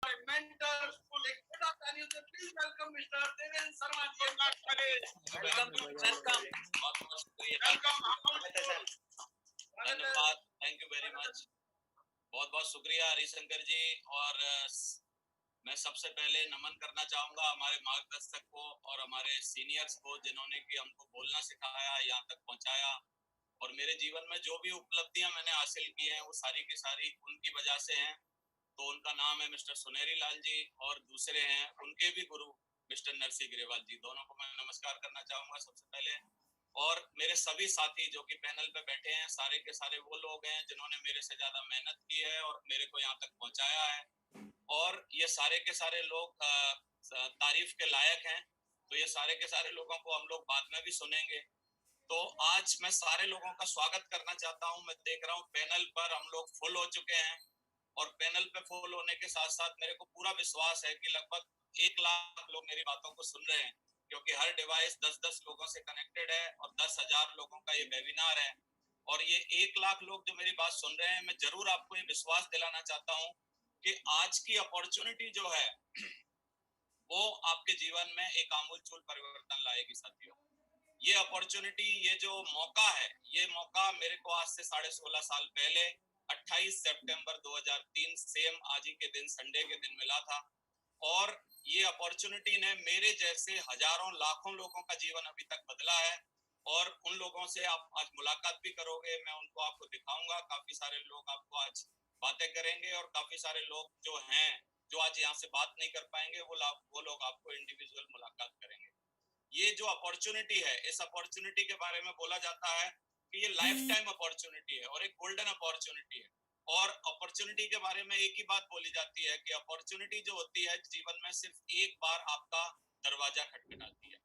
mentor, please welcome Mr. Devendra Sharma. Welcome to welcome. Welcome. धन्यवाद, thank you very much, बहुत बहुत शुक्रिया हरिशंकर जी। और मैं सबसे पहले नमन करना चाहूंगा हमारे मार्गदर्शक को और हमारे सीनियर्स को, जिन्होंने कि हमको बोलना सिखाया, यहाँ तक पहुंचाया। और मेरे जीवन में जो भी उपलब्धियां मैंने हासिल की हैं वो सारी की सारी उनकी वजह से हैं। तो उनका नाम है मिस्टर सुनेरी लाल जी, और दूसरे हैं उनके भी गुरु मिस्टर नरसिंह ग्रेवाल जी। दोनों को मैं नमस्कार करना चाहूंगा सबसे पहले। और मेरे सभी साथी जो कि पैनल पे बैठे हैं, सारे के सारे वो लोग हैं जिन्होंने मेरे से ज्यादा मेहनत की है और मेरे को यहाँ तक पहुंचाया है। और ये सारे के सारे लोग तारीफ के लायक हैं। तो ये सारे के सारे लोगों को हम लोग बाद में भी सुनेंगे। तो आज मैं सारे लोगों का स्वागत करना चाहता हूं। मैं देख रहा हूं पैनल पर हम लोग फुल हो चुके हैं, और पैनल पे फुल होने के साथ साथ मेरे को पूरा विश्वास है कि लगभग 1 लाख लोग मेरी बातों को सुन रहे हैं, क्योंकि हर डिवाइस 10-10 लोगों से कनेक्टेड है और 10,000 लोगों का ये वेबिनार है। और ये 1 लाख लोग जो मेरी बात सुन रहे हैं, मैं जरूर आपको ये विश्वास दिलाना चाहता हूँ कि आज की अपॉर्चुनिटी जो है वो आपके जीवन में एक आमूलचूल परिवर्तन लाएगी साथियों। ये अपॉर्चुनिटी, ये जो मौका है, ये मौका मेरे को आज से 16.5 साल पहले 28 सितंबर 2003 सेम आज ही के दिन, संडे के दिन मिला था। और ये अपॉर्चुनिटी ने मेरे जैसे हजारों लाखों लोगों का जीवन अभी तक बदला है। और उन लोगों से आप आज मुलाकात भी करोगे, मैं उनको आपको दिखाऊंगा। काफी सारे लोग आपको आज बातें करेंगे, और काफी सारे लोग जो हैं, जो आज यहाँ से बात नहीं कर पाएंगे, वो लोग आपको इंडिविजुअल मुलाकात करेंगे। ये जो अपॉर्चुनिटी है, इस अपॉर्चुनिटी के बारे में बोला जाता है कि ये लाइफ टाइम अपॉर्चुनिटी है और एक गोल्डन अपॉर्चुनिटी है। और अपॉर्चुनिटी के बारे में एक ही बात बोली जाती है कि अपॉर्चुनिटी जो होती है जीवन में सिर्फ एक बार आपका दरवाजा खटखटाती है।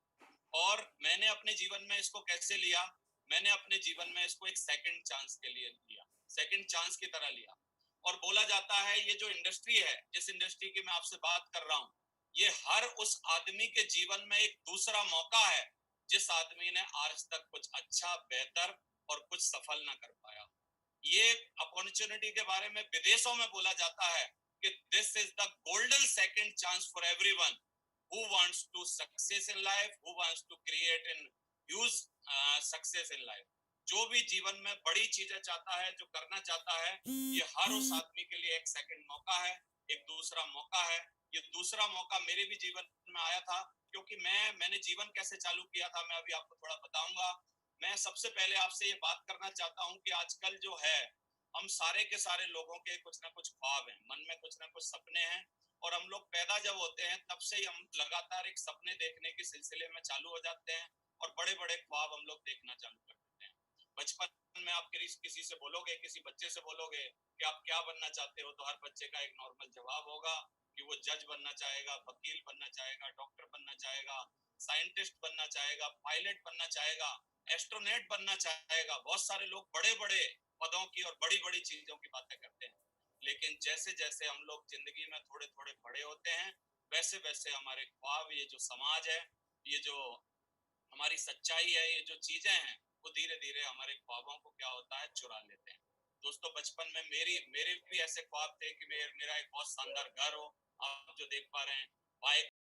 और मैंने अपने जीवन में इसको कैसे लिया? मैंने अपने जीवन में इसको एक सेकंड चांस के लिए लिया, सेकंड चांस की तरह लिया। और बोला जाता है ये जो इंडस्ट्री है, जिस इंडस्ट्री की मैं आपसे बात कर रहा हूँ, ये हर उस आदमी के जीवन में एक दूसरा मौका है जिस आदमी ने आज तक कुछ अच्छा, बेहतर और कुछ सफल ना कर पाया। ये अपॉर्चुनिटी के बारे में विदेशों में बोला जाता है कि this is the golden second chance for everyone who wants to success in life, who wants to create an huge success in life। जो भी जीवन में बड़ी चीजें चाहता है, जो करना चाहता है, ये हर उस आदमी के लिए एक सेकंड मौका है, एक दूसरा मौका है। ये दूसरा मौका मेरे भी जीवन में आया था, क्योंकि मैंने जीवन कैसे चालू किया था मैं अभी आपको थोड़ा बताऊंगा। मैं सबसे पहले आपसे ये बात करना चाहता हूँ कि आजकल जो है, हम सारे के सारे लोगों के कुछ ना कुछ ख्वाब हैं, मन में कुछ ना कुछ सपने हैं। और हम लोग पैदा जब होते हैं तब से ही हम लगातार एक सपने देखने के सिलसिले में चालू हो जाते हैं, और बड़े बड़े ख्वाब हम लोग देखना चालू कर देते हैं। बचपन में आप किसी से बोलोगे, किसी बच्चे से बोलोगे कि आप क्या बनना चाहते हो, तो हर बच्चे का एक नॉर्मल जवाब होगा कि वो जज बनना चाहेगा, वकील बनना चाहेगा, डॉक्टर बनना चाहेगा, साइंटिस्ट बनना चाहेगा, पायलट बनना चाहेगा, एस्ट्रोनॉट बनना चाहेगा। बहुत सारे लोग बड़े बड़े पदों की और बड़ी बड़ी चीजों की बातें करते हैं। लेकिन जैसे जैसे हम लोग जिंदगी में थोड़े थोड़े बड़े होते हैं, वैसे वैसे हमारे ख्वाब, ये जो समाज है, ये जो हमारी सच्चाई है, ये जो चीजें हैं, वो धीरे धीरे हमारे ख्वाबों को क्या होता है, चुरा लेते हैं। दोस्तों, बचपन में मेरे भी ऐसे ख्वाब थे कि मेरा एक बहुत शानदार घर हो। आप जो देख पा रहे हैं, बाइक,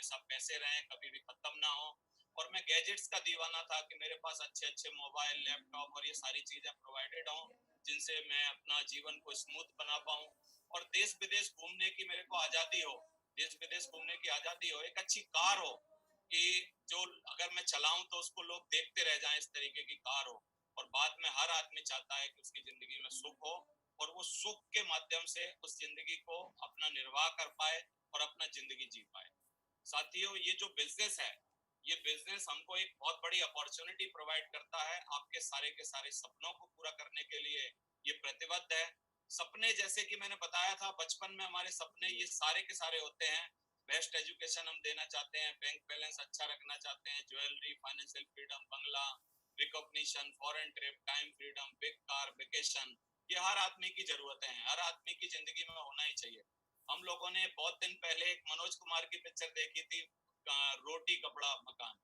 सब पैसे रहे, कभी भी खत्म ना हो। और मैं गैजेट्स का दीवाना था कि मेरे पास अच्छे अच्छे मोबाइल, लैपटॉप और ये सारी चीजें प्रोवाइडेड हों, जिनसे मैं अपना जीवन को स्मूथ बना पाऊं। और देश विदेश घूमने की मेरे को आजादी हो, देश विदेश घूमने की आजादी हो, एक अच्छी कार हो कि जो अगर मैं चलाऊं तो उसको लोग देखते रह जाएं, इस तरीके की कार हो। और बाद में हर आदमी चाहता है कि उसकी जिंदगी में सुख हो, और वो सुख के माध्यम से उस जिंदगी को अपना निर्वाह कर पाए और अपना जिंदगी जी पाए। साथियों, ये जो बिजनेस है, ये बिजनेस हमको एक बहुत बड़ी अपॉर्चुनिटी प्रोवाइड करता है आपके सारे के सारे सपनों को पूरा करने के लिए। ये प्रतिबद्ध है। सपने, जैसे कि मैंने बताया था, बचपन में हमारे सपने ये सारे के सारे होते हैं। बेस्ट एजुकेशन हम देना चाहते हैं, बैंक बैलेंस अच्छा रखना चाहते हैं, ज्वेलरी, फाइनेंशियल फ्रीडम, बंगला, recognition, foreign trip, time freedom, big car, vacation. ये हर आदमी की जरूरतें हैं, हर आदमी की जिंदगी में होना ही चाहिए। हम लोगों ने बहुत दिन पहले एक मनोज कुमार की पिक्चर देखी थी, रोटी कपड़ा मकान।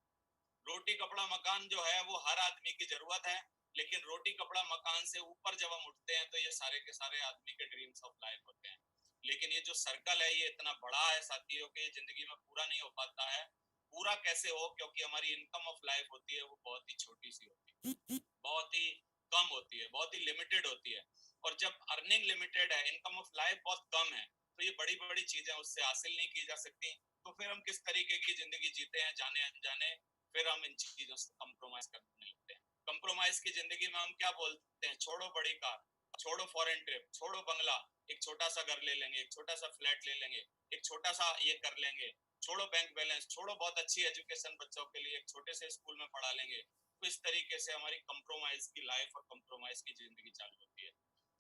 रोटी कपड़ा मकान जो है वो हर आदमी की जरूरत है। लेकिन रोटी कपड़ा मकान से ऊपर जब हम उठते हैं तो ये सारे के सारे आदमी के ड्रीम्स ऑफ लाइफ होते हैं। लेकिन ये जो सर्कल है ये इतना बड़ा है साथियों के, जिंदगी में पूरा नहीं हो पाता है। पूरा कैसे हो, क्योंकि हमारी इनकम ऑफ लाइफ होती है वो बहुत ही छोटी सी होती है, बहुत ही कम होती है, बहुत ही लिमिटेड होती है। और जब अर्निंग लिमिटेड है, इनकम ऑफ लाइफ बहुत कम है, तो ये बड़ी बड़ी चीजें उससे हासिल नहीं की जा सकती। तो फिर हम किस तरीके की जिंदगी जीते हैं जाने अनजाने, फिर हम इन चीजों से कम्प्रोमाइज करने लगते हैं। कम्प्रोमाइज की जिंदगी में हम क्या बोलते हैं, छोड़ो बड़ी कार, छोड़ो फॉरेन ट्रिप, छोड़ो बंगला, एक छोटा सा घर ले लेंगे, एक छोटा सा फ्लैट ले लेंगे, एक छोटा सा ये कर लेंगे, छोड़ो बैंक बैलेंस, छोड़ो बहुत अच्छी एजुकेशन बच्चों के लिए, एक छोटे से स्कूल में पढ़ा लेंगे। तो इस तरीके से हमारी कंप्रोमाइज की लाइफ और कंप्रोमाइज की जिंदगी चालू होती है।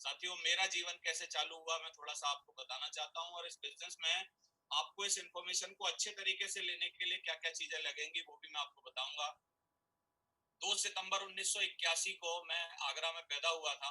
साथियों, मेरा जीवन कैसे चालू हुआ मैं थोड़ा सा आपको बताना चाहता हूँ, और इस बिजनेस में आपको इस इंफॉर्मेशन को अच्छे तरीके से लेने के लिए क्या क्या चीजें लगेंगी वो भी मैं आपको बताऊंगा। 2 सितंबर 1981 को मैं आगरा में पैदा हुआ था,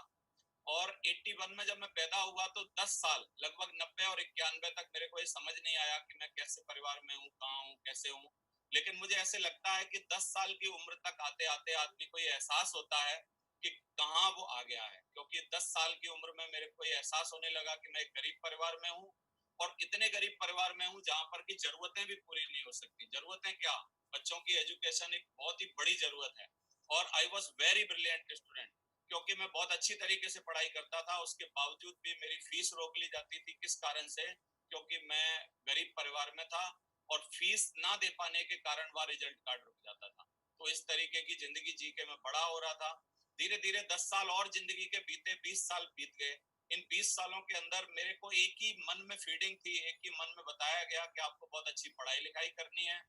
और 81 में जब मैं पैदा हुआ तो 10 साल लगभग 90 और 91 तक मेरे को ये समझ नहीं आया कि मैं कैसे परिवार में हूँ, कहाँ हूँ, कैसे हूँ। लेकिन मुझे ऐसे लगता है कि 10 साल की उम्र तक आते आते आदमी को ये एहसास होता है कि कहाँ वो आ गया है, क्योंकि 10 साल की उम्र में मेरे को ये एहसास होने लगा कि मैं एक गरीब परिवार में हूँ, और इतने गरीब परिवार में हूँ जहाँ पर की जरूरतें भी पूरी नहीं हो सकती। जरूरतें क्या, बच्चों की एजुकेशन एक बहुत ही बड़ी जरूरत है। और I was very brilliant student, क्योंकि मैं बहुत अच्छी तरीके से पढ़ाई करता था, उसके बावजूद भी मेरी फीस रोक ली जाती थी। किस कारण से, क्योंकि मैं गरीब परिवार में था, और फीस ना दे पाने के कारण वह रिजल्ट कार्ड रुक जाता था। तो इस तरीके की जिंदगी जी के मैं बड़ा हो रहा था। धीरे धीरे 10 साल और जिंदगी के बीते, 20 साल बीत गए। इन 20 सालों के अंदर मेरे को एक ही मन में फीडिंग थी, एक ही मन में बताया गया कि आपको बहुत अच्छी पढ़ाई लिखाई करनी है।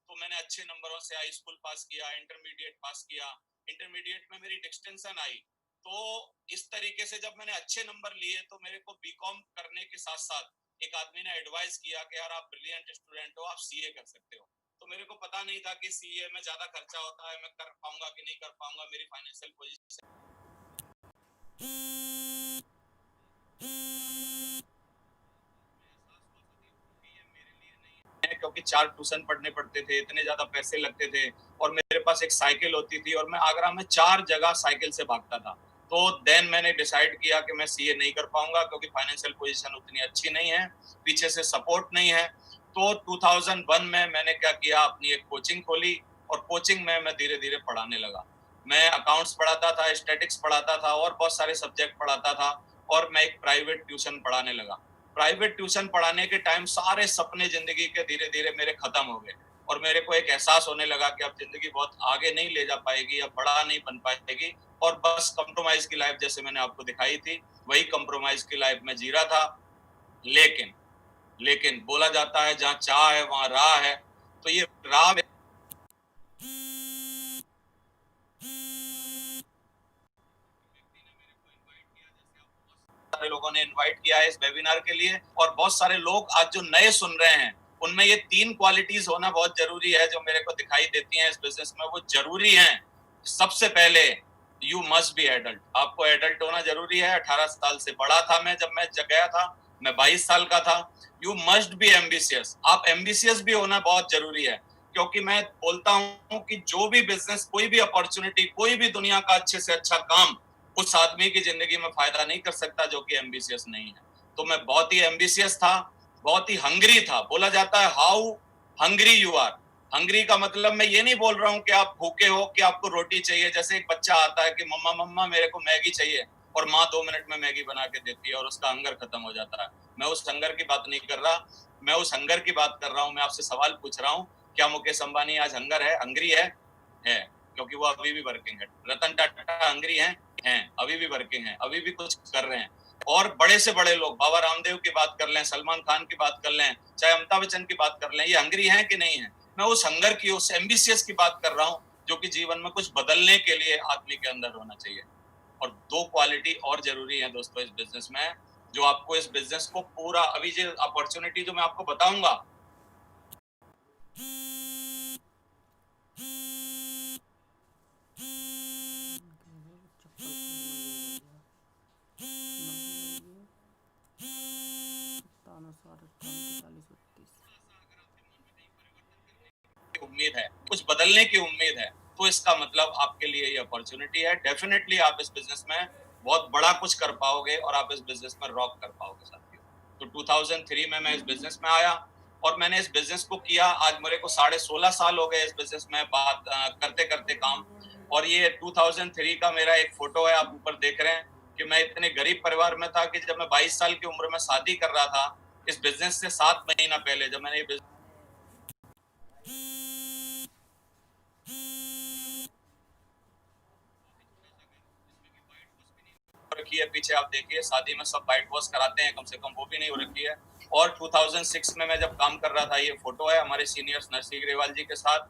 तो मैंने अच्छे नंबरों से हाई स्कूल पास किया, इंटरमीडिएट पास किया। इंटरमीडिएट में मेरी डिस्टिंक्शन आई। तो इस तरीके से जब मैंने अच्छे नंबर लिए तो मेरे को बीकॉम करने के साथ साथ एक आदमी ने एडवाइस किया कि यार आप ब्रिलियंट स्टूडेंट हो, आप सीए कर सकते हो। तो मेरे को पता नहीं था कि सीए में ज्यादा खर्चा होता है, मैं कर पाऊंगा कि नहीं कर पाऊंगा, मेरी फाइनेंशियल पोजीशन है, क्योंकि 4 ट्यूशन पढ़ने पड़ते थे, इतने ज्यादा पैसे लगते थे, और मेरे पास एक साइकिल होती थी, और मैं आगरा में 4 जगह साइकिल से भागता था। तो देन मैंने डिसाइड किया कि मैं सीए नहीं कर पाऊंगा, क्योंकि फाइनेंशियल पोजीशन उतनी अच्छी नहीं है, पीछे से सपोर्ट नहीं है। तो 2001 में मैंने क्या किया, अपनी एक कोचिंग खोली, और कोचिंग में मैं धीरे धीरे पढ़ाने लगा। मैं अकाउंट्स पढ़ाता था, स्टैटिक्स पढ़ाता था, और बहुत सारे सब्जेक्ट पढ़ाता था, और मैं एक प्राइवेट ट्यूशन पढ़ाने लगा। प्राइवेट ट्यूशन पढ़ाने के टाइम सारे सपने जिंदगी के धीरे धीरे मेरे खत्म हो गए, और मेरे को एक एहसास होने लगा कि अब जिंदगी बहुत आगे नहीं ले जा पाएगी, अब बड़ा नहीं बन पाएगी, और बस कंप्रोमाइज की लाइफ जैसे मैंने आपको दिखाई थी वही कंप्रोमाइज की लाइफ में जी रहा था। लेकिन लेकिन बोला जाता है जहाँ चाह है वहां राह है। तो ये राह सारे लोगों ने इनवाइट किया है इस वेबिनार के लिए, और बहुत सारे लोग आज जो नए सुन रहे हैं उनमें ये 3 क्वालिटीज होना बहुत जरूरी है जो मेरे को दिखाई देती हैं इस बिजनेस में, वो जरूरी है। सबसे पहले, यू मस्ट बी एडल्ट, आपको एडल्ट होना जरूरी है। 18 साल से बड़ा था मैं जब मैं गया था, मैं 22 साल का था। यू मस्ट बी एम्बिशियस, आप एम्बिशियस भी होना बहुत जरूरी है, क्योंकि मैं बोलता हूं कि जो भी बिजनेस, कोई भी अपॉर्चुनिटी, कोई भी दुनिया का अच्छे से अच्छा काम उस आदमी की जिंदगी में फायदा नहीं कर सकता जो कि एम्बिशियस नहीं है। तो मैं बहुत ही एम्बिशियस था, बहुत ही हंग्री था। बोला जाता है how hungry you are. Hungry का मतलब मैं ये नहीं बोल रहा हूँ कि आप भूखे हो, कि आपको रोटी चाहिए। जैसे एक बच्चा आता है कि मम्मा मम्मा मेरे को मैगी चाहिए, और माँ 2 मिनट में मैगी बना के देती है, और उसका हंगर खत्म हो जाता है। मैं उस हंगर की बात नहीं कर रहा, मैं उस हंगर की बात कर रहा हूँ। मैं आपसे सवाल पूछ रहा हूँ, क्या मुकेश अंबानी आज हंगर है, हंग्री है, क्योंकि वो अभी भी वर्किंग है। रतन टाटा हंग्री हैं, अभी भी वर्किंग हैं, अभी भी कुछ कर रहे हैं। और बड़े से बड़े लोग, बाबा रामदेव की बात कर लें, सलमान खान की बात कर लें, चाहे अमिताभ बच्चन की बात कर लें, ये हंग्री हैं कि नहीं है? मैं उस हंगर की, उस एम्बिशियस की बात कर रहा हूँ जो कि जीवन में कुछ बदलने के लिए आदमी के अंदर होना चाहिए। और 2 क्वालिटी और जरूरी है दोस्तों इस बिजनेस में, जो आपको इस बिजनेस को पूरा, अभी जो अपॉर्चुनिटी जो मैं आपको बताऊंगा, उम्मीद है, कुछ बदलने की उम्मीद है, तो इसका मतलब आपके लिए ये अपॉर्चुनिटी है। डेफिनेटली आप इस बिजनेस में बहुत बड़ा कुछ कर पाओगे और आप इस बिजनेस में रॉक कर पाओगे साथियों। तो 2003 में मैं इस बिजनेस में आया और मैंने इस बिजनेस को किया। आज मेरे को 16.5 साल हो गए इस बिजनेस में बात करते करते काम। और ये 2003 का मेरा एक फोटो है, आप ऊपर देख रहे हैं कि मैं इतने गरीब परिवार में था कि जब मैं 22 साल की उम्र में शादी कर रहा था, इस बिजनेस से 7 महीना पहले जब मैंने ये रखी है, पीछे आप देखिए शादी में सब वाइट वॉश कराते हैं, कम से कम वो भी नहीं हो रखी है। और 2006 में मैं जब काम कर रहा था, ये फोटो है हमारे सीनियर्स नरसिंह ग्रेवाल जी के साथ।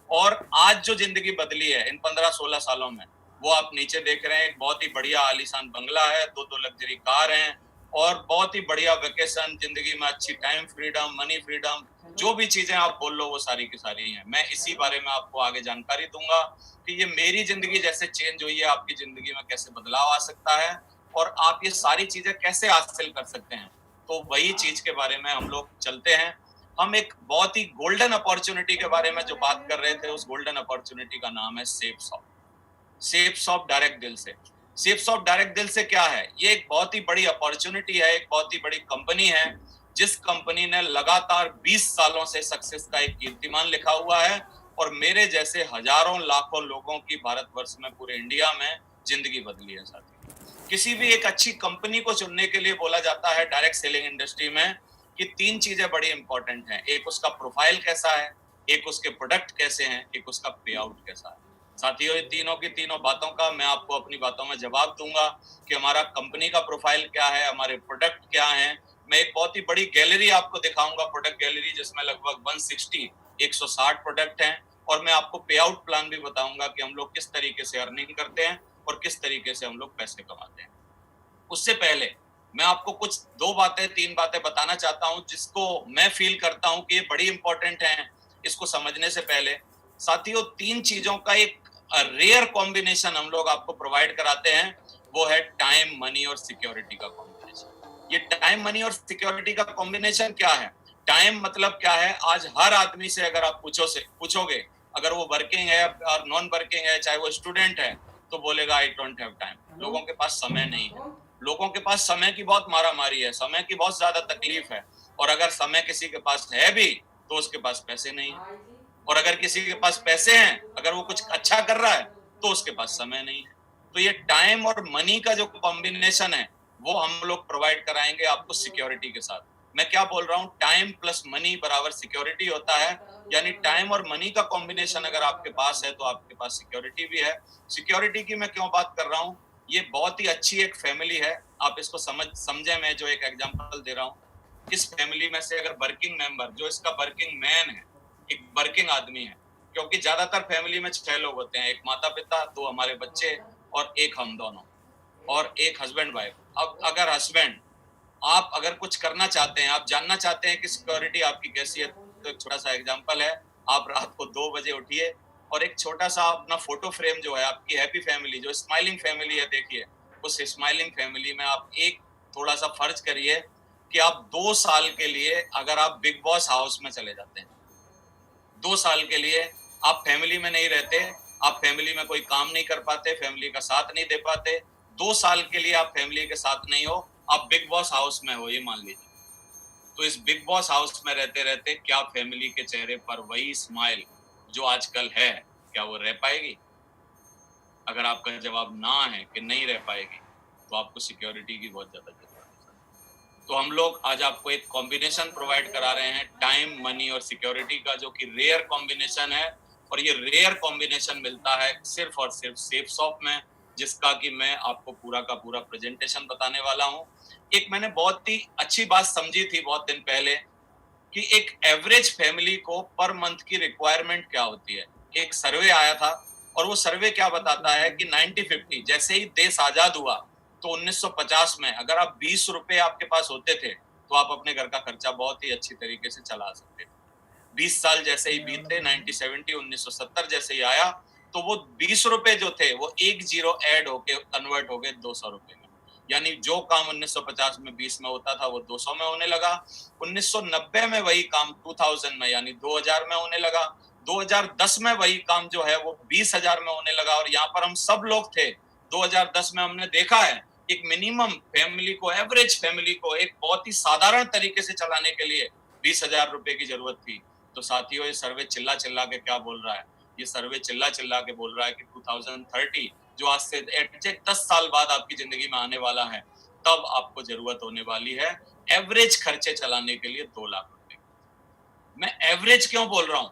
और आज जो जिंदगी बदली है इन 15-16 सालों में, वो आप नीचे देख रहे हैं। एक बहुत ही बढ़िया आलीशान बंगला है, 2 लग्जरी कार हैं और बहुत ही बढ़िया वेकेशन, जिंदगी में अच्छी टाइम फ्रीडम, मनी फ्रीडम, जो भी चीजें आप बोल लो वो सारी की सारी हैं। मैं इसी बारे में आपको आगे जानकारी दूंगा कि ये मेरी जिंदगी जैसे चेंज हुई है, आपकी जिंदगी में कैसे बदलाव आ सकता है और आप ये सारी चीजें कैसे हासिल कर सकते हैं। तो वही चीज के बारे में हम लोग चलते हैं। हम एक बहुत ही गोल्डन अपॉर्चुनिटी के बारे में जो बात कर रहे थे, उस गोल्डन अपॉर्चुनिटी का नाम है सेफ सॉफ्ट डायरेक्ट दिल से। सेफ सॉफ्ट डायरेक्ट दिल से क्या है? ये एक बहुत ही बड़ी अपॉर्चुनिटी है, एक बहुत ही बड़ी कंपनी है, जिस कंपनी ने लगातार 20 सालों से सक्सेस का एक कीर्तिमान लिखा हुआ है और मेरे जैसे हजारों लाखों लोगों की भारतवर्ष में, पूरे इंडिया में जिंदगी बदली है साथी। किसी भी एक अच्छी कंपनी को चुनने के लिए बोला जाता है डायरेक्ट सेलिंग इंडस्ट्री में कि 3 चीजें बड़ी इंपॉर्टेंट हैं। एक उसका प्रोफाइल कैसा है, एक उसके प्रोडक्ट कैसे हैं, एक उसका पे आउट कैसा है। साथियों, ये तीनों की तीनों बातों का मैं आपको अपनी बातों में जवाब दूंगा कि हमारा कंपनी का प्रोफाइल क्या है, हमारे प्रोडक्ट क्या हैं। मैं एक बहुत ही बड़ी गैलरी आपको दिखाऊंगा, प्रोडक्ट गैलरी, जिसमें लगभग 160 प्रोडक्ट हैं और मैं आपको पे आउट प्लान भी बताऊंगा कि हम लोग किस तरीके से अर्निंग करते हैं और किस तरीके से हम लोग पैसे कमाते हैं। उससे पहले मैं आपको कुछ 3 बातें बताना चाहता हूं जिसको मैं फील करता हूं कि ये बड़ी इंपॉर्टेंट है। इसको समझने से पहले साथियों, 3 चीजों का एक रेयर कॉम्बिनेशन हम लोग आपको प्रोवाइड कराते हैं, वो है टाइम, मनी और सिक्योरिटी का कॉम्बिनेशन। ये टाइम, मनी और सिक्योरिटी का कॉम्बिनेशन क्या है? टाइम मतलब क्या है? आज हर आदमी से अगर आप पूछोगे, अगर वो वर्किंग है और नॉन वर्किंग है, चाहे वो स्टूडेंट है, तो बोलेगा आई डोंट हैव टाइम। लोगों के पास समय नहीं है। लोगों के पास समय की बहुत मारामारी है, समय की बहुत ज्यादा तकलीफ है। और अगर समय किसी के पास है भी तो उसके पास पैसे नहीं है। और अगर किसी के पास पैसे हैं, अगर वो कुछ अच्छा कर रहा है, तो उसके पास समय नहीं है। तो ये टाइम और मनी का जो कॉम्बिनेशन है, वो हम लोग प्रोवाइड कराएंगे आपको सिक्योरिटी के साथ। मैं क्या बोल रहा हूँ? टाइम प्लस मनी बराबर सिक्योरिटी होता है। यानी टाइम और मनी का कॉम्बिनेशन अगर आपके पास है तो आपके पास सिक्योरिटी भी है। सिक्योरिटी की मैं क्यों बात कर रहा हूँ? ये बहुत ही अच्छी एक फैमिली है। आप इसको समझे, मैं जो एक एग्जांपल दे रहा हूँ, इस फैमिली में से अगर वर्किंग मेंबर, जो इसका वर्किंग मैन है, एक वर्किंग आदमी है, क्योंकि ज्यादातर फैमिली में 6 लोग होते हैं, एक माता पिता, 2 हमारे बच्चे और एक हम दोनों, और एक हस्बैंड वाइफ। अब अगर हस्बैंड, आप अगर कुछ करना चाहते हैं, आप जानना चाहते हैं कि सिक्योरिटी आपकी कैसी है, तो एक छोटा सा एग्जांपल है। आप रात को 2 बजे उठिए और एक छोटा सा अपना फोटो फ्रेम जो है, आपकी हैप्पी फैमिली, जो स्माइलिंग फैमिली है, देखिए उस स्माइलिंग फैमिली में आप एक थोड़ा सा फर्ज करिए कि आप 2 साल के लिए अगर आप बिग बॉस हाउस में चले जाते हैं, 2 साल के लिए आप फैमिली में नहीं रहते, आप फैमिली में कोई काम नहीं कर पाते, फैमिली का साथ नहीं दे पाते, 2 साल के लिए आप फैमिली के साथ नहीं हो, आप बिग बॉस हाउस में हो, ये मान लीजिए। तो इस बिग बॉस हाउस में रहते रहते क्या फैमिली के चेहरे पर वही स्माइल जो आजकल है, क्या वो रह पाएगी? अगर आपका जवाब ना है कि नहीं रह पाएगी, तो आपको सिक्योरिटी की बहुत ज्यादा जरूरत है। तो हम लोग आज आपको एक कॉम्बिनेशन प्रोवाइड करा रहे हैं, टाइम, मनी और सिक्योरिटी का, जो कि रेयर कॉम्बिनेशन है। और ये रेयर कॉम्बिनेशन मिलता है सिर्फ और सिर्फ सेफ शॉप में, जिसका कि मैं आपको पूरा का पूरा प्रेजेंटेशन बताने वाला हूँ। एक मैंने बहुत ही अच्छी बात समझी थी बहुत दिन पहले कि एक एवरेज फैमिली को पर मंथ की रिक्वायरमेंट क्या होती है। एक सर्वे आया था और वो सर्वे क्या बताता है कि 90-50, जैसे ही देश आजाद हुआ तो 1950 में अगर आप 20 रुपए आपके पास होते थे तो आप अपने घर का खर्चा बहुत ही अच्छी तरीके से चला सकते थे। 20 साल जैसे ही बीते, 1970 जैसे ही आया, तो वो 20 रुपए जो थे वो एक जीरो ऐड होके कन्वर्ट हो गए 200 रुपए में। यानी जो काम 1950 में 20 में होता था वो 200 में होने लगा। 1990 में वही काम 2000 में यानी 2000 में होने लगा। 2010 में वही काम जो है वो 20,000 में होने लगा, और यहाँ पर हम सब लोग थे 2010 में। हमने देखा है एक मिनिमम फैमिली को, एवरेज फैमिली को एक बहुत ही साधारण तरीके से चलाने के लिए 20,000 रुपए की जरूरत थी। तो साथियों, ये सर्वे चिल्ला चिल्ला के क्या बोल रहा है? ये सर्वे चिल्ला चिल्ला के बोल रहा है कि 2030, जो आज से एग्जैक्ट 10 साल बाद आपकी जिंदगी में आने वाला है, तब आपको जरूरत होने वाली है एवरेज खर्चे चलाने के लिए 2 लाख रुपए। मैं एवरेज क्यों बोल रहा हूं?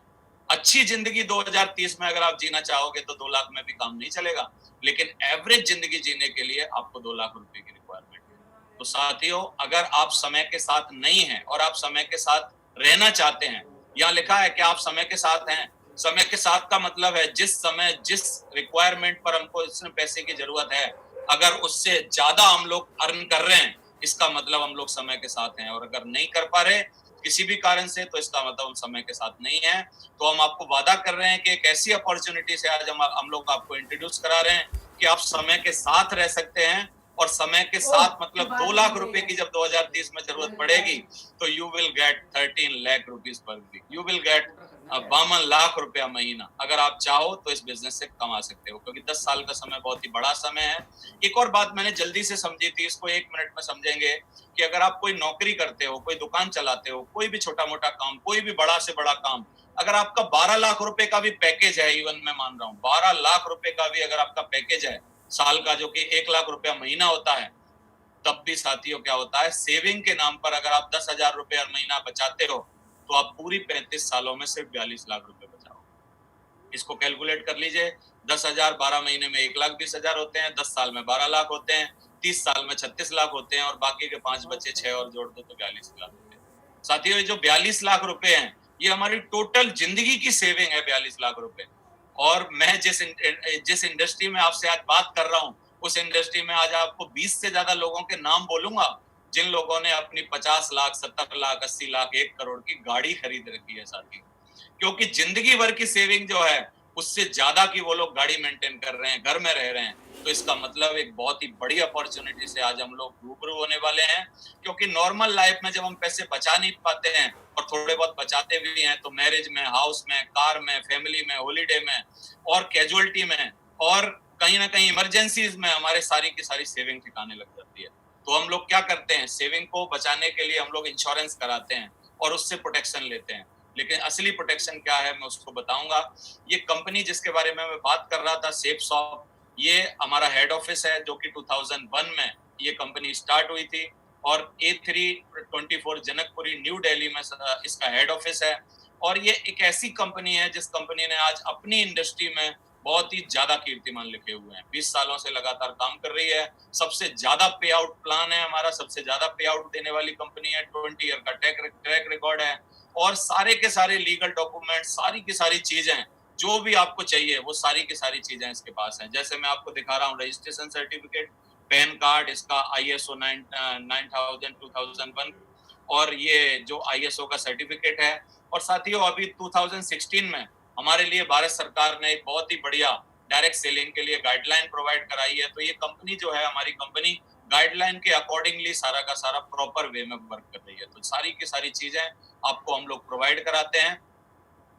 अच्छी जिंदगी 2030 में अगर आप जीना चाहोगे तो 2 लाख में भी काम नहीं चलेगा, लेकिन एवरेज जिंदगी जीने के लिए आपको 2 लाख रुपए की रिक्वायरमेंट है। तो साथियों, अगर आप समय के साथ नहीं हैं और आप समय के साथ रहना चाहते हैं, यहाँ लिखा है कि आप समय के साथ हैं। समय के साथ का मतलब है जिस समय, जिस रिक्वायरमेंट पर हमको इस पैसे की जरूरत है, अगर उससे ज्यादा हम लोग अर्न कर रहे हैं, इसका मतलब हम लोग समय के साथ हैं। और अगर नहीं कर पा रहे किसी भी कारण से, तो इसका मतलब हम समय के साथ नहीं है। तो हम आपको वादा कर रहे हैं कि एक ऐसी अपॉर्चुनिटी से आज हम लोग आपको इंट्रोड्यूस करा रहे हैं कि आप समय के साथ रह सकते हैं। और समय के साथ मतलब 2 लाख रुपए की जब 2030 में जरूरत पड़ेगी, तो you will get 13 lakh rupees per week, you will get 52 lakh रुपया महीना। अगर आप चाहो तो इस बिजनेस से कमा सकते हो, क्योंकि 10 साल का समय बहुत ही बड़ा समय है। एक और बात मैंने जल्दी से समझी थी, इसको 1 मिनट में समझेंगे, कि अगर आप कोई नौकरी करते हो, कोई दुकान चलाते हो, कोई भी छोटा मोटा काम, कोई भी बड़ा से बड़ा काम, अगर आपका 12 लाख रुपए का भी पैकेज है, इवन मैं मान रहा हूँ 12 लाख रुपए का भी अगर आपका पैकेज है साल का, जो कि 1 लाख रुपया महीना होता है, तब भी साथियों क्या होता है, सेविंग के नाम पर अगर आप 10,000 रुपए हर महीना बचाते हो, तो आप पूरी 35 सालों में सिर्फ 42 लाख रुपए बचाओ। इसको कैलकुलेट कर लीजिए, 10,000 12 महीने में 1,20,000 होते हैं, 10 साल में 12 लाख होते हैं, 30 साल में 36 लाख होते हैं, और बाकी के 5 बचे 6 और जोड़ दो तो 42 लाख रुपए। साथियों, ये जो 42 लाख रुपए हैं, ये हमारी टोटल जिंदगी की सेविंग है, 42 लाख रुपए। और मैं जिस इंडस्ट्री में आपसे आज बात कर रहा हूँ, उस इंडस्ट्री में आज आपको 20 से ज्यादा लोगों के नाम बोलूंगा, जिन लोगों ने अपनी 50 लाख, 70 लाख, 80 लाख, 1 करोड़ की गाड़ी खरीद रखी है साथी। क्योंकि जिंदगी भर की सेविंग जो है, उससे ज्यादा की वो लोग गाड़ी मेंटेन कर रहे हैं, घर में रह रहे हैं। तो इसका मतलब एक बहुत ही बड़ी अपॉर्चुनिटी से आज हम लोग रूबरू होने वाले हैं। क्योंकि नॉर्मल लाइफ में जब हम पैसे बचा नहीं पाते हैं, और थोड़े बहुत बचाते भी हैं, तो मैरिज में, हाउस में, कार में, फैमिली में, हॉलीडे में, और कैजुअलिटी में, और कहीं ना कहीं इमरजेंसीज में हमारे सारी की सारी सेविंग ठिकाने लग जाती है। तो हम लोग क्या करते हैं, सेविंग को बचाने के लिए हम लोग इंश्योरेंस कराते हैं और उससे प्रोटेक्शन लेते हैं। लेकिन असली प्रोटेक्शन क्या है, मैं उसको बताऊंगा। ये कंपनी जिसके बारे में मैं बात कर रहा था, सेफसॉफ्ट, ये हमारा हेड ऑफिस है, जो कि 2001 में ये कंपनी स्टार्ट हुई थी, और A324 जनकपुरी न्यू दिल्ली में इसका हेड ऑफिस है। और ये एक ऐसी कंपनी है जिस कंपनी ने आज अपनी इंडस्ट्री में बहुत ही ज्यादा कीर्तिमान लिखे हुए हैं, 20 सालों से लगातार काम कर रही है। सबसे ज्यादा पे आउट प्लान है हमारा, सबसे ज्यादा पे आउट देने वाली कंपनी है, 20 ईयर का ट्रैक रिकॉर्ड है, और सारे के सारे लीगल डॉक्यूमेंट, सारी की सारी चीजें जो भी आपको चाहिए, वो सारी की सारी चीजें इसके पास हैं। जैसे मैं आपको दिखा रहा हूँ, रजिस्ट्रेशन सर्टिफिकेट, पैन कार्ड, इसका ISO 9000 2001, और ये जो ISO का सर्टिफिकेट है। और साथियों, अभी 2016 में हमारे लिए भारत सरकार ने एक बहुत ही बढ़िया डायरेक्ट सेलिंग के लिए गाइडलाइन प्रोवाइड कराई है। तो ये कंपनी जो है, हमारी कंपनी गाइडलाइन के अकॉर्डिंगली सारा का सारा प्रॉपर वे में वर्क कर रही है। तो सारी की सारी चीजें आपको हम लोग प्रोवाइड कराते हैं।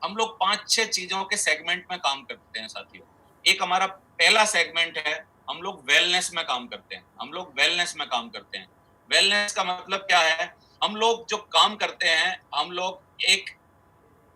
हम लोग 5-6 चीजों के सेगमेंट में काम करते हैं साथियों। एक हमारा पहला सेगमेंट है, हम लोग वेलनेस में काम करते हैं। हम लोग वेलनेस में काम करते हैं। वेलनेस का मतलब क्या है, हम लोग जो काम करते हैं, हम लोग एक,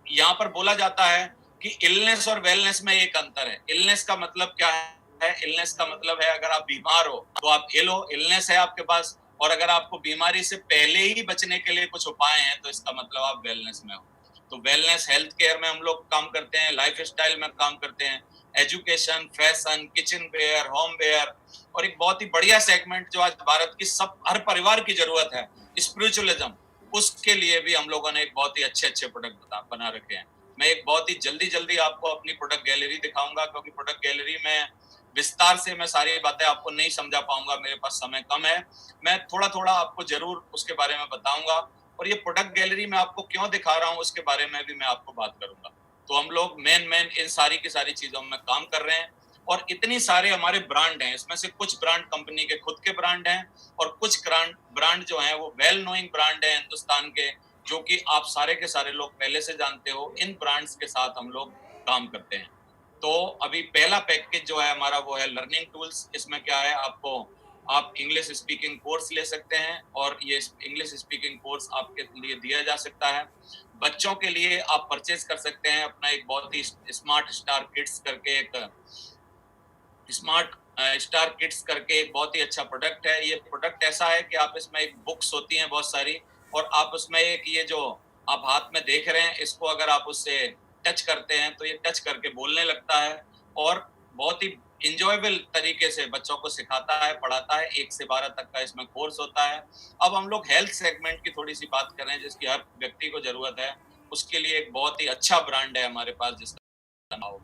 यहाँ पर बोला जाता है कि इलनेस और वेलनेस में एक अंतर है। इलनेस का मतलब क्या है, इलनेस का मतलब है अगर आप बीमार हो तो आप इल हो, इलनेस है आपके पास। और अगर आपको बीमारी से पहले ही बचने के लिए कुछ उपाय हैं, तो इसका मतलब आप वेलनेस में हो। तो वेलनेस, हेल्थ केयर में हम लोग काम करते हैं, लाइफ स्टाइल में काम करते हैं, education, fashion, kitchenware, homeware, और एक बहुत ही बढ़िया सेगमेंट जो आज भारत की सब हर परिवार की जरूरत है, स्पिरिचुअलिज्म, उसके लिए भी हम लोगों ने एक बहुत ही अच्छे अच्छे प्रोडक्ट बना रखे हैं। मैं एक बहुत ही जल्दी आपको अपनी प्रोडक्ट गैलरी दिखाऊंगा, क्योंकि प्रोडक्ट गैलरी में विस्तार से मैं सारी बातें आपको नहीं समझा पाऊंगा, मेरे पास समय कम है। मैं थोड़ा थोड़ा आपको जरूर उसके बारे में बताऊंगा, और ये प्रोडक्ट गैलरी में आपको क्यों दिखा रहा हूँ उसके बारे में भी मैं आपको बात करूंगा। तो हम लोग मेन इन सारी की सारी चीजों में काम कर रहे हैं, और इतनी सारे हमारे ब्रांड हैं। इसमें से कुछ ब्रांड कंपनी के खुद के ब्रांड हैं, और कुछ ब्रांड जो हैं वो वेल नोइंग ब्रांड है हिंदुस्तान के, जो कि आप सारे के सारे लोग पहले से जानते हो, इन ब्रांड्स के साथ हम लोग काम करते हैं। तो अभी पहला पैकेज जो है हमारा वो है लर्निंग टूल्स। इसमें क्या है, आपको आप इंग्लिश स्पीकिंग कोर्स ले सकते हैं और ये इंग्लिश स्पीकिंग कोर्स आपके लिए दिया जा सकता है। बच्चों के लिए आप परचेज कर सकते हैं अपना एक बहुत ही स्मार्ट स्टार किड्स करके एक स्मार्ट स्टार किड्स करके एक बहुत ही अच्छा प्रोडक्ट है। ये प्रोडक्ट ऐसा है कि आप इसमें एक बुक्स होती हैं बहुत सारी, और आप उसमें एक ये जो आप हाथ में देख रहे हैं, इसको अगर आप उससे टच करते हैं तो ये टच करके बोलने लगता है और बहुत ही इंजॉयबल तरीके से बच्चों को सिखाता है, पढ़ाता है। 1 से 12 तक का इसमें कोर्स होता है। अब हम लोग हेल्थ सेगमेंट की थोड़ी सी बात कर रहे हैं जिसकी हर व्यक्ति को जरूरत है। उसके लिए एक बहुत ही अच्छा ब्रांड है हमारे पास जिसका नाम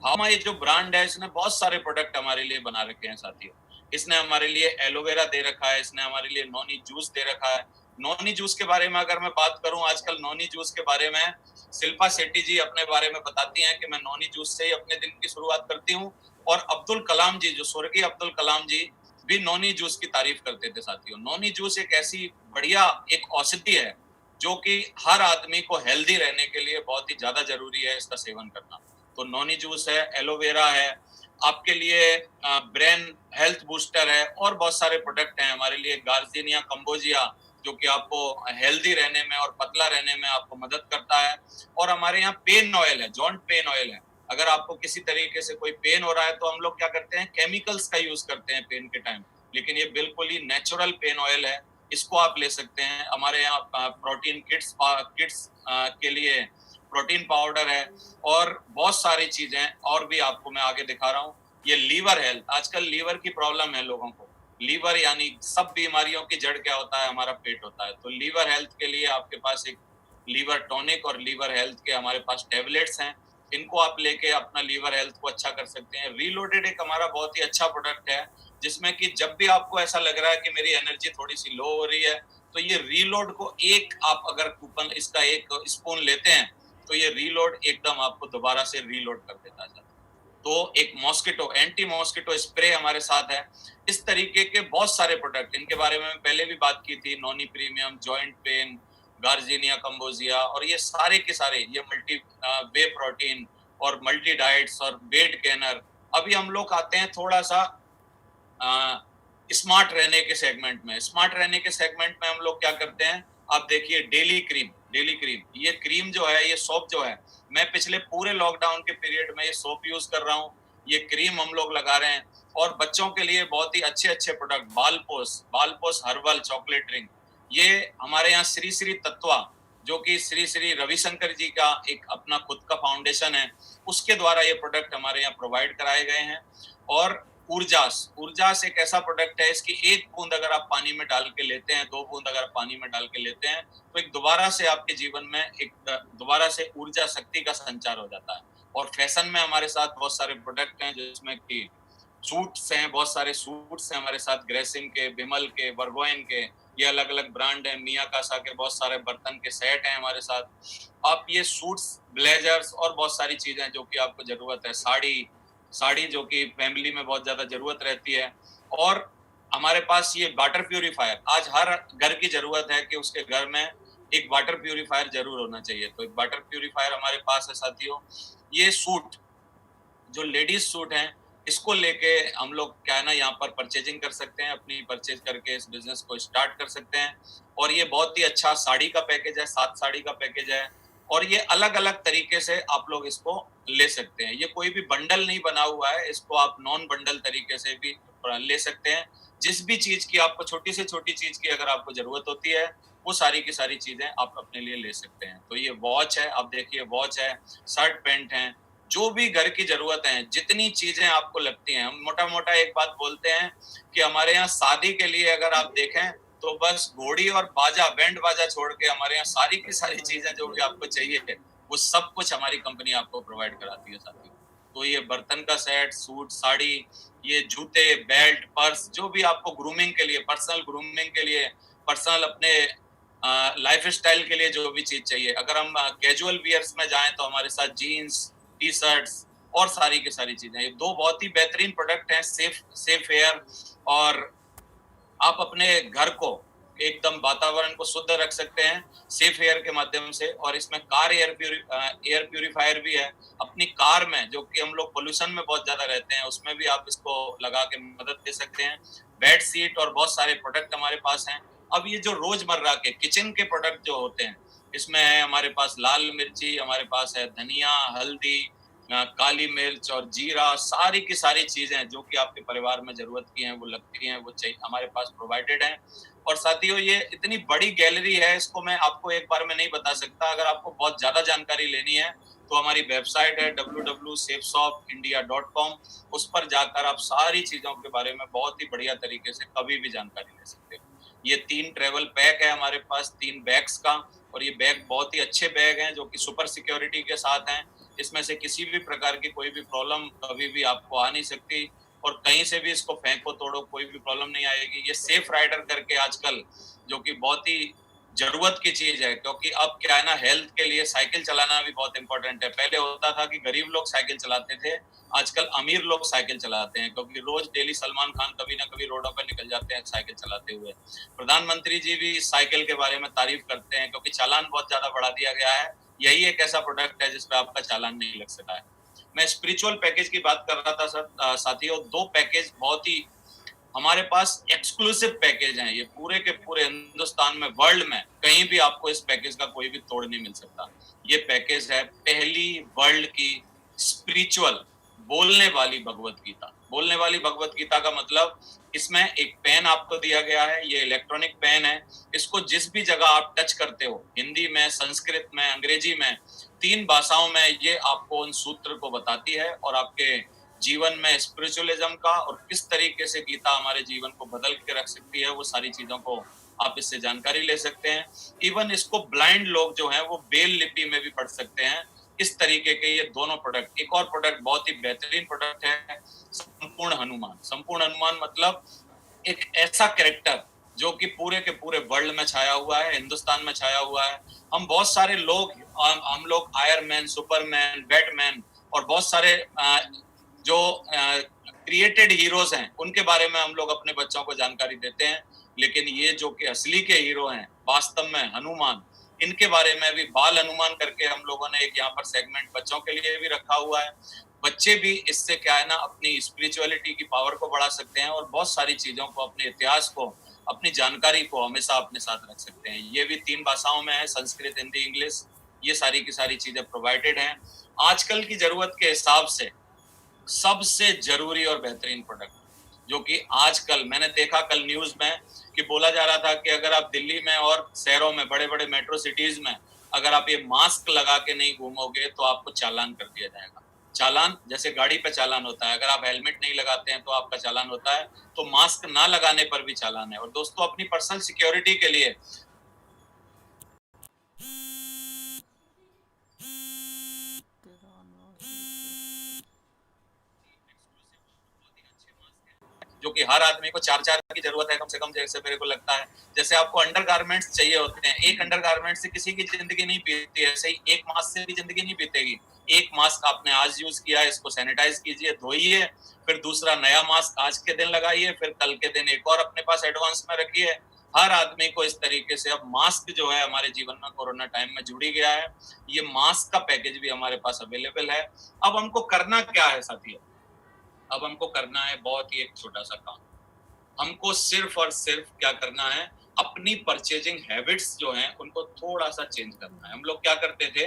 हामा। ये जो ब्रांड है इसने बहुत सारे प्रोडक्ट हमारे लिए बना रखे हैं साथियों। इसने हमारे लिए एलोवेरा दे रखा है, इसने हमारे लिए नॉनी जूस दे रखा है। नॉनी जूस के बारे में अगर मैं बात करूं, आजकल नॉनी जूस के बारे में शिल्पा शेट्टी जी अपने बारे में बताती हैं कि मैं नॉनी जूस से ही अपने दिन की शुरुआत करती हूँ। और अब्दुल कलाम जी, जो स्वर्गीय अब्दुल कलाम जी भी नॉनी जूस की तारीफ करते थे साथियों। नॉनी जूस एक ऐसी बढ़िया एक औषधि है जो कि हर आदमी को हेल्दी रहने के लिए बहुत ही ज्यादा जरूरी है इसका सेवन करना। तो नॉनी जूस है, एलोवेरा है, आपके लिए ब्रेन हेल्थ बूस्टर है, और बहुत सारे प्रोडक्ट हैं हमारे लिए। गार्जिनिया कंबोजिया जो कि आपको हेल्दी रहने में और पतला रहने में आपको मदद करता है। और हमारे यहाँ पेन ऑयल है, जॉइंट पेन ऑयल है। अगर आपको किसी तरीके से कोई पेन हो रहा है तो हम लोग क्या करते हैं, केमिकल्स का यूज करते हैं पेन के टाइम, लेकिन ये बिल्कुल ही नेचुरल पेन ऑयल है। इसको आप ले सकते हैं। हमारे यहाँ प्रोटीन किट्स किट्स के लिए प्रोटीन पाउडर है, और बहुत सारी चीजें और भी आपको मैं आगे दिखा रहा हूँ। ये लीवर हेल्थ, आजकल लीवर की प्रॉब्लम है लोगों को। लीवर यानी सब बीमारियों की जड़ क्या होता है, हमारा पेट होता है। तो लीवर हेल्थ के लिए आपके पास एक लीवर टॉनिक और लीवर हेल्थ के हमारे पास टेबलेट्स हैं। इनको आप लेके अपना लीवर हेल्थ को अच्छा कर सकते हैं। रीलोडेड एक हमारा बहुत ही अच्छा प्रोडक्ट है जिसमें कि जब भी आपको ऐसा लग रहा है कि मेरी एनर्जी थोड़ी सी लो हो रही है, तो ये रीलोड को एक आप अगर कूपन इसका एक स्पून लेते हैं तो ये रीलोड एकदम आपको दोबारा से रीलोड कर देता है। तो एक मॉस्किटो एंटी मॉस्किटो स्प्रे हमारे साथ है। इस तरीके के बहुत सारे प्रोडक्ट, इनके बारे में मैं पहले भी बात की थी। Noni premium, joint pain, garcinia cambogia, और ये सारे के सारे ये मल्टी वे प्रोटीन और मल्टी डाइट्स और वेट गेनर। अभी हम लोग आते हैं थोड़ा सा स्मार्ट रहने के सेगमेंट में। स्मार्ट रहने के सेगमेंट में हम लोग क्या करते हैं, आप देखिए डेली क्रीम। डेली क्रीम, ये क्रीम जो है, ये सोप जो है, मैं पिछले पूरे लॉकडाउन के पीरियड में ये सोप यूज कर रहा हूँ। ये क्रीम हम लोग लगा रहे हैं। और बच्चों के लिए बहुत ही अच्छे अच्छे प्रोडक्ट, बालपोस हर्बल चॉकलेट ड्रिंक। ये हमारे यहाँ श्री श्री तत्वा, जो कि श्री श्री रविशंकर जी का एक अपना खुद का फाउंडेशन है, उसके द्वारा ये प्रोडक्ट हमारे यहाँ प्रोवाइड कराए गए हैं। और ऊर्जास एक ऐसा प्रोडक्ट है, इसकी एक बूंद अगर आप पानी में डाल के लेते हैं, 2 बूंद अगर पानी में डाल के लेते हैं, तो एक दोबारा से आपके जीवन में एक दोबारा से ऊर्जा शक्ति का संचार हो जाता है। और फैशन में हमारे साथ बहुत सारे प्रोडक्ट हैं जिसमें कि सूट्स हैं, बहुत सारे सूट्स हैं हमारे साथ, ग्रेसिम के, विमल के, बर्गोइन के, ये अलग अलग ब्रांड है। मिया कासा के बहुत सारे बर्तन के सेट हैं हमारे साथ। आप ये सूट्स, ब्लेजर्स और बहुत सारी चीजें जो कि आपको जरूरत है, साड़ी जो कि फैमिली में बहुत ज्यादा जरूरत रहती है। और हमारे पास ये वाटर प्यूरिफायर, आज हर घर की जरूरत है कि उसके घर में एक वाटर प्यूरिफायर जरूर होना चाहिए। तो एक वाटर प्यूरिफायर हमारे पास है साथियों। ये सूट, जो लेडीज सूट हैं, इसको लेके हम लोग क्या है ना, यहाँ पर परचेजिंग कर सकते हैं, अपनी परचेज करके इस बिजनेस को स्टार्ट कर सकते हैं। और ये बहुत ही अच्छा साड़ी का पैकेज है, 7 साड़ी का पैकेज है। और ये अलग अलग तरीके से आप लोग इसको ले सकते हैं। ये कोई भी बंडल नहीं बना हुआ है, इसको आप नॉन बंडल तरीके से भी ले सकते हैं। जिस भी चीज की आपको, छोटी से छोटी चीज की अगर आपको जरूरत होती है, वो सारी की सारी चीजें आप अपने लिए ले सकते हैं। तो ये वॉच है, आप देखिए वॉच है, शर्ट पैंट है, जो भी घर की जरूरत है, जितनी चीजें आपको लगती हैं। हम मोटा मोटा एक बात बोलते हैं कि हमारे यहाँ शादी के लिए अगर आप देखें तो बस घोड़ी और बाजा, बैंड बाजा छोड़ के हमारे यहाँ सारी की सारी चीजें जो भी आपको चाहिए वो सब कुछ हमारी कंपनी आपको प्रोवाइड कराती है साथियों। तो ये बर्तन का सेट, सूट, साड़ी, ये जूते, बेल्ट, पर्स, जो भी आपको ग्रूमिंग के लिए, पर्सनल ग्रूमिंग के लिए, पर्सनल अपने लाइफ स्टाइल के लिए जो भी चीज चाहिए। अगर हम कैजुअल वियर्स में जाएं तो हमारे साथ जीन्स, टी शर्ट्स और सारी की सारी चीजें। ये 2 बहुत ही बेहतरीन प्रोडक्ट हैं, सेफ एयर। और आप अपने घर को एकदम वातावरण को शुद्ध रख सकते हैं सेफ एयर के माध्यम से। और इसमें कार एयर प्यूरिफायर भी है। अपनी कार में जो कि हम लोग पोल्यूशन में बहुत ज्यादा रहते हैं, उसमें भी आप इसको लगा के मदद दे सकते हैं। बेड सीट और बहुत सारे प्रोडक्ट हमारे पास हैं। अब ये जो रोजमर्रा के किचन के प्रोडक्ट जो होते हैं, इसमें है हमारे पास लाल मिर्ची, हमारे पास है धनिया, हल्दी, काली मिर्च और जीरा, सारी की सारी चीजें जो कि आपके परिवार में जरूरत की हैं, वो लगती हैं, वो चाहिए, हमारे पास प्रोवाइडेड हैं। और साथियों, ये इतनी बड़ी गैलरी है, इसको मैं आपको एक बार में नहीं बता सकता। अगर आपको बहुत ज्यादा जानकारी लेनी है तो हमारी वेबसाइट है www.safeshopindia.com। उस पर जाकर आप सारी चीजों के बारे में बहुत ही बढ़िया तरीके से कभी भी जानकारी ले सकते हो। ये 3 ट्रेवल पैक है हमारे पास, 3 बैग्स का। और ये बैग बहुत ही अच्छे बैग हैं जो कि सुपर सिक्योरिटी के साथ हैं। इसमें से किसी भी प्रकार की कोई भी प्रॉब्लम कभी भी आपको आ नहीं सकती। और कहीं से भी इसको फेंको तोड़ो, कोई भी प्रॉब्लम नहीं आएगी। ये सेफ राइडर करके आजकल, जो कि बहुत ही जरूरत की चीज है, क्योंकि अब क्या है ना, हेल्थ के लिए साइकिल चलाना भी बहुत इंपॉर्टेंट है। पहले होता था कि गरीब लोग साइकिल चलाते थे, आजकल अमीर लोग साइकिल चलाते हैं, क्योंकि रोज डेली सलमान खान कभी ना कभी रोडों पर निकल जाते हैं साइकिल चलाते हुए। प्रधानमंत्री जी भी साइकिल के बारे में तारीफ करते हैं, क्योंकि चालान बहुत ज्यादा बढ़ा दिया गया है। यही एक ऐसा प्रोडक्ट है जिसपे आपका चालान नहीं लग सका है। मैं स्पिरिचुअल पैकेज की बात कर रहा था सर। साथियों, 2 पैकेज बहुत ही हमारे पास एक्सक्लूसिव पैकेज हैं। ये पूरे के पूरे हिंदुस्तान में, वर्ल्ड में कहीं भी आपको इस पैकेज का कोई भी तोड़ नहीं मिल सकता। ये पैकेज है पहली वर्ल्ड की स्पिरिचुअल बोलने वाली भगवत गीता। बोलने वाली भगवत गीता का मतलब, इसमें एक पेन आपको दिया गया है। ये इलेक्ट्रॉनिक पेन है। इसको जिस भी जगह आप टच करते हो, हिंदी में, संस्कृत में, अंग्रेजी में, 3 भाषाओं में, ये आपको उन सूत्र को बताती है और आपके जीवन में स्पिरिचुअलिज्म का और किस तरीके से गीता हमारे जीवन को बदल के रख सकती है, वो सारी चीजों को आप इससे जानकारी ले सकते हैं। इवन इसको ब्लाइंड लोग जो हैं वो ब्रेल लिपि में भी पढ़ सकते हैं। इस तरीके के ये दोनों प्रोडक्ट। एक और प्रोडक्ट बहुत ही बेहतरीन प्रोडक्ट है, संपूर्ण हनुमान। संपूर्ण हनुमान मतलब एक ऐसा कैरेक्टर जो कि पूरे के पूरे वर्ल्ड में छाया हुआ है, हिंदुस्तान में छाया हुआ है। हम बहुत सारे लोग, हम लोग आयरन मैन, सुपरमैन, बैटमैन और बहुत सारे जो क्रिएटेड हीरोज हैं, उनके बारे में हम लोग अपने बच्चों को जानकारी देते हैं। लेकिन ये जो कि असली के हीरो हैं वास्तव में, हनुमान, इनके बारे में भी बाल हनुमान करके हम लोगों ने एक यहाँ पर सेगमेंट बच्चों के लिए भी रखा हुआ है। बच्चे भी इससे क्या है ना, अपनी स्पिरिचुअलिटी की पावर को बढ़ा सकते हैं और बहुत सारी चीजों को, अपने इतिहास को, अपनी जानकारी को हमेशा अपने साथ रख सकते हैं। ये भी 3 भाषाओं में है, संस्कृत, हिंदी, इंग्लिश। ये सारी की सारी चीजें प्रोवाइडेड हैं। आजकल की जरूरत के हिसाब से सबसे जरूरी और बेहतरीन प्रोडक्ट, जो कि आजकल मैंने देखा कल न्यूज में कि बोला जा रहा था कि अगर आप दिल्ली में और शहरों में, बड़े बड़े मेट्रो सिटीज में, अगर आप ये मास्क लगा के नहीं घूमोगे तो आपको चालान कर दिया जाएगा। चालान जैसे गाड़ी पे चालान होता है, अगर आप हेलमेट नहीं लगाते हैं तो आपका चालान होता है, तो मास्क ना लगाने पर भी चालान है। और दोस्तों, अपनी पर्सनल सिक्योरिटी के लिए जो कि हर आदमी को 4 की जरूरत है कम से कम, जैसे मेरे को लगता है। जैसे आपको अंडरगारमेंट्स चाहिए होते हैं, एक अंडरगारमेंट से किसी की जिंदगी नहीं बीतती है, ऐसे ही एक मास्क से भी जिंदगी नहीं बीतेगी। एक मास्क आपने आज यूज किया, इसको सैनिटाइज कीजिए, धोइए, फिर दूसरा नया मास्क आज के दिन लगाइए, फिर कल के दिन एक और अपने पास एडवांस में रखिए। हर आदमी को इस तरीके से अब मास्क जो है हमारे जीवन में कोरोना टाइम में जुड़ी गया है। ये मास्क का पैकेज भी हमारे पास अवेलेबल है। अब हमको करना क्या है साथियों? अब हमको करना है बहुत ही एक छोटा सा काम। हमको सिर्फ और सिर्फ क्या करना है, अपनी परचेजिंग हैबिट्स जो हैं उनको थोड़ा सा चेंज करना है। हम लोग क्या करते थे,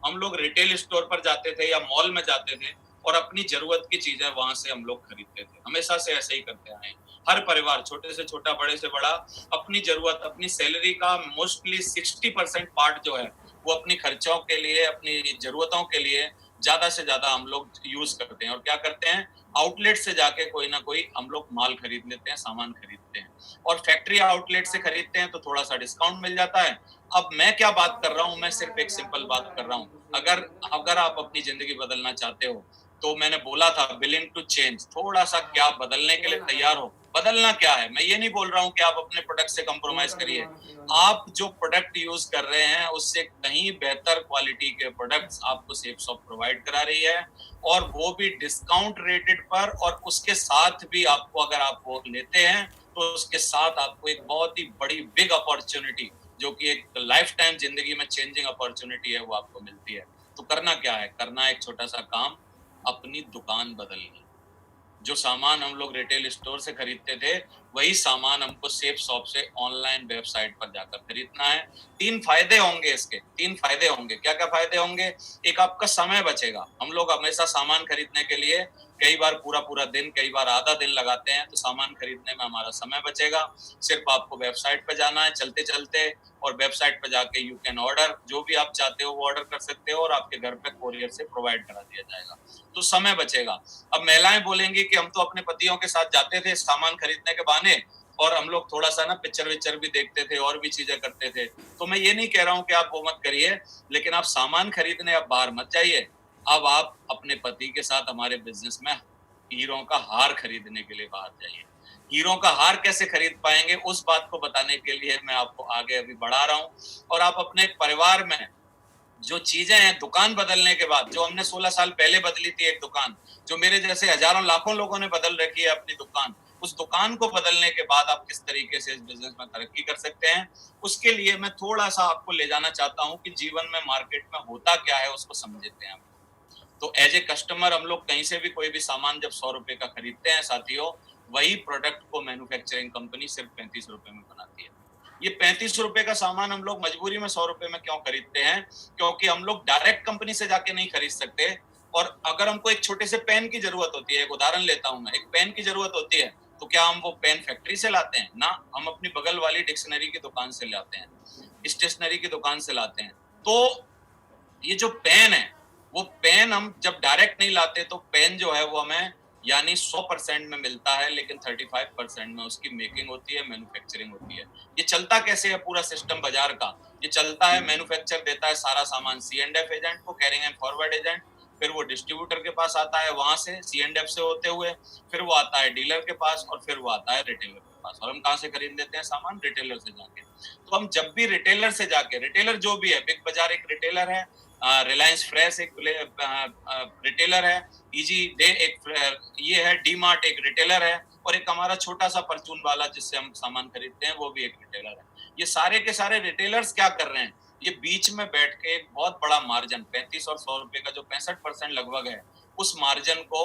हम लोग रिटेल स्टोर पर जाते थे या मॉल में जाते थे और अपनी जरूरत की चीजें वहां से हम लोग खरीदते थे। हमेशा से ऐसे ही करते आए हैं। हर परिवार, छोटे से छोटा, बड़े से बड़ा, अपनी जरूरत, अपनी सैलरी का मोस्टली 60% पार्ट जो है वो अपनी खर्चों के लिए, अपनी जरूरतों के लिए ज्यादा से ज्यादा हम लोग यूज करते हैं। और क्या करते हैं, आउटलेट से जाके कोई ना कोई हम लोग माल खरीद लेते हैं, सामान खरीदते हैं। और फैक्ट्री आउटलेट से खरीदते हैं तो थोड़ा सा डिस्काउंट मिल जाता है। अब मैं क्या बात कर रहा हूं, मैं सिर्फ एक सिंपल बात कर रहा हूं। अगर अगर आप अपनी जिंदगी बदलना चाहते हो, तो मैंने बोला था विलिंग टू चेंज, थोड़ा सा क्या बदलने के लिए तैयार हो। बदलना क्या है, मैं ये नहीं बोल रहा हूँ कि आप अपने प्रोडक्ट से कंप्रोमाइज करिए। आप जो प्रोडक्ट यूज कर रहे हैं उससे कहीं बेहतर क्वालिटी के प्रोडक्ट्स आपको सेफ शॉप प्रोवाइड करा रही है, और वो भी डिस्काउंट रेटेड पर। और उसके साथ भी आपको, अगर आप वो लेते हैं तो उसके साथ आपको एक बहुत ही बड़ी बिग अपॉर्चुनिटी, जो कि एक लाइफ टाइम जिंदगी में चेंजिंग अपॉर्चुनिटी है, वो आपको मिलती है। तो करना क्या है? करना है एक छोटा सा काम, अपनी दुकान बदलनी। जो सामान हम लोग रिटेल स्टोर से खरीदते थे, वही सामान हमको सेफ शॉप से ऑनलाइन वेबसाइट पर जाकर खरीदना है। 3 फायदे होंगे इसके, 3 फायदे होंगे। क्या-क्या फायदे होंगे? एक, आपका समय बचेगा। हम लोग हमेशा सामान खरीदने के लिए कई बार पूरा-पूरा दिन, कई बार आधा दिन लगाते हैं, तो सामान खरीदने में हमारा समय बचेगा। सिर्फ आपको वेबसाइट पे जाना है चलते-चलते, और वेबसाइट पे जाके यू कैन ऑर्डर, जो भी आप चाहते हो वो ऑर्डर कर सकते हो, और आपके घर पे कोरियर से प्रोवाइड करा दिया जाएगा। तो समय बचेगा। अब महिलाएं बोलेंगी कि हम तो अपने पतियों के साथ जाते थे सामान खरीदने के बहाने, और हम लोग थोड़ा सा ना पिक्चर विक्चर भी देखते थे और भी चीजें करते थे। तो मैं ये नहीं कह रहा हूं कि आप वो मत करिए, लेकिन आप सामान खरीदने अब बाहर मत जाइए। अब आप अपने पति के साथ हमारे बिजनेस में हीरों का हार खरीदने के लिए बाहर जाइए। हीरों का हार कैसे खरीद पाएंगे, उस बात को बताने के लिए मैं आपको आगे अभी बढ़ा रहा हूं। और आप अपने परिवार में जो चीजें हैं, दुकान बदलने के बाद, जो हमने 16 साल पहले बदली थी एक दुकान, जो मेरे जैसे हजारों लाखों लोगों ने बदल रखी है अपनी दुकान, उस दुकान को बदलने के बाद आप किस तरीके से इस बिजनेस में तरक्की कर सकते हैं, उसके लिए मैं थोड़ा सा आपको ले जाना चाहता हूं कि जीवन में मार्केट में होता क्या है, उसको समझते हैं हम। तो एज ए कस्टमर हम लोग कहीं से भी कोई भी सामान जब 100 रुपए का खरीदते हैं साथियों, वही प्रोडक्ट को मैन्युफैक्चरिंग कंपनी सिर्फ 35 रुपए में बनाती है। ये 35 रुपए का सामान हम लोग मजबूरी में 100 रुपए में क्यों खरीदते हैं? क्योंकि हम लोग डायरेक्ट कंपनी से जाके नहीं खरीद सकते। और अगर हमको एक छोटे से पेन की जरूरत होती है, एक उदाहरण लेता हूं मैं, एक पेन की जरूरत होती है, तो क्या हम वो पेन फैक्ट्री से लाते हैं? ना, हम अपनी बगल वाली डिक्शनरी की दुकान से लाते हैं, स्टेशनरी की दुकान से लाते हैं। तो ये जो पेन है, वो पेन हम जब डायरेक्ट नहीं लाते, तो पेन जो है वो हमें यानी 100% में मिलता है, लेकिन 35% में उसकी मेकिंग होती है, मैन्युफैक्चरिंग होती है। ये चलता कैसे है पूरा सिस्टम बाजार का? ये चलता है, मैन्युफैक्चर देता है सारा सामान सी एंड एफ एजेंट को, कैरिंग एंड फॉरवर्ड एजेंट, फिर वो डिस्ट्रीब्यूटर के पास आता है, वहां से सी एंड एफ से होते हुए फिर वो आता है डीलर के पास, और फिर वो आता है रिटेलर के पास। और हम कहाँ से खरीद लेते हैं सामान? रिटेलर से जाके। तो हम जब भी रिटेलर से जाके, रिटेलर जो भी है, बिग बाजार एक रिटेलर है, रिलायंस फ्रेश एक रिटेलर है, इजी डे एक ये है, डी मार्ट एक रिटेलर है, और एक हमारा छोटा सा परचून वाला जिससे हम सामान खरीदते हैं, वो भी एक रिटेलर है। ये सारे के सारे रिटेलर्स क्या कर रहे हैं? ये बीच में बैठ के एक बहुत बड़ा मार्जिन, 35 और 100 रुपए का जो 65% लगभग है, उस मार्जिन को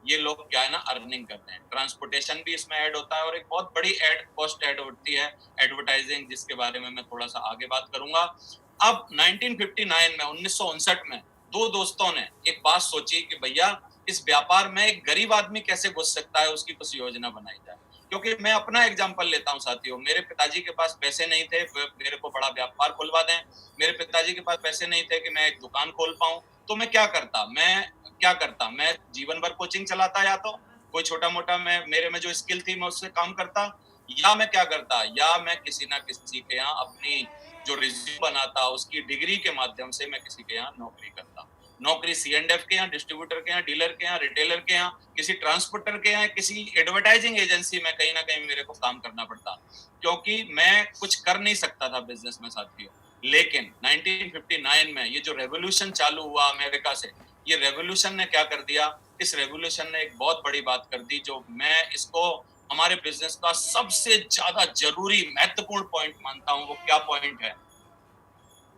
ये लोग क्या है ना, अर्निंग करते हैं। ट्रांसपोर्टेशन भी इसमें ऐड होता है, और एक बहुत बड़ी एड कॉस्ट ऐड होती है, एडवर्टाइजिंग, जिसके बारे में मैं थोड़ा सा आगे बात करूंगा। अब 1959 में, 1959 में दो दोस्तों ने एक बात सोची कि भैया, इस व्यापार में एक गरीब आदमी कैसे घुस सकता है, उसकी कुछ योजना बनाई जाए। क्योंकि मैं अपना एग्जांपल लेता हूं साथियों, मेरे पिताजी के पास पैसे नहीं थे मेरे को बड़ा व्यापार खुलवा दें, मेरे पिताजी के पास पैसे नहीं थे कि मैं एक दुकान खोल पाऊं। तो मैं क्या करता, मैं जीवन भर कोचिंग चलाता, या तो कोई छोटा मोटा मैं, मेरे में जो स्किल थी मैं उससे काम करता, या मैं क्या करता, या मैं किसी ना किसी के यहाँ अपनी जो रिज्यूम बनाता, उसकी डिग्री के माध्यम से मैं किसी के यहाँ नौकरी करता। नौकरी सी एंड एफ के यहाँ, डिस्ट्रीब्यूटर के यहाँ, डीलर के यहाँ, रिटेलर के यहाँ, किसी ट्रांसपोर्टर के यहाँ, किसी एडवर्टाइजिंग एजेंसी में कहीं ना कहीं मेरे को काम करना पड़ता, क्योंकि मैं कुछ कर नहीं सकता था बिजनेस में साथियों। लेकिन 1959 में ये जो रेवोल्यूशन चालू हुआ अमेरिका से, ये रेवोल्यूशन ने क्या कर दिया? इस रेवोल्यूशन ने एक बहुत बड़ी बात कर दी, जो मैं इसको हमारे बिजनेस का सबसे ज्यादा जरूरी महत्वपूर्ण पॉइंट मानता हूं। वो क्या पॉइंट है?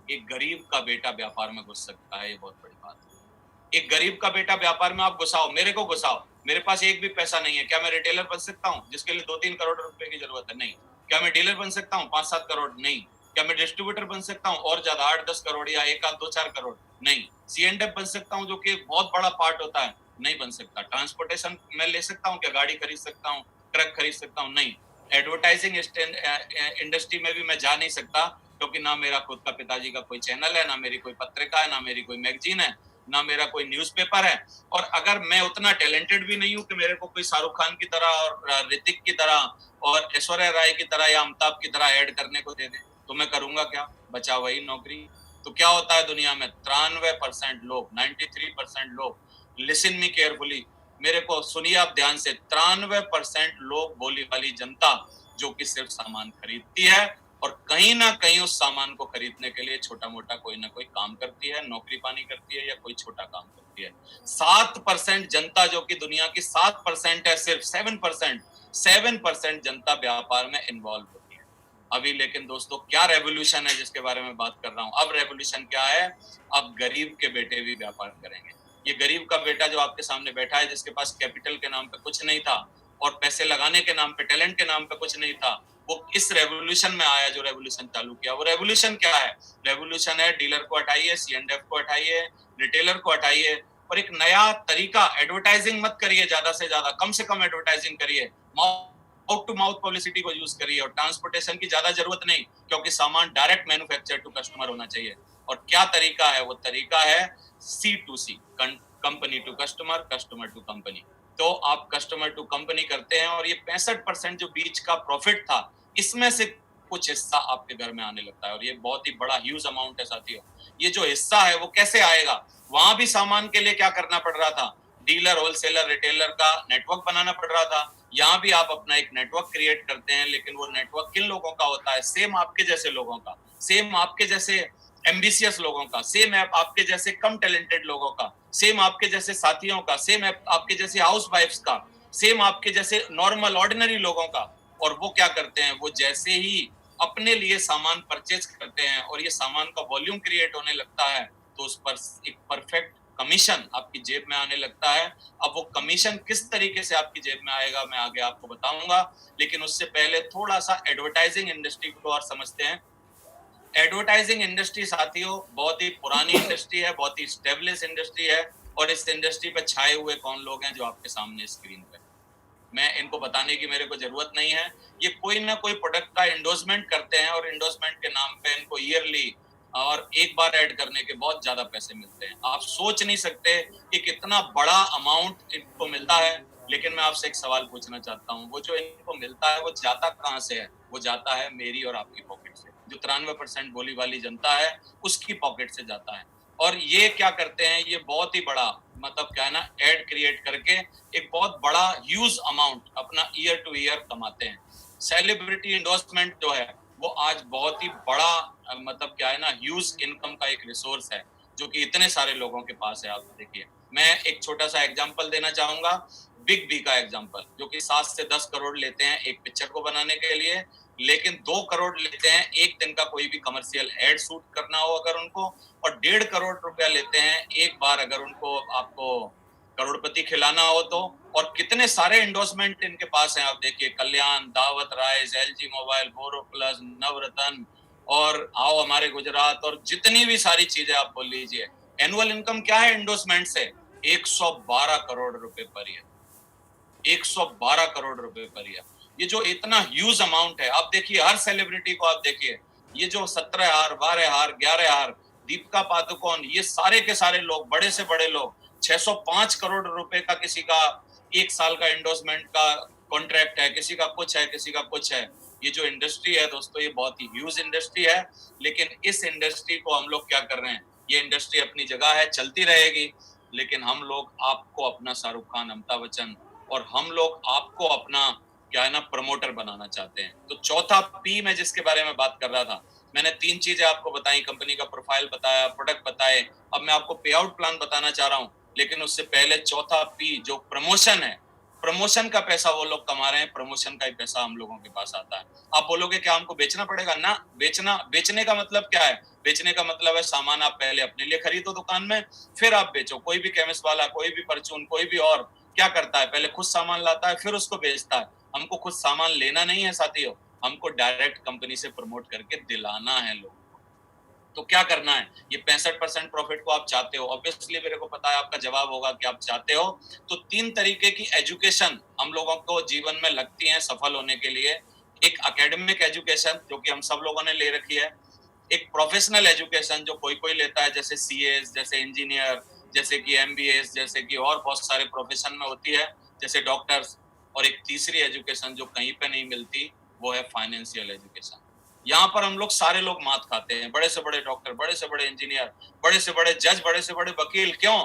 एक गरीब का बेटा व्यापार में घुस सकता है, ये बहुत बड़ी बात है। एक गरीब का बेटा व्यापार में आप घुसाओ, मेरे को घुसाओ, मेरे पास एक भी पैसा नहीं है, क्या मैं रिटेलर बन सकता हूँ जिसके लिए 2-3 करोड़ रुपए की जरूरत है? नहीं। क्या मैं डीलर बन सकता हूँ 5-7 करोड़? नहीं। क्या मैं डिस्ट्रीब्यूटर बन सकता हूँ और ज्यादा 8-10 करोड़, या 1-2-4 करोड़? नहीं। सी एंड एफ बन सकता हूँ, जो कि बहुत बड़ा पार्ट होता है? नहीं बन सकता। ट्रांसपोर्टेशन मैं ले सकता हूँ, क्या गाड़ी खरीद सकता हूँ, ट्रक खरीद सकता हूँ? नहीं। एडवर्टाइजिंग इंडस्ट्री में भी मैं जा नहीं सकता, क्योंकि ना मेरा खुद का पिताजी का कोई चैनल है, ना मेरी कोई पत्रिका है, ना मेरी कोई मैगजीन है, ना मेरा कोई न्यूज़पेपर है। और अगर मैं उतना टैलेंटेड भी नहीं हूं कि मेरे को कोई शाहरुख खान की तरह और ऋतिक की तरह और ऐश्वर्या राय की तरह या अमिताभ की तरह ऐड करने को दे दे, तो मैं करूंगा क्या? बचा वही नौकरी। तो क्या होता है दुनिया में? 93% लोग, 93% लोग, लिसन मी केयरफुली, मेरे को सुनिए आप ध्यान से, 93% लोग, बोली वाली जनता, जो कि सिर्फ सामान खरीदती है, और कहीं ना कहीं उस सामान को खरीदने के लिए छोटा मोटा कोई ना कोई काम करती है, नौकरी पानी करती है या कोई छोटा काम करती है। 7% जनता, जो कि दुनिया की 7% है, सिर्फ 7% जनता व्यापार में इन्वॉल्व होती है अभी। लेकिन दोस्तों क्या रेवोल्यूशन है जिसके बारे में बात कर रहा हूं? अब रेवोल्यूशन क्या है? अब गरीब के बेटे भी व्यापार करेंगे। ये गरीब का बेटा जो आपके सामने बैठा है, जिसके पास कैपिटल के नाम पे कुछ नहीं था और पैसे लगाने के नाम पे, टैलेंट के नाम पे कुछ नहीं था, वो इस रेवोल्यूशन में आया जो रेवोल्यूशन चालू किया। वो रेवोल्यूशन क्या है? रेवोल्यूशन है डीलर को हटाइए, C&F को हटाइए, रिटेलर को हटाइए और एक नया तरीका, एडवर्टाइजिंग मत करिए ज्यादा से ज्यादा, कम से कम एडवर्टाइजिंग करिए, माउथ टू माउथ पब्लिसिटी को यूज करिए और ट्रांसपोर्टेशन की ज्यादा जरूरत नहीं, क्योंकि सामान डायरेक्ट मैन्युफैक्चर टू कस्टमर होना चाहिए। और क्या तरीका है? वो तरीका है C2C, company to customer, customer to company. तो आप कस्टमर टू कंपनी करते हैं और ये 65% जो बीच का प्रॉफिट था, इसमें से कुछ हिस्सा आपके घर में आने लगता है और ये बहुत ही बड़ा ह्यूज अमाउंट है साथियों। ये जो हिस्सा है वो कैसे आएगा? वहां भी सामान के लिए क्या करना पड़ रहा था? डीलर, होलसेलर, रिटेलर का नेटवर्क बनाना पड़ रहा था। यहाँ भी आप अपना एक नेटवर्क क्रिएट करते हैं, लेकिन वो नेटवर्क किन लोगों का होता है? सेम आपके जैसे लोगों का, सेम आपके जैसे एम्बिशियस लोगों का, सेम आपके जैसे कम टैलेंटेड लोगों का, सेम आपके जैसे साथियों का, सेम आपके जैसे हाउस वाइफ्स का, सेम आपके जैसे नॉर्मल ऑर्डिनरी लोगों का। और वो क्या करते हैं? वो जैसे ही अपने लिए सामान परचेज करते हैं और ये सामान का वॉल्यूम क्रिएट होने लगता है, तो उस पर एक परफेक्ट कमीशन आपकी जेब में आने लगता है। अब वो कमीशन किस तरीके से आपकी जेब में आएगा मैं आगे आपको बताऊंगा, लेकिन उससे पहले थोड़ा सा एडवर्टाइजिंग इंडस्ट्री को और समझते हैं। एडवर्टाइजिंग इंडस्ट्री साथियों बहुत ही पुरानी इंडस्ट्री है, बहुत ही स्टेब्लिश इंडस्ट्री है और इस इंडस्ट्री पे छाए हुए कौन लोग हैं जो आपके सामने स्क्रीन पे, मैं इनको बताने की मेरे को जरूरत नहीं है। ये कोई ना कोई प्रोडक्ट का एंडोर्समेंट करते हैं और एंडोर्समेंट के नाम पे इनको ईयरली और एक बार ऐड करने के बहुत ज्यादा पैसे मिलते हैं। आप सोच नहीं सकते कि कितना बड़ा अमाउंट इनको मिलता है। लेकिन मैं आपसे एक सवाल पूछना चाहता हूँ, वो जो इनको मिलता है वो जाता कहाँ से है? वो जाता है मेरी और आपकी पॉकेट से। जो 93% बोली वाली जनता है उसकी पॉकेट से जाता है। और ये क्या करते हैं? ये बहुत ही बड़ा, मतलब क्या है ना, एड क्रिएट करके एक बहुत बड़ा ह्यूज अमाउंट अपना ईयर टू ईयर कमाते हैं। सेलिब्रिटी एंडोर्समेंट जो है वो आज बहुत ही बड़ा मतलब क्या है ना, ह्यूज इनकम का एक रिसोर्स है जो कि इतने सारे लोगों के पास है। आप देखिए, मैं एक छोटा सा एग्जांपल देना चाहूंगा, बिग बी का एग्जांपल, जो कि 7 से 10 करोड़ लेते हैं एक पिक्चर को बनाने के लिए, लेकिन 2 करोड़ लेते हैं एक दिन का कोई भी कमर्शियल एड शूट करना हो अगर उनको, और 1.5 करोड़ रुपया लेते हैं एक बार अगर उनको आपको करोड़पति खिलाना हो तो। और कितने सारे एंडोर्समेंट इनके पास हैं, आप देखिए, कल्याण, दावत राइस, LG मोबाइल, बोरोप्लस, नवरत्न और आओ हमारे गुजरात और जितनी भी सारी चीजें आप बोल लीजिए। एनुअल इनकम क्या है एंडोर्समेंट से? 112 करोड़ रुपए पर ईयर, 112 करोड़ रुपए पर ईयर। ये जो इतना ह्यूज अमाउंट है, आप देखिए हर सेलिब्रिटी को आप देखिए, ये जो 17 हार, 12 हार, 11 हार, दीपिका पादुकोण, ये सारे के सारे लोग, बड़े से बड़े लोग, 605 करोड़ रुपए का किसी का एक साल का एंडोर्समेंट का कॉन्ट्रैक्ट है, किसी का कुछ है, किसी का कुछ है। ये जो इंडस्ट्री है दोस्तों, ये बहुत ही ह्यूज इंडस्ट्री है। लेकिन इस इंडस्ट्री को हम लोग क्या कर रहे हैं? ये इंडस्ट्री अपनी जगह है, चलती रहेगी, लेकिन हम लोग आपको अपना शाहरुख खान, अमिताभ बच्चन और हम लोग आपको अपना क्या है ना, प्रमोटर बनाना चाहते हैं। तो चौथा पी मैं जिसके बारे में बात कर रहा था, मैंने 3 चीजें आपको बताई, कंपनी का प्रोफाइल बताया, प्रोडक्ट बताए, अब मैं आपको पे आउट प्लान बताना चाह रहा हूँ। लेकिन उससे पहले चौथा पी जो प्रमोशन है, प्रमोशन का पैसा वो लोग कमा रहे हैं, प्रमोशन का ही पैसा हम लोगों के पास आता है। आप बोलोगे क्या हमको बेचना पड़ेगा? ना, बेचने का मतलब क्या है? बेचने का मतलब है सामान आप पहले अपने लिए खरीदो दुकान में, फिर आप बेचो। कोई भी केमिस्ट वाला, कोई भी परचून, कोई भी और क्या करता है? पहले खुद सामान लाता है फिर उसको बेचता है। हमको खुद सामान लेना नहीं है साथियों, हमको डायरेक्ट कंपनी से प्रमोट करके दिलाना है लोग। तो क्या करना है? ये 65% प्रॉफिट को आप चाहते हो, ऑब्वियसली मेरे को पता है आपका जवाब होगा कि आप चाहते हो। तो 3 तरीके की एजुकेशन हम लोगों को जीवन में लगती है सफल होने के लिए। एक एकेडमिक एजुकेशन जो कि हम सब लोगों ने ले रखी है, एक प्रोफेशनल एजुकेशन जो कोई कोई लेता है, जैसे सीएस, जैसे इंजीनियर, जैसे कि एमबीएस, जैसे कि और बहुत सारे प्रोफेशन में होती है, जैसे डॉक्टर्स। और एक तीसरी एजुकेशन जो कहीं पे नहीं मिलती, वो है फाइनेंशियल एजुकेशन। यहाँ पर हम लोग सारे लोग मात खाते हैं, बड़े से बड़े डॉक्टर, बड़े से बड़े इंजीनियर, बड़े से बड़े जज, बड़े से बड़े वकील। क्यों?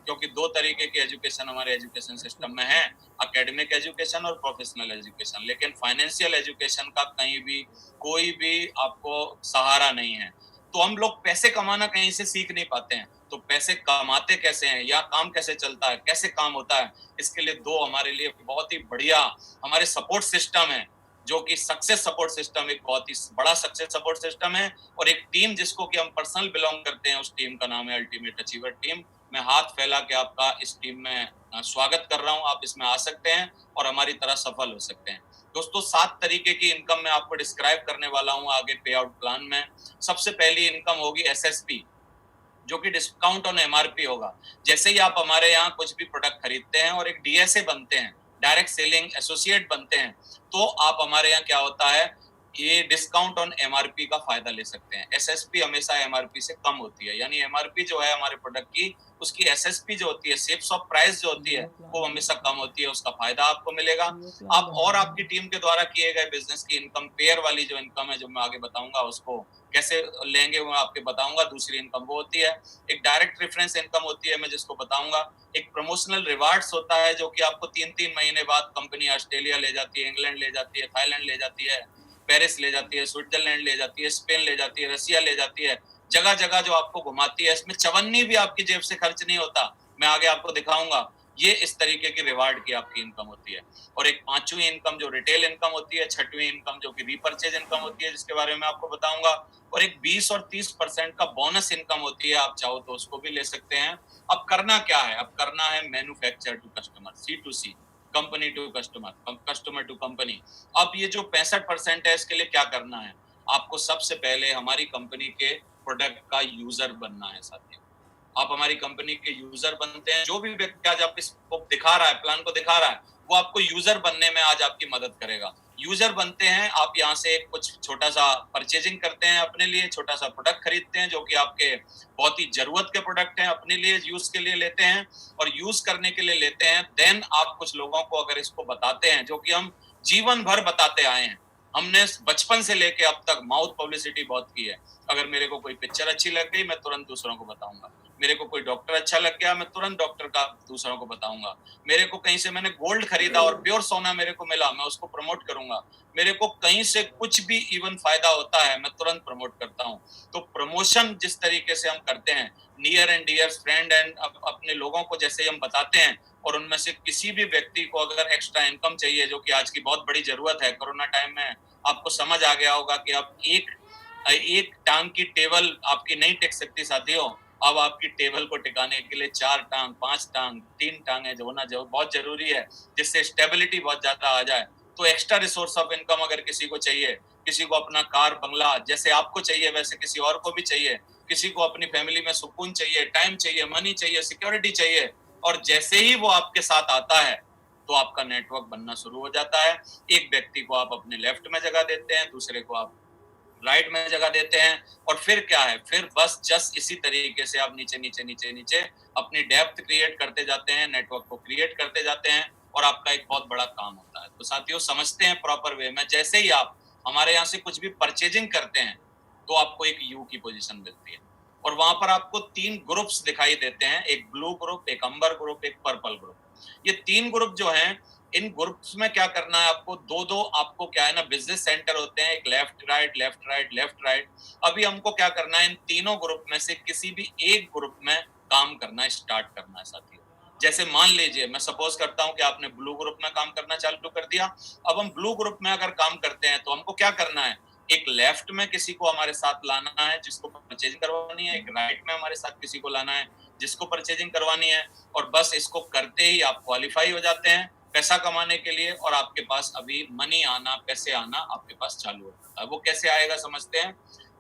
क्योंकि दो तरीके की एजुकेशन हमारे एजुकेशन सिस्टम में है, एकेडमिक एजुकेशन और प्रोफेशनल एजुकेशन, लेकिन फाइनेंशियल एजुकेशन का कहीं भी कोई भी आपको सहारा नहीं है। तो हम लोग पैसे कमाना कहीं से सीख नहीं पाते हैं, तो पैसे कमाते कैसे हैं या काम कैसे चलता है, कैसे काम होता है, इसके लिए दो हमारे लिए बहुत ही बढ़िया हमारे सपोर्ट सिस्टम है, जो कि सक्सेस सपोर्ट सिस्टम एक बहुत ही बड़ा सक्सेस सपोर्ट सिस्टम है। और एक टीम जिसको कि हम पर्सनल बिलोंग करते हैं, उस टीम का नाम है अल्टीमेट अचीवर टीम। मैं हाथ फैला के आपका इस टीम में स्वागत कर रहा हूं, आप इसमें आ सकते हैं और हमारी तरह सफल हो सकते हैं। दोस्तों 7 तरीके की इनकम मैं आपको डिस्क्राइब करने वाला हूं आगे पे आउट प्लान में। सबसे पहली इनकम होगी एसएसपी, जो कि डिस्काउंट ऑन एमआरपी होगा। जैसे ही आप हमारे यहाँ कुछ भी प्रोडक्ट खरीदते हैं और एक डीएसए बनते हैं, डायरेक्ट सेलिंग एसोसिएट बनते हैं, तो आप हमारे यहाँ क्या होता है, ये डिस्काउंट ऑन एमआरपी का फायदा ले सकते हैं। एसएसपी हमेशा एमआरपी से कम होती है, यानी एमआरपी जो है हमारे प्रोडक्ट की, उसकी एसएसपी जो होती है, सेल्स ऑफ प्राइस जो होती है, वो हमेशा कम होती है, उसका फायदा आपको मिलेगा। आप और आपकी टीम के द्वारा किए गए बिजनेस की इनकम, पेयर वाली जो इनकम है, जो मैं आगे बताऊंगा उसको कैसे लेंगे वो आपके बताऊंगा। दूसरी इनकम वो होती है एक डायरेक्ट रेफरेंस इनकम होती है, मैं जिसको बताऊंगा। एक प्रमोशनल रिवार्ड्स होता है, जो कि आपको 3-3 महीने बाद कंपनी ऑस्ट्रेलिया ले जाती है, इंग्लैंड ले जाती है, थाईलैंड ले जाती है, पेरिस ले जाती है, स्विट्जरलैंड ले जाती है, स्पेन ले जाती है, रसिया ले जाती है, जगह जगह जो आपको घुमाती है। इसमें चवन्नी भी आपकी जेब से खर्च नहीं होता, मैं आगे आपको दिखाऊंगा। ये इस तरीके की रिवार्ड की आपकी इनकम होती है। और एक पांचवी इनकम जो रिटेल इनकम होती है, छठवीं इनकम जो कि रीपरचेज इनकम होती है, जिसके बारे में आपको बताऊंगा। और एक 20 और 30% का बोनस इनकम होती है, आप चाहो तो उसको भी ले सकते हैं। अब करना क्या है, अब करना है manufacture to customer, C2C, company to customer, customer to company. अब ये जो 65% है, इसके लिए क्या करना है, आपको सबसे पहले हमारी कंपनी के प्रोडक्ट का यूजर बनना है साथियों। आप हमारी कंपनी के यूजर बनते हैं, जो भी व्यक्ति आज आप इसको दिखा रहा है, प्लान को दिखा रहा है, वो आपको यूजर बनने में आज आपकी मदद करेगा। यूजर बनते हैं, आप यहाँ से कुछ छोटा सा परचेजिंग करते हैं, अपने लिए छोटा सा प्रोडक्ट खरीदते हैं, जो कि आपके बहुत ही जरूरत के प्रोडक्ट हैं, अपने लिए यूज के लिए लेते हैं और यूज करने के लिए लेते हैं। देन आप कुछ लोगों को अगर इसको बताते हैं, जो कि हम जीवन भर बताते आए हैं, हमने बचपन से लेके अब तक माउथ पब्लिसिटी बहुत की है। अगर मेरे को कोई पिक्चर अच्छी लग गई, मैं तुरंत दूसरों को बताऊंगा। मेरे को कोई डॉक्टर अच्छा लग गया, मैं तुरंत डॉक्टर का दूसरों को बताऊंगा। मेरे को कहीं से मैंने गोल्ड खरीदा और प्योर सोना मेरे को मिला, मैं उसको प्रमोट करूंगा। मेरे को कहीं से कुछ भी इवन फायदा होता है, मैं तुरंत प्रमोट करता हूँ। तो प्रमोशन जिस तरीके से हम करते हैं, near and dear friend and अपने लोगों को जैसे हम बताते हैं, और उनमें से किसी भी व्यक्ति को अगर एक्स्ट्रा इनकम चाहिए, जो कि आज की बहुत बड़ी जरूरत है, कोरोना टाइम में आपको समझ आ गया होगा कि आप एक टांग की टेबल आपकी नहीं टिक सकती साथियों। अब आपकी टेबल को टिकाने के लिए 4 टांग, 5 टांग, 3 टांगे जो होना जो बहुत जरूरी है, जिससे स्टेबिलिटी बहुत ज्यादा आ जाए। तो एक्स्ट्रा रिसोर्स ऑफ इनकम अगर किसी को चाहिए, किसी को अपना कार बंगला जैसे आपको चाहिए, वैसे किसी और को भी चाहिए, किसी को अपनी फैमिली में सुकून चाहिए, टाइम चाहिए, मनी चाहिए, सिक्योरिटी चाहिए, और जैसे ही वो आपके साथ आता है, तो आपका नेटवर्क बनना शुरू हो जाता है। एक व्यक्ति को आप अपने लेफ्ट में जगह देते हैं, दूसरे को आप राइट में जगह देते हैं, और फिर क्या है, फिर बस जस्ट इसी तरीके से आप नीचे नीचे नीचे नीचे अपनी डेप्थ क्रिएट करते जाते हैं, नेटवर्क को क्रिएट करते जाते हैं, और आपका एक बहुत बड़ा काम होता है। तो साथियों समझते हैं प्रॉपर वे में, जैसे ही आप हमारे यहाँ से कुछ भी परचेजिंग करते हैं, तो आपको एक यू की पोजीशन मिलती है, और वहां पर आपको 3 ग्रुप्स दिखाई देते हैं, एक ब्लू ग्रुप, एक अंबर ग्रुप, एक पर्पल ग्रुप। ये 3 ग्रुप जो हैं, इन ग्रुप्स में क्या करना है आपको, दो दो आपको क्या है ना, बिजनेस सेंटर होते हैं, एक left right left right left right. अभी हमको क्या करना है, इन तीनों ग्रुप में से किसी भी एक ग्रुप में काम करना स्टार्ट करना है साथियों। जैसे मान लीजिए मैं सपोज करता हूं कि आपने ब्लू ग्रुप में काम करना चालू कर दिया। अब हम ब्लू ग्रुप में अगर काम करते हैं, तो हमको क्या करना है, एक लेफ्ट में किसी को हमारे साथ लाना है जिसको परचेजिंग करवानी है, एक राइट में हमारे साथ किसी को लाना है जिसको परचेजिंग करवानी है, और बस इसको करते ही आप क्वालिफाई हो जाते हैं पैसा कमाने के लिए, और आपके पास अभी मनी आना, पैसे आना आपके पास चालू हो जाता है। वो कैसे आएगा समझते हैं,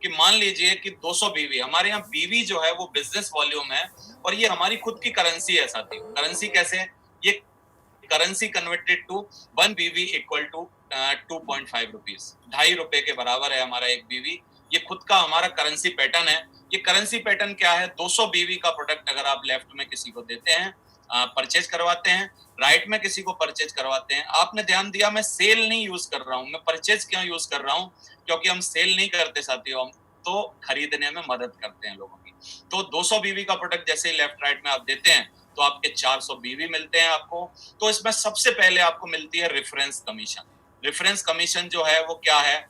कि मान लीजिए कि 200 बीवी, हमारे यहाँ बीवी जो है वो बिजनेस वॉल्यूम है, और ये हमारी खुद की करेंसी है साथी। करेंसी कैसे, ये करेंसी कन्वर्टेड टू 1 बीवी इक्वल टू 2.5 रुपीज, ₹2.5 के बराबर है हमारा एक बीवी। ये खुद का हमारा करेंसी पैटर्न है। ये करेंसी पैटर्न क्या है, 200 बीवी का प्रोडक्ट अगर आप लेफ्ट में किसी को देते हैं, परचेज करवाते हैं, राइट में किसी को परचेज करवाते हैं। आपने ध्यान दिया, मैं सेल नहीं यूज कर रहा हूं, मैं परचेज क्यों यूज कर रहा हूं, क्योंकि हम सेल नहीं करते साथियों, हम तो खरीदने में मदद करते हैं लोगों की। तो 200 बीवी का प्रोडक्ट जैसे लेफ्ट राइट में आप देते हैं, तो आपके 400 बीवी मिलते हैं आपको। तो इसमें सबसे पहले आपको मिलती है रेफरेंस कमीशन। रेफरेंस कमीशन जो है वो क्या है,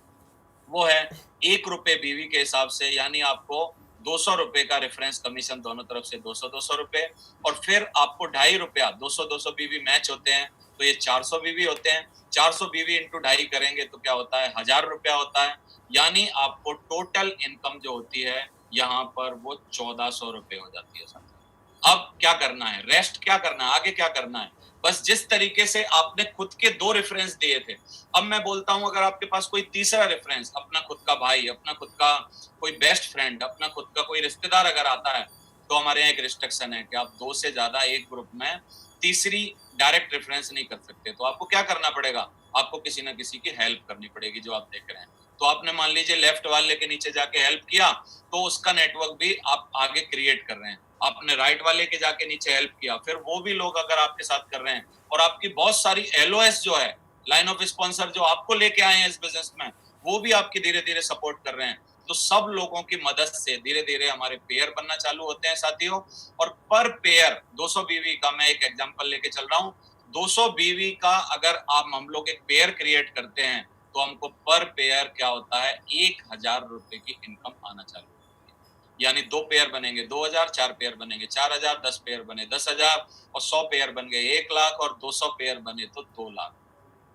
वो है 1 रुपए बीवी के हिसाब से, यानी आपको 200 रुपए का रेफरेंस कमीशन, दोनों तरफ से 200-200 रुपए। और फिर आपको 2.5 रुपया, 200-200 बीवी मैच होते हैं तो ये 400 बीवी होते हैं। 400 बीवी इंटू 2.5 करेंगे तो क्या होता है, 1000 रुपया होता है। यानी आपको टोटल इनकम जो होती है यहाँ पर वो 1400 रुपए हो जाती है साथ। अब क्या करना है, रेस्ट क्या करना है, आगे क्या करना है, बस जिस तरीके से आपने खुद के 2 रेफरेंस दिए थे, अब मैं बोलता हूं अगर आपके पास कोई तीसरा रेफरेंस, अपना खुद का भाई, अपना खुद का कोई बेस्ट फ्रेंड, अपना खुद का कोई रिश्तेदार अगर आता है, तो हमारे यहाँ एक रिस्ट्रिक्शन है कि आप 2 से ज्यादा एक ग्रुप में तीसरी डायरेक्ट रेफरेंस नहीं कर सकते। तो आपको क्या करना पड़ेगा, आपको किसी ना किसी की हेल्प करनी पड़ेगी। जो आप देख रहे हैं, तो आपने मान लीजिए लेफ्ट वाले के नीचे जाके हेल्प किया, तो उसका नेटवर्क भी आप आगे क्रिएट कर रहे हैं। आपने राइट वाले के जाके नीचे हेल्प किया, फिर वो भी लोग अगर आपके साथ कर रहे हैं, और आपकी बहुत सारी LOS जो है, लाइन ऑफ स्पॉन्सर, जो आपको लेके आए हैं इस बिजनेस में, वो भी आपकी धीरे धीरे सपोर्ट कर रहे हैं। तो सब लोगों की मदद से धीरे धीरे हमारे पेयर बनना चालू होते हैं साथियों। और पर पेयर 200 बीवी का मैं एक एग्जांपल लेके चल रहा हूँ। 200 बीवी का अगर हम लोग एक पेयर क्रिएट करते हैं तो हमको पर पेयर क्या होता है, 1000 रुपए की इनकम आना चालू होती है। यानी 2 पेयर बनेंगे 2000, 4 पेयर बनेंगे 4000, 10 पेयर बने 10,000, और 100 पेयर बन गए 1 लाख, और 200 पेयर बने तो 2 लाख।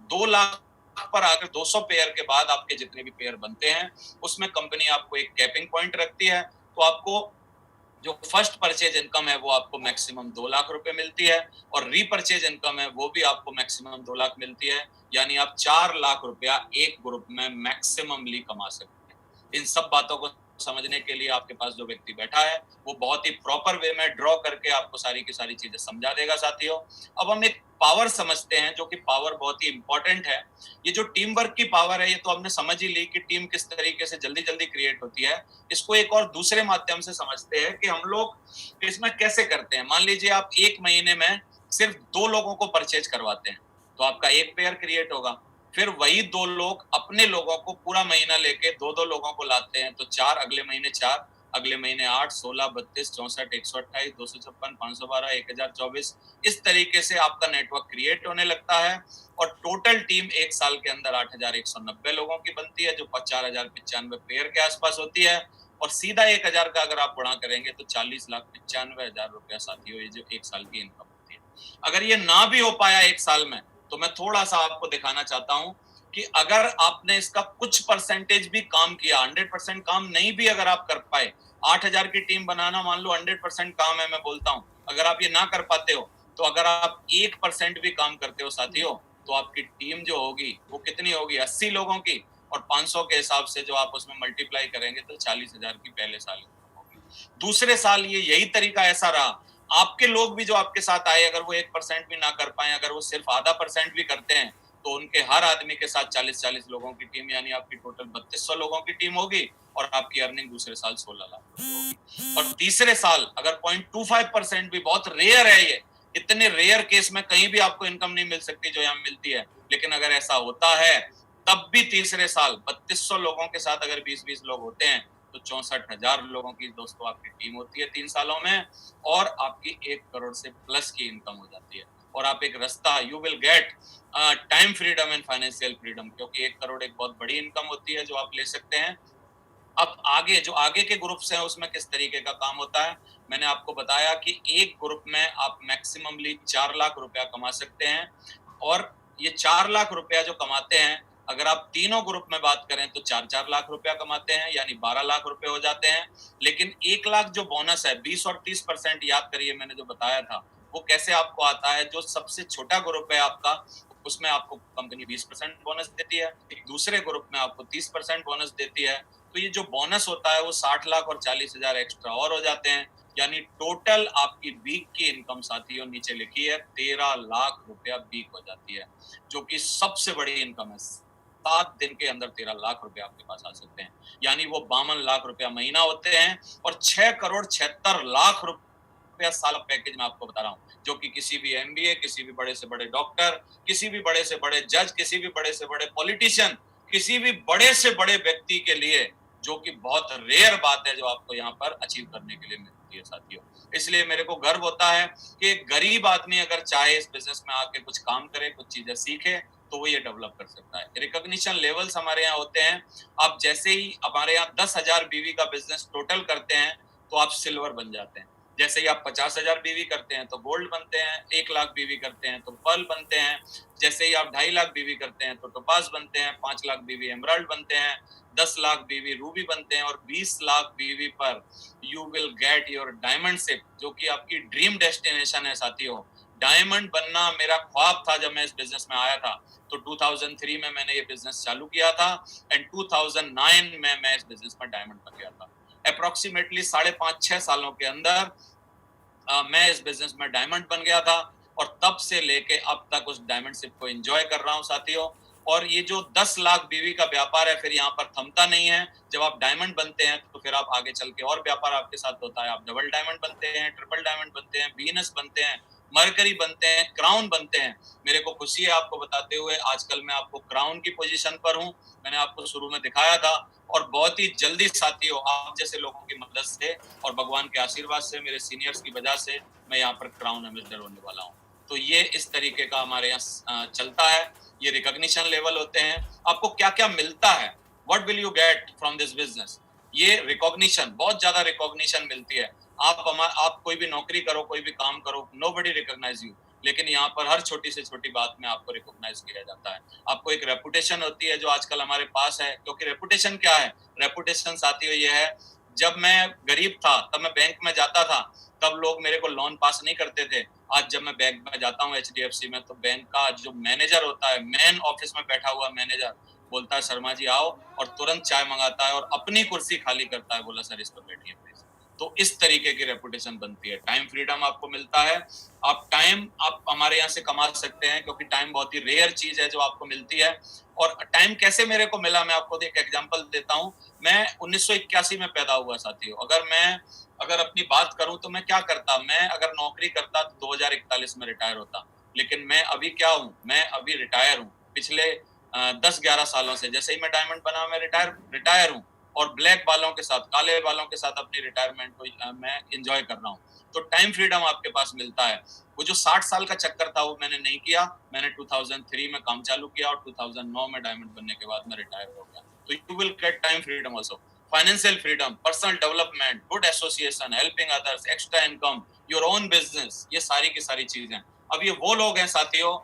2 लाख पर आकर 200 पेयर के बाद आपके जितने भी पेयर बनते हैं, उसमें कंपनी आपको एक कैपिंग पॉइंट रखती है। तो आपको जो फर्स्ट परचेज इनकम है वो आपको मैक्सिमम 2 लाख रुपए मिलती है, और रीपरचेज इनकम है वो भी आपको मैक्सिमम 2 लाख मिलती है। यानी आप 4 लाख रुपया एक ग्रुप में मैक्सिममली कमा सकते हैं। इन सब बातों को समझने के लिए आपके पास जो व्यक्ति बैठा है वो बहुत ही प्रॉपर वे में ड्रॉ करके आपको सारी की सारी चीजें समझा देगा साथियों। अब हम एक पावर समझते हैं, जो कि पावर बहुत ही इंपॉर्टेंट है। ये जो टीम वर्क की पावर है, ये तो हमने समझ ही ली कि टीम किस तरीके से जल्दी जल्दी क्रिएट होती है। इसको एक और दूसरे माध्यम से समझते हैं कि हम लोग इसमें कैसे करते हैं। मान लीजिए आप 1 महीने में सिर्फ 2 लोगों को परचेज करवाते हैं, तो आपका एक पेयर क्रिएट होगा। फिर वही 2 लोग अपने लोगों को पूरा महीना लेके 2-2 लोगों को लाते हैं, तो 4, अगले महीने 4, अगले महीने 8, 16, 32, 64, 128, 256, 512, 1024। इस तरीके से आपका नेटवर्क क्रिएट होने लगता है, और टोटल टीम एक साल के अंदर 8190 लोगों की बनती है, जो 4095 पेयर के आसपास होती है। और सीधा 1000 का अगर आप बढ़ा करेंगे तो 40,95,000 रुपया साथियों, ये जो एक साल की इनकम होती है। अगर ये ना भी हो पाया एक साल में, तो मैं थोड़ा सा आपको दिखाना चाहता हूं कि अगर आपने इसका कुछ परसेंटेज भी काम किया, 100% काम नहीं भी अगर आप कर पाए, 8000 की टीम बनाना मान लो 100% काम है, मैं बोलता हूं, अगर आप ये ना कर पाते हो, तो अगर आप 1% भी काम करते हो साथियों, तो आपकी टीम जो होगी वो कितनी होगी, 80 लोगों की, और 500 के हिसाब से जो आप उसमें मल्टीप्लाई करेंगे तो 40,000 की पहले साल होगी। दूसरे साल ये यही तरीका ऐसा रहा, आपके लोग भी जो आपके साथ आए, अगर वो 1% भी ना कर पाए, अगर वो सिर्फ आधा % भी करते हैं, तो उनके हर आदमी के साथ 40-40 लोगों की टीम, यानी आपकी टोटल 3200 लोगों की टीम होगी, और आपकी अर्निंग दूसरे साल 16 लाख होगी। और तीसरे साल अगर 0.25% भी, बहुत रेयर है ये, इतने रेयर केस में कहीं भी आपको इनकम नहीं मिल सकती जो यहाँ मिलती है, लेकिन अगर ऐसा होता है तब भी तीसरे साल 3200 लोगों के साथ अगर 20-20 लोग होते हैं, तो 64,000 लोगों की दोस्तों आपकी टीम होती है 3 सालों में, और आपकी 1 करोड़ से प्लस की इनकम हो जाती है। और आप एक रास्ता, you will get time freedom and financial freedom, क्योंकि 1 करोड़ एक बहुत बड़ी इनकम होती है जो आप ले सकते हैं। अब आगे जो आगे के ग्रुप्स हैं उसमें किस तरीके का काम होता है, मैंने आपको बताया कि एक ग्रुप में आप मैक्सिममली 4 लाख रुपया कमा सकते हैं। और ये 4 लाख रुपया जो कमाते हैं, अगर आप तीनों ग्रुप में बात करें तो 4-4 लाख रुपया कमाते हैं, यानी 12 लाख रुपए हो जाते हैं। लेकिन 1 लाख जो बोनस है, 20 और 30% याद करिए मैंने जो बताया था, वो कैसे आपको आता है। जो सबसे छोटा ग्रुप है आपका, उसमें आपको कंपनी 20% बोनस देती है, एक दूसरे ग्रुप में आपको 30% बोनस देती है। तो ये जो बोनस होता है वो 60 लाख और 40,000 एक्स्ट्रा और हो जाते हैं, यानी टोटल आपकी वीक की इनकम साथियों नीचे लिखी है 13 लाख रुपया वीक हो जाती है, जो कि सबसे बड़ी इनकम है। 7 दिन के अंदर 13 लाख रुपया आपके पास आ सकते हैं, यानी वो 52 लाख रुपया महीना होते हैं। और 6 करोड़ 76 लाख रुपया साल पैकेज में आपको बता रहा हूँ, जो कि किसी भी MBA, किसी भी बड़े से बड़े डॉक्टर, किसी भी बड़े से बड़े जज, किसी भी बड़े से बड़े पॉलिटिशियन, किसी भी बड़े से बड़े व्यक्ति के लिए जो कि बहुत रेयर बात है जो आपको यहाँ पर अचीव करने के लिए मिलती है साथियों। इसलिए मेरे को गर्व होता है कि एक गरीब आदमी अगर चाहे इस बिजनेस में आके कुछ काम करे, कुछ चीजें सीखे, तो वो ये डेवलप कर सकता है। रिकॉग्निशन लेवल्स हमारे यहाँ होते हैं। आप जैसे ही हमारे यहाँ 10,000 बीवी का बिजनेस टोटल करते हैं तो आप सिल्वर बन जाते हैं। जैसे ही आप 50,000 बीवी करते हैं तो गोल्ड बनते हैं, 1 लाख बीवी करते हैं तो पर्ल बनते हैं, जैसे ही आप 2.5 लाख बीवी करते हैं तो टोपाज बनते हैं, 5 लाख बीवी एमराल्ड बनते हैं, 10 लाख बीवी रूबी बनते हैं, और 20 लाख बीवी पर you will get your diamond ship, जो कि आपकी ड्रीम डेस्टिनेशन है साथियों। डायमंड बनना मेरा ख्वाब था जब मैं इस बिजनेस में आया था। तो 2003 में मैंने ये बिजनेस चालू किया था एंड 2009 में मैं इस बिजनेस में डायमंड बन गया था। अप्रोक्सीमेटली 5.5-6 सालों के अंदर मैं इस बिजनेस में डायमंड बन गया था, और तब से लेके अब तक उस डायमंड शिप को एंजॉय कर रहा हूं साथियों। और ये जो 10 लाख बीवी का व्यापार है, फिर यहाँ पर थमता नहीं है। जब आप डायमंड बनते हैं तो फिर आप आगे चल के और व्यापार आपके साथ होता है। आप डबल डायमंड बनते हैं, ट्रिपल डायमंड बनते हैं, वीनस बनते हैं, मरकरी बनते हैं, क्राउन बनते हैं। मेरे को खुशी है आपको बताते हुए, आजकल मैं आपको क्राउन की पोजीशन पर हूँ। मैंने आपको शुरू में दिखाया था, और बहुत ही जल्दी साथियों आप जैसे लोगों की मदद से और भगवान के आशीर्वाद से, मेरे सीनियर्स की वजह से मैं यहाँ पर क्राउन एम्बेसडर होने वाला हूँ। तो ये इस तरीके का हमारे यहाँ चलता है। ये रिकॉग्निशन लेवल होते हैं। आपको क्या क्या मिलता है, what will you get from this business? ये रिकॉग्निशन, बहुत ज्यादा रिकॉग्निशन मिलती है। आप कोई भी नौकरी करो, कोई भी काम करो, नोबडी रिकॉग्नाइज यू, लेकिन यहाँ पर हर छोटी से छोटी बात में आपको रिकॉग्नाइज किया जाता है। आपको एक रेपुटेशन होती है जो आजकल हमारे पास है, क्योंकि रेपुटेशन क्या है? रेपुटेशन साथियों ये है, जब मैं गरीब था तब मैं बैंक में जाता था, तब लोग मेरे को लोन पास नहीं करते थे। आज जब मैं बैंक में जाता हूँ HDFC में, तो बैंक का जो मैनेजर होता है, मेन ऑफिस में बैठा हुआ मैनेजर बोलता है शर्मा जी आओ, और तुरंत चाय मंगाता है और अपनी कुर्सी खाली करता है, बोला सर इस पर बैठिए प्लीज। तो इस तरीके की रेपुटेशन बनती है। टाइम फ्रीडम आपको मिलता है। आप हमारे यहाँ से कमा सकते हैं, क्योंकि टाइम बहुत ही रेयर चीज है जो आपको मिलती है। और टाइम कैसे मेरे को मिला, मैं आपको एक एग्जांपल देता हूँ। मैं 1981 में पैदा हुआ साथियों। अगर अपनी बात करूं तो मैं क्या करता, मैं अगर नौकरी करता तो 2041 में रिटायर होता। लेकिन मैं अभी क्या हूं, मैं अभी रिटायर हूं। पिछले 10-11 सालों से, जैसे ही मैं डायमंड बना मैं रिटायर हूं, और ब्लैक बालों के साथ, काले बालों के साथ अपनी रिटायरमेंट को मैं एंजॉय कर रहा हूँ। तो टाइम फ्रीडम आपके पास मिलता है। वो जो 60 साल का चक्कर था वो मैंने नहीं किया। मैंने 2003 में काम चालू किया, और 2009 में डायमंड बनने के बाद मैं रिटायर हो गया। तो you will get time freedom also, financial freedom, personal development, good association, helping others, extra income, your own business, ये सारी की सारी चीजें। अब ये वो लोग हैं साथियों,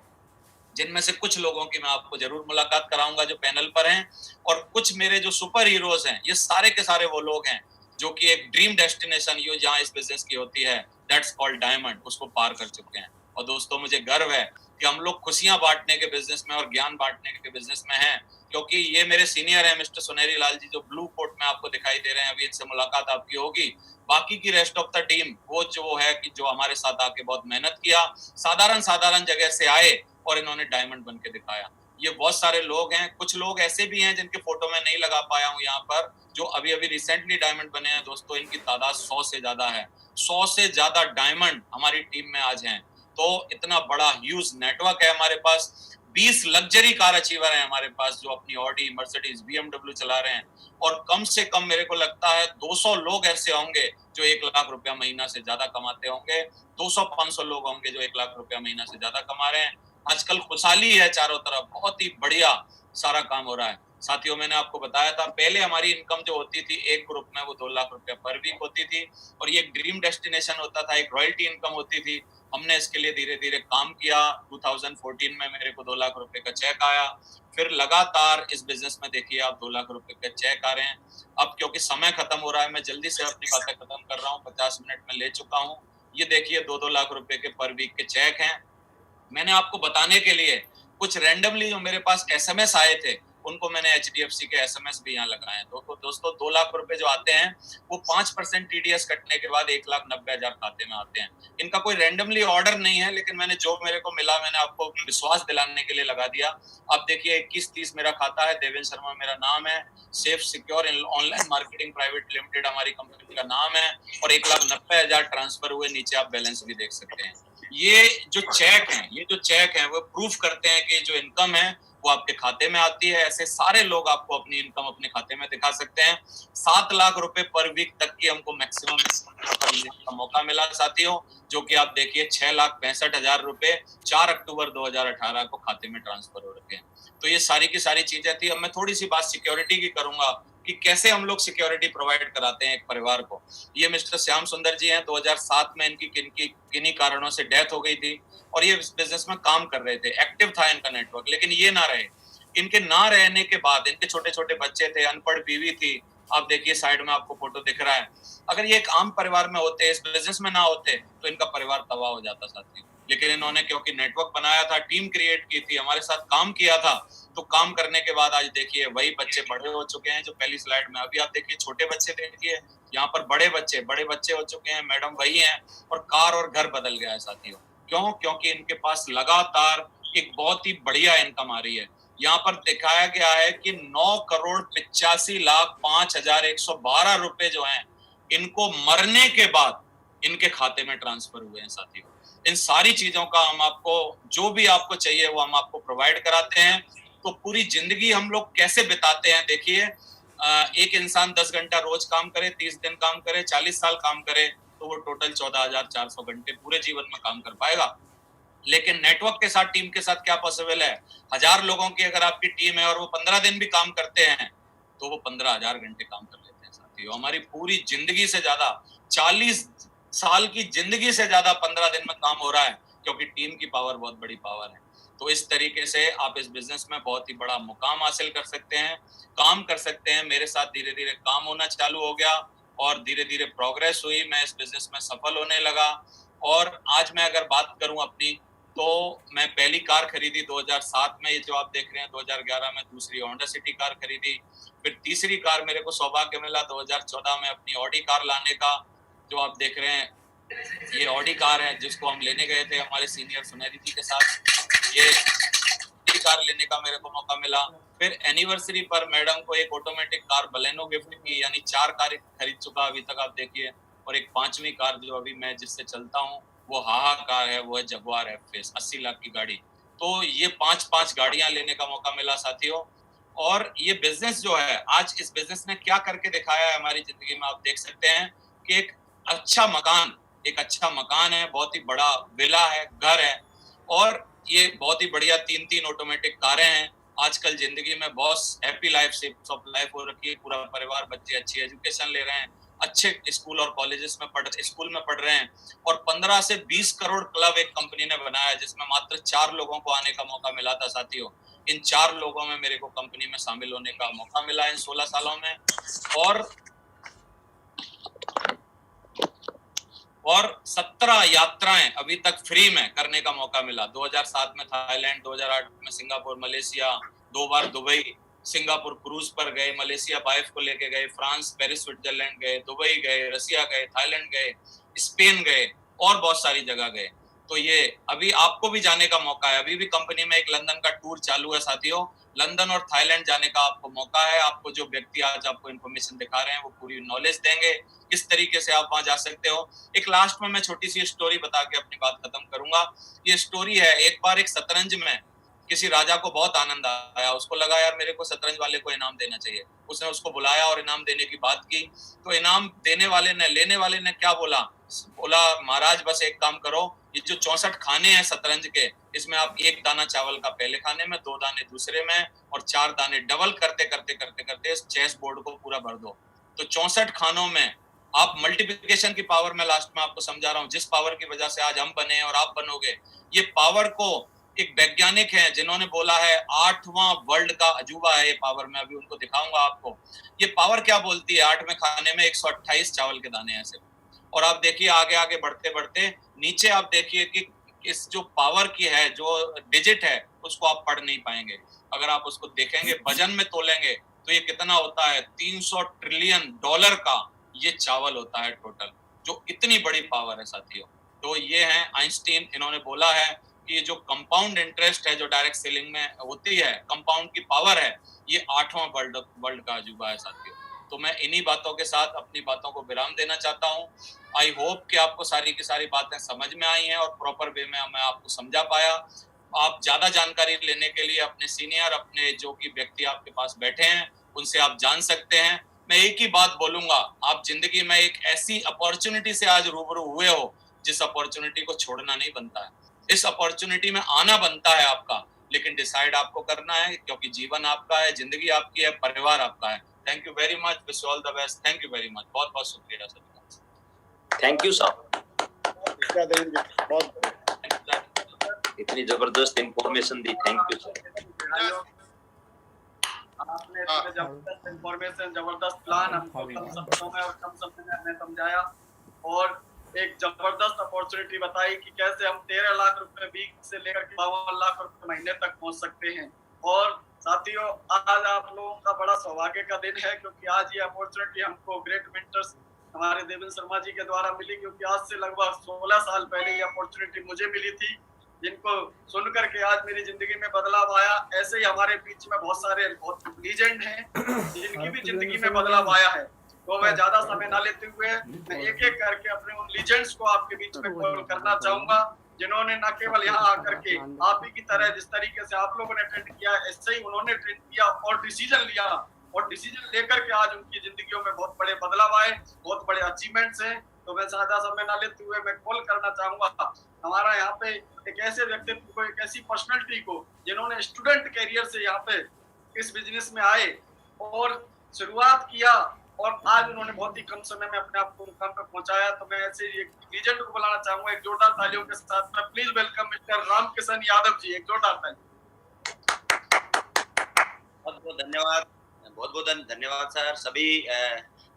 जिनमें से कुछ लोगों की मैं आपको जरूर मुलाकात कराऊंगा जो पैनल पर हैं, और कुछ मेरे जो सुपर हीरोज हैं, ये सारे के सारे वो लोग हैं जो कि एक ड्रीम डेस्टिनेशन यो जहां इस बिजनेस की होती है, दैट्स कॉल्ड डायमंड, उसको पार कर चुके हैं। और दोस्तों मुझे गर्व है कि हम लोग खुशियां बांटने के बिजनेस में और ज्ञान बांटने के बिजनेस में हैं, क्योंकि ये मेरे सीनियर हैं मिस्टर सुनेरी लाल जी, जो ब्लू कोट में आपको दिखाई दे रहे हैं। अभी इनसे मुलाकात आपकी होगी। बाकी की रेस्ट ऑफ द टीम वो जो है कि जो हमारे साथ आके बहुत मेहनत किया, साधारण जगह से आए और इन्होंने डायमंड बन के दिखाया। ये बहुत सारे लोग हैं। कुछ लोग ऐसे भी हैं जिनके फोटो में नहीं लगा पाया हूँ यहाँ पर, जो अभी अभी रिसेंटली डायमंड बने हैं। दोस्तों इनकी तादाद 100 से ज्यादा है। 100 से ज्यादा डायमंड हमारी टीम में आज हैं। तो इतना बड़ा ह्यूज नेटवर्क है हमारे पास। 20 लग्जरी कार अचीवर हैं हमारे पास, जो अपनी ऑडी, मर्सिडीज, BMW चला रहे हैं। और कम से कम मेरे को लगता है 200 लोग ऐसे होंगे जो 1 लाख रुपया महीना से ज्यादा कमाते होंगे। 200-500 लोग होंगे जो 1 लाख रुपया महीना से ज्यादा कमा रहे हैं। आजकल खुशहाली है चारों तरफ, बहुत ही बढ़िया सारा काम हो रहा है साथियों। मैंने आपको बताया था पहले हमारी इनकम जो होती थी एक ग्रुप में, वो 2 लाख रुपया पर वीक होती थी, और ये एक ड्रीम डेस्टिनेशन होता था, एक रॉयल्टी इनकम होती थी। हमने इसके लिए धीरे धीरे काम किया। 2014 में मेरे को 2 लाख रुपए का चेक आया। फिर लगातार इस बिजनेस में देखिए आप 2 लाख रुपए के चेक आ रहे हैं। अब क्योंकि समय खत्म हो रहा है, मैं जल्दी से अपनी बातें खत्म कर रहा हूँ, 50 मिनट में ले चुका हूँ। ये देखिए 2-2 लाख रुपए के पर वीक के चेक हैं। मैंने आपको बताने के लिए कुछ रैंडमली जो मेरे पास SMS आए थे, उनको मैंने HDFC के SMS भी यहाँ लगाए हैं। तो दोस्तों 2 लाख रुपए जो आते हैं वो 5% TDS कटने के बाद 1,90,000 खाते में आते हैं। इनका कोई रैंडमली ऑर्डर नहीं है, लेकिन मैंने जो मेरे को मिला मैंने आपको विश्वास दिलाने के लिए लगा दिया। अब देखिए 2130 मेरा खाता है, देवेंद्र शर्मा मेरा नाम है, safe secure online marketing private limited हमारी कंपनी का नाम है, और 1,90,000 ट्रांसफर हुए। नीचे आप बैलेंस भी देख सकते हैं। ये जो चेक हैं वो प्रूफ करते हैं कि जो इनकम है वो आपके खाते में आती है। ऐसे सारे लोग आपको अपनी इनकम अपने खाते में दिखा सकते हैं। 7 लाख रुपए पर वीक तक की हमको मैक्सिमम का मौका मिला साथियों, जो कि आप देखिए 6,65,000 रुपए 4 अक्टूबर 2018 को खाते में ट्रांसफर हो रखे हैं। तो ये सारी की सारी चीजें थी। अब मैं थोड़ी सी बात सिक्योरिटी की करूंगा कि कैसे हम लोग सिक्योरिटी प्रोवाइड कराते हैं एक परिवार को। ये मिस्टर श्याम सुंदर जी हैं, 2007 में इनकी किन्हीं कारणों से डेथ हो गई थी और ये इस बिजनेस में काम कर रहे थे, एक्टिव था इनका नेटवर्क, लेकिन ये ना रहे। इनके ना रहने के बाद इनके छोटे छोटे बच्चे थे, अनपढ़ बीवी थी, आप देखिए साइड में आपको फोटो दिख रहा है। अगर ये एक आम परिवार में होते, इस बिजनेस में ना होते, तो इनका परिवार तबाह हो जाता साथी। लेकिन इन्होंने क्योंकि नेटवर्क बनाया था, टीम क्रिएट की थी, हमारे साथ काम किया था, तो काम करने के बाद आज देखिए वही बच्चे बड़े हो चुके हैं जो पहली स्लाइड में। अभी आप देखिए छोटे बच्चे देखिए, यहाँ पर बड़े बच्चे हो चुके हैं, मैडम वही हैं, और कार और घर बदल गया है साथियों। क्यों? क्योंकि इनके पास लगातार एक बहुत ही बढ़िया इनकम आ रही है। यहाँ पर दिखाया गया है कि 9,85,05,112 रुपए जो हैं, इनको मरने के बाद इनके खाते में ट्रांसफर हुए हैं साथियों। इन सारी चीजों का हम आपको, जो भी आपको चाहिए वो हम आपको प्रोवाइड कराते हैं। तो पूरी जिंदगी हम लोग कैसे बिताते हैं देखिए, एक इंसान 10 घंटा रोज काम करे, 30 दिन काम करे, 40 साल काम करे, तो वो टोटल 14,400 घंटे पूरे जीवन में काम कर पाएगा। लेकिन नेटवर्क के साथ, टीम के साथ क्या पॉसिबल है? 1000 लोगों की अगर आपकी टीम है और वो 15 दिन भी काम करते हैं, तो वो 15,000 घंटे काम कर लेते हैं साथियों। हमारी पूरी जिंदगी से ज्यादा, 40 साल की जिंदगी से ज्यादा 15 दिन में काम हो रहा है, क्योंकि टीम की पावर बहुत बड़ी पावर है। तो इस तरीके से आप इस बिजनेस में बहुत ही बड़ा मुकाम हासिल कर सकते हैं, काम कर सकते हैं। मेरे साथ धीरे धीरे काम होना चालू हो गया और धीरे धीरे प्रोग्रेस हुई, मैं इस बिजनेस में सफल होने लगा। और आज मैं अगर बात करूं अपनी, तो मैं पहली कार खरीदी 2007 में, ये जो आप देख रहे हैं, 2011 में दूसरी होंडा सिटी कार खरीदी। फिर तीसरी कार मेरे को सौभाग्य मिला 2014 में अपनी ऑडी कार लाने का, जो आप देख रहे हैं ये ऑडी कार है, जिसको हम लेने गए थे हमारे सीनियर सुनहरी जी के साथ। ये कार लेने का मेरे को मौका मिला। फिर एनिवर्सरी पर मैडम को एक ऑटोमेटिक कार बलेनो गिफ्ट की, यानी 4 कार खरीद चुका अभी तक आप देखिए। और एक 5वीं कार जो अभी मैं जिससे चलता हूँ वो हाहा कार है, वो है जगुआर एफ-फेस, 80 लाख की गाड़ी। तो ये 5-5 गाड़ियां लेने का मौका मिला साथियों। और ये बिजनेस जो है, आज इस बिजनेस ने क्या करके दिखाया है हमारी जिंदगी में, आप देख सकते हैं कि अच्छा मकान एक अच्छा मकान है, बहुत ही बड़ा विला है, घर है, और ये बहुत ही बढ़िया 3-3 ऑटोमेटिक कारें हैं। आजकल जिंदगी में बहुत हैप्पी लाइफ से सब लाइफ हो रखी है, पूरा परिवार, बच्चे अच्छी एजुकेशन ले रहे हैं, अच्छे स्कूल और कॉलेजेस में स्कूल में पढ़ रहे हैं। और 15 से 20 करोड़ क्लब एक कंपनी ने बनाया, जिसमें मात्र 4 लोगों को आने का मौका मिला था साथियों। इन 4 लोगों में मेरे को कंपनी में शामिल होने का मौका मिला इन 16 सालों में। और 17 यात्राएं अभी तक फ्री में करने का मौका मिला। 2007 में थाईलैंड, 2008 में सिंगापुर, मलेशिया, 2 बार दुबई, सिंगापुर क्रूज पर गए, मलेशिया वाइफ को लेके गए, फ्रांस, पेरिस, स्विट्जरलैंड गए, दुबई गए, रसिया गए, थाईलैंड गए, स्पेन गए, और बहुत सारी जगह गए। तो ये अभी आपको भी जाने का मौका है। अभी भी कंपनी में एक लंदन का टूर चालू है साथियों। लंदन और थाईलैंड जाने का आपको मौका है। आपको जो व्यक्ति आज आपको इन्फॉर्मेशन दिखा रहे हैं वो पूरी नॉलेज देंगे किस तरीके से आप वहां जा सकते हो। एक लास्ट में मैं छोटी सी स्टोरी बता के अपनी बात खत्म करूंगा। ये स्टोरी है, एक बार एक शतरंज में किसी राजा को बहुत आनंद आया, उसको लगा यार मेरे को शतरंज वाले को इनाम देना चाहिए। उसने उसको बुलाया और इनाम देने की बात की। तो इनाम देने वाले ने, लेने वाले ने क्या बोला, बोला महाराज बस एक काम करो, ये जो 64 खाने हैं शतरंज के, इसमें आप 1 दाना चावल का पहले खाने में, 2 दाने दूसरे में, और 4 दाने डबल करते करते करते करते इस चेस बोर्ड को पूरा भर दो। तो 64 खानों में आप मल्टीप्लिकेशन की पावर में लास्ट में आपको समझा रहा हूं, जिस पावर की वजह से आज हम बने और आप बनोगे। ये पावर को एक वैज्ञानिक है जिन्होंने बोला है 8वां वर्ल्ड का अजूबा है ये पावर, मैं अभी उनको दिखाऊंगा आपको। ये पावर क्या बोलती है, 8वें खाने में 128 चावल के दाने हैं सिर्फ। और आप देखिए आगे आगे बढ़ते बढ़ते नीचे आप देखिए कि इस जो पावर की है, जो डिजिट है, उसको आप पढ़ नहीं पाएंगे। अगर आप उसको देखेंगे, वजन में तोलेंगे, तो ये कितना होता है, $300 ट्रिलियन का ये चावल होता है टोटल, जो इतनी बड़ी पावर है साथियों। तो ये है आइंस्टीन, इन्होंने बोला है कि जो कंपाउंड इंटरेस्ट है जो डायरेक्ट सेलिंग में होती है, कंपाउंड की पावर है, ये 8वां वर्ल्ड का अजूबा है साथियों। तो मैं इन्हीं बातों के साथ अपनी बातों को विराम देना चाहता हूँ। आई होप कि आपको सारी की सारी बातें समझ में आई हैं और प्रॉपर वे में मैं आपको समझा पाया। आप ज्यादा जानकारी लेने के लिए अपने सीनियर, अपने जो कि व्यक्ति आपके पास बैठे हैं, उनसे आप जान सकते हैं। मैं एक ही बात बोलूंगा, आप जिंदगी में एक ऐसी अपॉर्चुनिटी से आज रूबरू हुए हो जिस अपॉर्चुनिटी को छोड़ना नहीं बनता है। इस अपॉर्चुनिटी में आना बनता है आपका, लेकिन डिसाइड आपको करना है, क्योंकि जीवन आपका है, जिंदगी आपकी है, परिवार आपका है। Thank you very much, wish all the best. Thank you very much, बहुत बहुत शुक्रिया सर। थैंक यू सर, इतनी जबरदस्त information the, thank you sir. आपने जबरदस्त इंफॉर्मेशन, जबरदस्त प्लान हमको कम शब्दों में और कम समय में हमें समझाया, और एक जबरदस्त अपॉर्चुनिटी बताई कि कैसे हम 13 लाख रुपए वीक से लेकर 52 लाख रुपए महीने तक पहुंच सकते हैं। और साथियों, आज आप लोगों का बड़ा सौभाग्य का दिन है, क्योंकि आज ये अपॉर्चुनिटी हमको ग्रेट मेंटर्स हमारे देवेंद्र शर्मा जी के द्वारा मिली, क्योंकि आज से लगभग 16 साल पहले ये अपॉर्चुनिटी मुझे मिली थी, जिनको सुन करके आज मेरी जिंदगी में बदलाव आया। ऐसे ही हमारे बीच में बहुत सारे लीजेंड हैं जिनकी भी जिंदगी में बदलाव आया है। तो मैं ज्यादा समय ना लेते हुए मैं एक एक करके अपने उन लीजेंड्स को आपके बीच में कॉल करना चाहूंगा, जिन्होंने न केवल यहाँ आकर के आप ही की तरह जिस तरीके से आप लोगों ने अटेंड किया, ऐसे ही उन्होंने अटेंड किया और डिसीजन लिया, और डिसीजन लेकर के आज उनकी जिंदगियों में बहुत बड़े बदलाव आए, बहुत बड़े अचीवमेंट्स हैं। तो मैं ज्यादा समय ना लेते हुए मैं कॉल करना चाहूंगा हमारा यहाँ पे एक ऐसे व्यक्तित्व को, एक ऐसी पर्सनैलिटी को, जिन्होंने स्टूडेंट कैरियर से यहाँ पे इस बिजनेस में आए और शुरुआत किया, और आज उन्होंने बहुत ही कम समय में अपने आप को मुकाम पर पहुंचाया। तो मैं ऐसे एक लीजेंड को बुलाना चाहूंगा एक जोरदार तालियों के साथ में। Please welcome mister Ramkishan Yadav ji, एक जोरदार ताली। बहुत बहुत धन्यवाद, बहुत बहुत धन्यवाद सर। सभी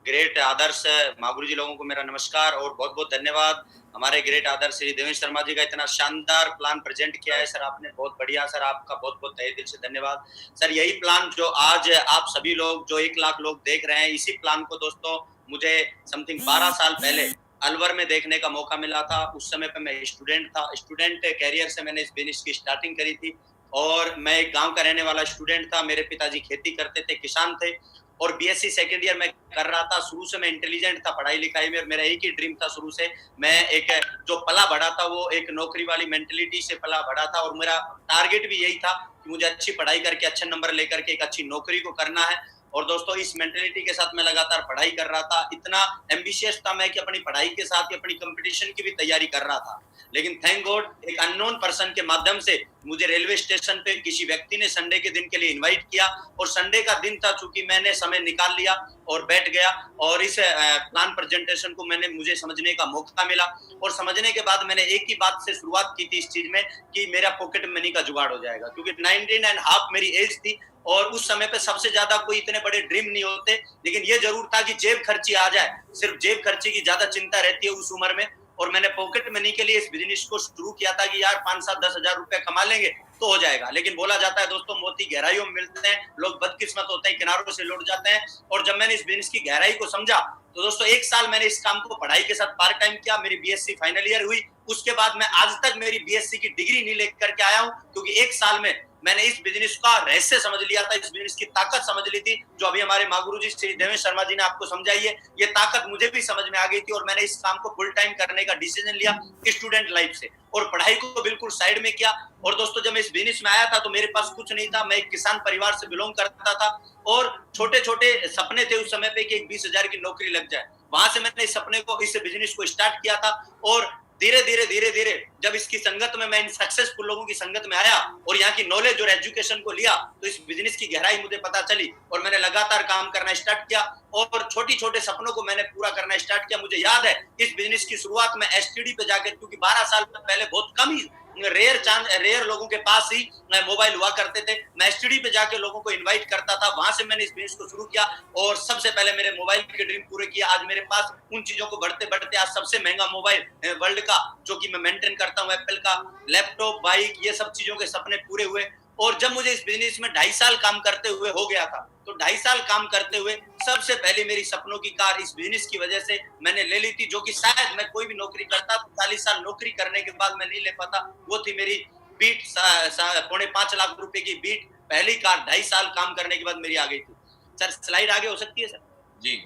ग्रेट आदर्श मागुरु जी लोगों को मेरा नमस्कार, और बहुत बहुत धन्यवाद हमारे ग्रेट आदर्श श्री देवेंद्र शर्मा जी का इतना शानदार प्लान प्रेजेंट किया है सर आपने, बहुत बढ़िया सर, आपका बहुत बहुत तहे दिल से धन्यवाद सर। यही प्लान जो आज आप सभी लोग जो 1 लाख लोग देख रहे हैं, इसी प्लान को दोस्तों मुझे समथिंग 12 साल पहले अलवर में देखने का मौका मिला था। उस समय पे मैं स्टूडेंट था, स्टूडेंट कैरियर से मैंने इस बिजनेस की स्टार्टिंग करी थी, और मैं एक गांव का रहने वाला स्टूडेंट था। मेरे पिताजी खेती करते थे, किसान थे, और बीएससी सेकंड ईयर में कर रहा था। शुरू से मैं इंटेलिजेंट था पढ़ाई लिखाई में, मेरा एक ही ड्रीम था शुरू से। मैं एक जो पला बढ़ा था वो एक नौकरी वाली मेंटेलिटी से पला बढ़ा था, और मेरा टारगेट भी यही था कि मुझे अच्छी पढ़ाई करके अच्छे नंबर लेकर के एक अच्छी नौकरी को करना है। और दोस्तों इस मेंटेलिटी के साथ मैं लगातार पढ़ाई कर रहा था। इतना एम्बिशियस था मैं कि अपनी पढ़ाई के साथ ही अपनी कंपटीशन की भी तैयारी कर रहा था। लेकिन थैंक गॉड एक अननोन पर्सन के माध्यम से मुझे रेलवे स्टेशन पे किसी व्यक्ति ने संडे के दिन के लिए इनवाइट किया, और संडे का दिन था, चूंकि मैंने समय निकाल लिया और बैठ गया, और इस प्लान प्रेजेंटेशन को मुझे समझने का मौका मिला। और समझने के बाद मैंने एक ही बात से शुरुआत की थी इस चीज में कि मेरा पॉकेट मनी का जुगाड़ हो जाएगा, क्योंकि 19.5 मेरी एज थी, और उस समय पे सबसे ज्यादा कोई इतने बड़े ड्रीम नहीं होते, लेकिन ये जरूर था कि जेब खर्ची आ जाए। सिर्फ जेब खर्ची की ज्यादा चिंता रहती है उस उम्र में, और मैंने पॉकेट मनी के लिए इस बिजनेस को शुरू किया था कि यार 5-7-10 हजार रुपए कमा लेंगे तो हो जाएगा। लेकिन बोला जाता है दोस्तों मोती गहराइयों में मिलते हैं, लोग बदकिस्मत होते हैं, किनारों से लौट जाते हैं। और जब मैंने इस बिजनेस की गहराई को समझा तो दोस्तों 1 साल मैंने इस काम को पढ़ाई के साथ पार्ट टाइम किया। मेरी बीएससी फाइनल ईयर हुई, उसके बाद मैं आज तक मेरी बीएससी की डिग्री नहीं लेकर के आया हूं, क्योंकि 1 साल में मैंने इस बिजनेस का रहस्य समझ लिया था, इस बिजनेस की ताकत समझ ली थी, जो अभी हमारे मागुरु जी श्री देवेंद्र शर्मा जी ने आपको समझाई है। ये ताकत मुझे भी समझ में आ गई थी, और मैंने इस काम को फुल टाइम करने का डिसीजन लिया स्टूडेंट लाइफ से, और पढ़ाई को बिल्कुल साइड में किया। और दोस्तों जब मैं इस बिजनेस में आया था तो मेरे पास कुछ नहीं था, मैं एक किसान परिवार से बिलोंग करता था, और छोटे छोटे सपने थे उस समय पे कि 20 हजार की नौकरी लग जाए। वहां से मैंने इस सपने को, इस बिजनेस को स्टार्ट किया था, और धीरे धीरे जब इसकी संगत में मैं इन सक्सेसफुल लोगों की संगत में आया और यहाँ की नॉलेज और एजुकेशन को लिया, तो इस बिजनेस की गहराई मुझे पता चली, और मैंने लगातार काम करना स्टार्ट किया, और छोटी छोटे सपनों को मैंने पूरा करना स्टार्ट किया। मुझे याद है इस बिजनेस की शुरुआत में एसटीडी पे जाकर, क्योंकि 12 साल पहले बहुत कम ही रेयर लोगों के पास ही मोबाइल हुआ करते थे, मैं एसटीडी पे जाके लोगों को इनवाइट करता था। वहां से मैंने इस बिजनेस को शुरू किया, और सबसे पहले मेरे मोबाइल के ड्रीम पूरे किया। आज मेरे पास उन चीजों को बढ़ते बढ़ते आज सबसे महंगा मोबाइल वर्ल्ड का, जो कि मैं मेंटेन करता हूँ, एप्पल का, लैपटॉप, बाइक, ये सब चीजों के सपने पूरे हुए। और जब मुझे इस बिजनेस में 2.5 साल काम करते हुए हो गया था, तो 2.5 साल काम करते हुए सबसे पहले मेरी सपनों की कार इस बिजनेस की वजह से मैंने ले ली थी, जो कि शायद मैं कोई भी नौकरी करता तो 40 साल नौकरी करने के बाद मैं नहीं ले पाता। वो थी मेरी बीट, 5.5 लाख रुपए की बीट, पहली कार 2.5 साल काम करने के बाद मेरी आ गई थी। सर स्लाइड आगे हो सकती है सर? जी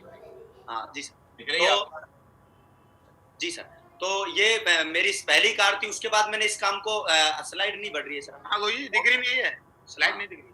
हाँ जी सर। जी सर। जी सर। तो ये मेरी पहली कार थी। उसके बाद मैंने इस काम को स्लाइड नहीं बढ़ रही है सर। हाँ वही दिख रही नहीं है, स्लाइड नहीं दिख रही।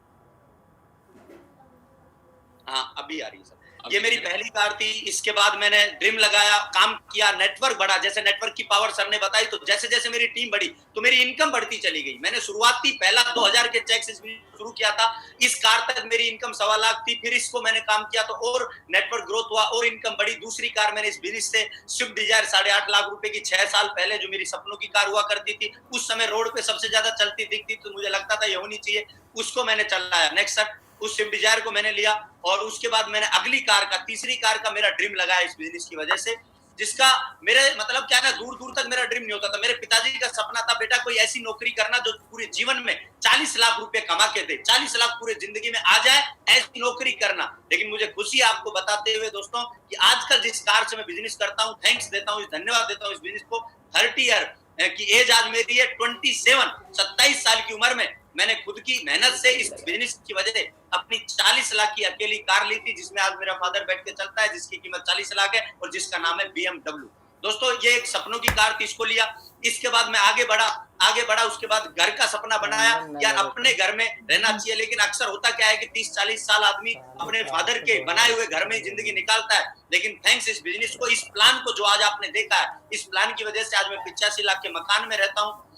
हाँ अभी आ रही है सर। ये मेरी पहली कार थी। इसके बाद मैंने ड्रीम लगाया, काम किया, नेटवर्क बढ़ा। जैसे नेटवर्क की पावर सर ने बताई, तो जैसे जैसे मेरी टीम बढ़ी तो मेरी इनकम बढ़ती चली गई। मैंने शुरुआती पहला 2000 के चेक से शुरू किया था। इस कार तक मेरी इनकम 1.25 लाख थी। फिर इसको मैंने काम किया तो और नेटवर्क ग्रोथ हुआ और इनकम बढ़ी। दूसरी कार मैंने इस बिजनेस से स्विफ्ट डिजायर 8.5 लाख रुपए की 6 साल पहले, जो मेरी सपनों की कार हुआ करती थी, उस समय रोड पे सबसे ज्यादा चलती दिखती, तो मुझे लगता था ये होनी चाहिए, उसको मैंने चलाया। नेक्स्ट सर उस स्विफ्ट डिजायर को मैंने लिया और उसके बाद मैंने अगली कार का, तीसरी कार का मेरा ड्रीम लगाया इस बिजनेस की वजह से, जिसका मेरे मतलब क्या है ना, दूर दूर तक मेरा ड्रीम नहीं होता था। मेरे पिताजी का सपना था, बेटा कोई ऐसी नौकरी करना जो पूरे जीवन में 40 लाख रुपए कमा के दे, 40 लाख पूरे जिंदगी में आ जाए, ऐसी नौकरी करना। लेकिन मुझे खुशी आपको बताते हुए दोस्तों कि आजकल जिस कार से मैं बिजनेस करता हूँ, थैंक्स देता हूँ, धन्यवाद देता हूँ इस बिजनेस को। 30 ईयर की एज आज मेरी है, 27 साल की उम्र में मैंने खुद की मेहनत से इस बिजनेस की वजह से अपनी 40 लाख की अकेली कार ली थी, जिसमें आज मेरा फादर बैठ के चलता है, जिसकी कीमत 40 लाख है और जिसका नाम है BMW। दोस्तों ये एक सपनों की कार थी, इसको लिया। इसके बाद मैं आगे बढ़ा। उसके बाद घर का सपना बनाया, यार अपने घर में रहना चाहिए। लेकिन अक्सर होता क्या है कि 30-40 साल आदमी अपने फादर के बनाए हुए घर में ही जिंदगी निकालता है। लेकिन थैंक्स इस बिजनेस को, इस प्लान को जो आज आपने देखा है, इस प्लान की वजह से आज मैं 85 लाख के मकान में रहता हूँ,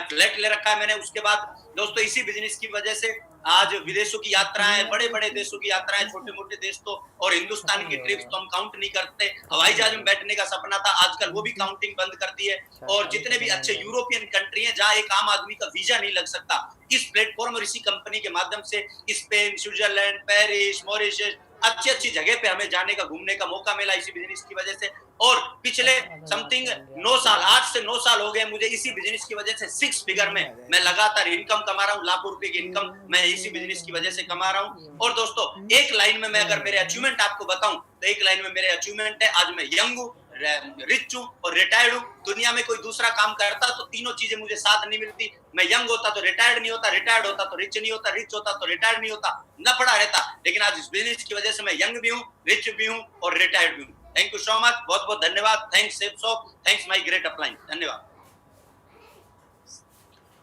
फ्लैट ले रखा है मैंने। उसके बाद दोस्तों इसी बिजनेस की वजह से आज विदेशों की यात्राएं, बड़े बड़े देशों की यात्राएं, छोटे मोटे देश तो, और हिंदुस्तान की ट्रिप्स तो हम काउंट नहीं करते। हवाई जहाज में बैठने का सपना था, आजकल वो भी काउंटिंग बंद कर दी है। और जितने भी अच्छे यूरोपियन कंट्री हैं जहां एक आम आदमी का वीजा नहीं लग सकता, इस प्लेटफॉर्म और इसी कंपनी के माध्यम से स्पेन, स्विट्जरलैंड, पेरिस, मॉरिशस, अच्छी जगह पे हमें जाने का, घूमने का मौका मिला इसी बिजनेस की वजह से। और पिछले समथिंग 9 साल, 8 से 9 साल हो गए मुझे इसी बिजनेस की वजह से 6 फिगर में मैं लगातार इनकम कमा रहा हूँ। लाखों रुपए की इनकम मैं इसी बिजनेस की वजह से कमा रहा हूँ। और दोस्तों एक लाइन में मैं अगर मेरे अचीवमेंट आपको बताऊं, तो एक लाइन में मेरे अचीवमेंट है, आज मैं यंग हूँ, रिच हूँ और रिटायर्ड हूँ। दुनिया में कोई दूसरा काम करता तो तीनों चीजें मुझे साथ नहीं मिलती। मैं यंग होता तो रिटायर्ड नहीं होता, रिटायर्ड होता तो रिच नहीं होता, रिच होता तो रिटायर्ड नहीं होता, न पड़ा रहता। लेकिन आज इस बिजनेस की वजह से मैं यंग भी हूँ, रिच भी हूँ और रिटायर्ड भी हूँ। थैंक यू सो मच, बहुत बहुत धन्यवाद। Thanks Sepsoft, thanks my great upline, धन्यवाद।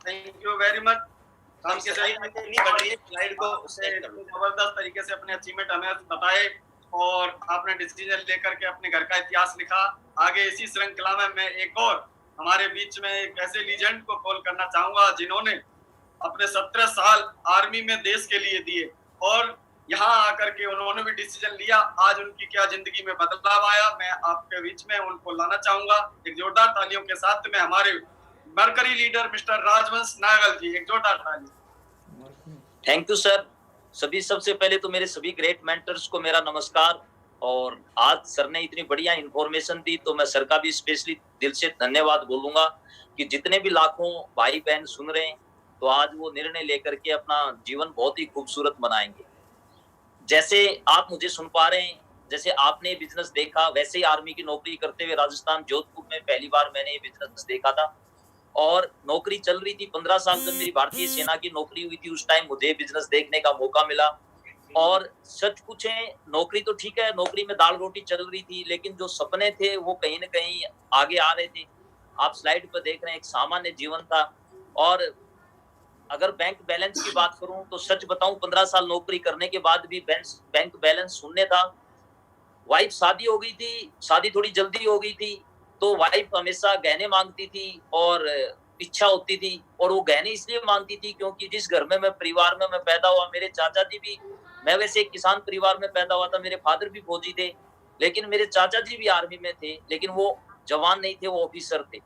Thank you very much. हम के स्लाइड नहीं बढ़ रही है, स्लाइड को जबरदस्त तरीके से अपने अचीवमेंट हमें बताए और आपने डिसीजन लेकर के अपने घर का इतिहास लिखा। आगे इसी श्रृंखला में मैं एक और हमारे बीच में एक ऐसे लीजेंड को कॉल करना चाहूंगा जिन्होंने अपने 17 साल आर्मी में देश के लिए दिए और यहाँ आकर के उन्होंने भी डिसीजन लिया। आज उनकी क्या जिंदगी में बदलाव आया, मैं आपके बीच में उनको लाना चाहूंगा। एक जोरदार तालियों के साथ में हमारे मरकरी लीडर मिस्टर राजवंश नागल जी, एक जोरदार ताली। Thank you sir. सबसे पहले तो मेरे सभी ग्रेट मेंटर्स को मेरा नमस्कार। और आज सर ने इतनी बढ़िया इंफॉर्मेशन दी, तो मैं सर का भी स्पेशली दिल से धन्यवाद बोलूंगा कि जितने भी लाखों भाई बहन सुन रहे हैं, तो आज वो निर्णय लेकर के अपना जीवन बहुत ही खूबसूरत बनाएंगे। जैसे आप मुझे सुन पा रहे हैं, जैसे आपने बिजनेस देखा, वैसे ही आर्मी की नौकरी करते हुए राजस्थान जोधपुर में पहली बार मैंने ये बिजनेस देखा था। और नौकरी चल रही थी 15 साल जब मेरी भारतीय सेना की नौकरी हुई थी, उस टाइम मुझे बिजनेस देखने का मौका मिला। और सच पूछे, नौकरी तो ठीक है, नौकरी में दाल रोटी चल रही थी, लेकिन जो सपने थे वो कहीं ना कहीं आगे आ रहे थे। आप स्लाइड पर देख रहे हैं, एक सामान्य जीवन था। और अगर बैंक बैलेंस की बात करूं तो सच बताऊं, 15 साल नौकरी करने के बाद भी बैंक बैलेंस शून्य था। वाइफ शादी हो गई थी, शादी थोड़ी जल्दी हो गई थी, तो वाइफ हमेशा गहने मांगती थी और इच्छा होती थी। और वो गहने इसलिए मांगती थी क्योंकि जिस घर में मैं परिवार में मैं पैदा हुआ, मेरे चाचा जी भी, मैं वैसे एक किसान परिवार में पैदा हुआ था, मेरे फादर भी फौजी थे, लेकिन मेरे चाचा जी भी आर्मी में थे, लेकिन वो जवान नहीं थे, वो ऑफिसर थे।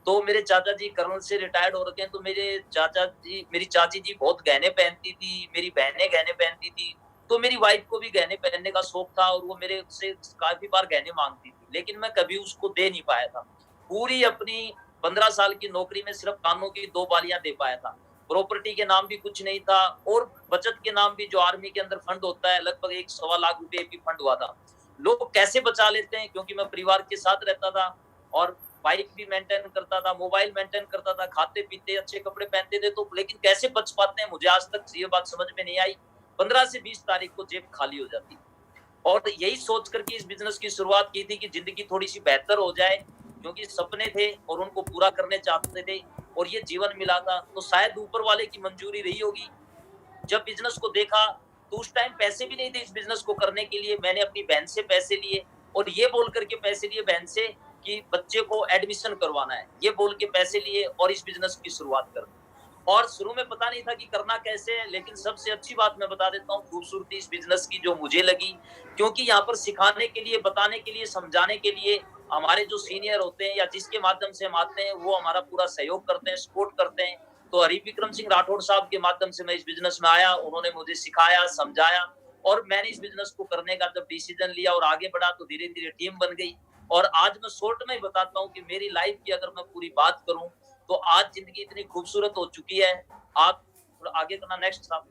तो मेरे चाचा जी कर्नल से रिटायर्ड हो रखे हैं, तो मेरी चाची जी बहुत गहने पहनती थी, मेरी बहनें गहने पहनती थी, तो मेरी वाइफ को भी गहने पहनने का शौक था और वो मेरे से काफी बार गहने मांगती थी, लेकिन मैं कभी उसको दे नहीं पाया था। पूरी अपनी 15 साल की नौकरी में सिर्फ कानों की 2 बालियां दे पाया था। प्रॉपर्टी के नाम भी कुछ नहीं था और बचत के नाम भी, जो आर्मी के अंदर फंड होता है, लगभग 1.25 लाख रुपए भी फंड हुआ था। लोग कैसे बचा लेते हैं, क्योंकि मैं परिवार के साथ रहता था और बाइक भी मेंटेन करता था, मोबाइल मेंटेन करता था, खाते पीते, अच्छे कपड़े पहनते थे, तो लेकिन कैसे बच पाते हैं, मुझे आज तक ये बात समझ में नहीं आई। 15 से 20 तारीख को जेब खाली हो जाती। और यही सोच करके इस बिजनेस की शुरुआत की थी कि जिंदगी थोड़ी सी बेहतर हो जाए, क्योंकि सपने थे और उनको पूरा करने चाहते थे और ये जीवन मिला था, तो शायद ऊपर वाले की मंजूरी रही होगी। जब बिजनेस को देखा तो उस टाइम पैसे भी नहीं थे इस बिजनेस को करने के लिए। मैंने अपनी बहन से पैसे लिए और ये बोल करके पैसे लिए बहन से कि बच्चे को एडमिशन करवाना है, ये बोल के पैसे लिए और इस बिजनेस की शुरुआत कर दी। और शुरू में पता नहीं था कि करना कैसे है, लेकिन सबसे अच्छी बात मैं बता देता हूँ खूबसूरती इस बिजनेस की जो मुझे लगी, क्योंकि यहाँ पर सिखाने के लिए, बताने के लिए, समझाने के लिए हमारे जो सीनियर होते हैं या जिसके माध्यम से हम आते हैं वो हमारा पूरा सहयोग करते हैं, सपोर्ट करते हैं। तो हरि विक्रम सिंह राठौड़ साहब के माध्यम से मैं इस बिजनेस में आया, उन्होंने मुझे सिखाया, समझाया और मैंने इस बिजनेस को करने का जब डिसीजन लिया और आगे बढ़ा तो धीरे धीरे टीम बन गई। और आज मैं शॉर्ट में ही बताता हूँ कि मेरी लाइफ की अगर मैं पूरी बात करूँ तो आज जिंदगी इतनी खूबसूरत हो चुकी है। आप आगे करना नेक्स्ट साहब।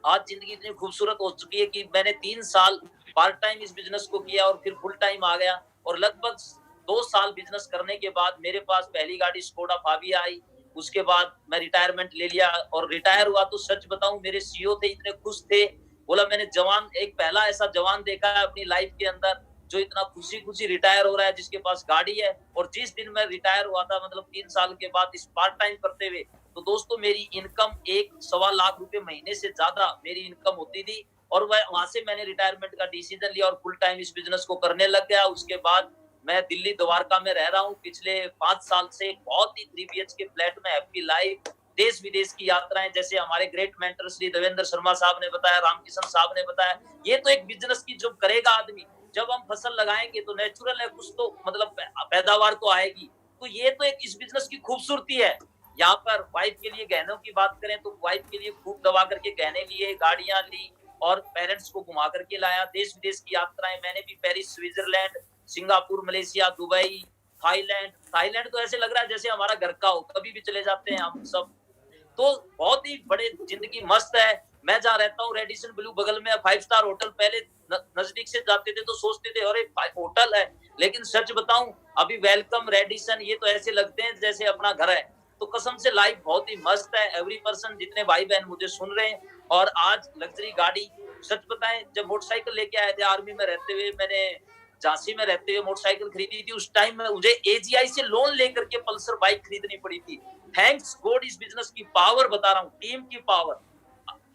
आज जिंदगी इतनी खूबसूरत हो चुकी है कि मैंने 3 साल पार्ट टाइम इस बिजनेस को किया और फिर फुल टाइम आ गया और लगभग 2 साल बिजनेस करने के बाद मेरे पास पहली गाड़ी स्कोडा फाबिया आई। उसके बाद मैं रिटायरमेंट ले लिया और रिटायर हुआ तो सच बताऊं मेरे सीईओ थे इतने खुश थे, बोला मैंने जवान, एक पहला ऐसा जवान देखा है अपनी लाइफ के अंदर जो इतना खुशी खुशी रिटायर हो रहा है, जिसके पास गाड़ी है। और जिस दिन मैं रिटायर हुआ था मतलब 3 साल के बाद इस पार्ट टाइम करते हुए, तो दोस्तों मेरी इनकम 1.25 लाख रुपए महीने से ज्यादा मेरी इनकम होती थी और वहां से मैंने रिटायरमेंट का डिसीजन लिया और फुल टाइम इस बिजनेस को करने लग गया। उसके बाद मैं दिल्ली द्वारका में रह रहा हूँ पिछले 5 साल से, बहुत ही 3 BHK फ्लैट में, हैप्पी लाइफ, देश विदेश की यात्राएं, जैसे हमारे ग्रेट मेंटर श्री देवेंद्र शर्मा साहब ने बताया, रामकिशन साहब ने बताया। ये तो एक बिजनेस की जब करेगा आदमी, जब हम फसल लगाएंगे तो नेचुरल है, कुछ तो मतलब पैदावार तो आएगी। तो ये तो एक इस बिजनेस की खूबसूरती है। यहाँ पर वाइफ के लिए गहनों की बात करें तो वाइफ के लिए खूब दबा करके गहने लिए, गाड़ियां ली और पेरेंट्स को घुमा करके लाया। देश विदेश की यात्राएं मैंने भी, Paris, Switzerland, Singapore, Malaysia, Dubai, Thailand तो ऐसे लग रहा है जैसे हमारा घर का हो, कभी भी चले जाते हैं हम सब। तो बहुत ही बड़े जिंदगी मस्त है। मैं जहाँ रहता हूँ रेडिसन ब्लू बगल में 5 स्टार होटल, पहले नजदीक से जाते थे तो सोचते थे अरे होटल है, लेकिन सच बताऊं अभी वेलकम रेडिसन ये तो ऐसे लगते हैं जैसे अपना घर है। तो कसम से लाइफ बहुत ही मस्त है। एवरी पर्सन, जितने भाई बहन मुझे सुन रहे हैं, और आज लग्जरी गाड़ी, सच बताएं जब मोटरसाइकिल लेके आए थे आर्मी में रहते हुए, मैंने झांसी में रहते हुए मोटरसाइकिल खरीदी थी, उस टाइम में मुझे AGI से लोन लेकर के पल्सर बाइक खरीदनी पड़ी थी। थैंक्स गॉड इस बिजनेस की पावर बता रहा हूँ, टीम की पावर।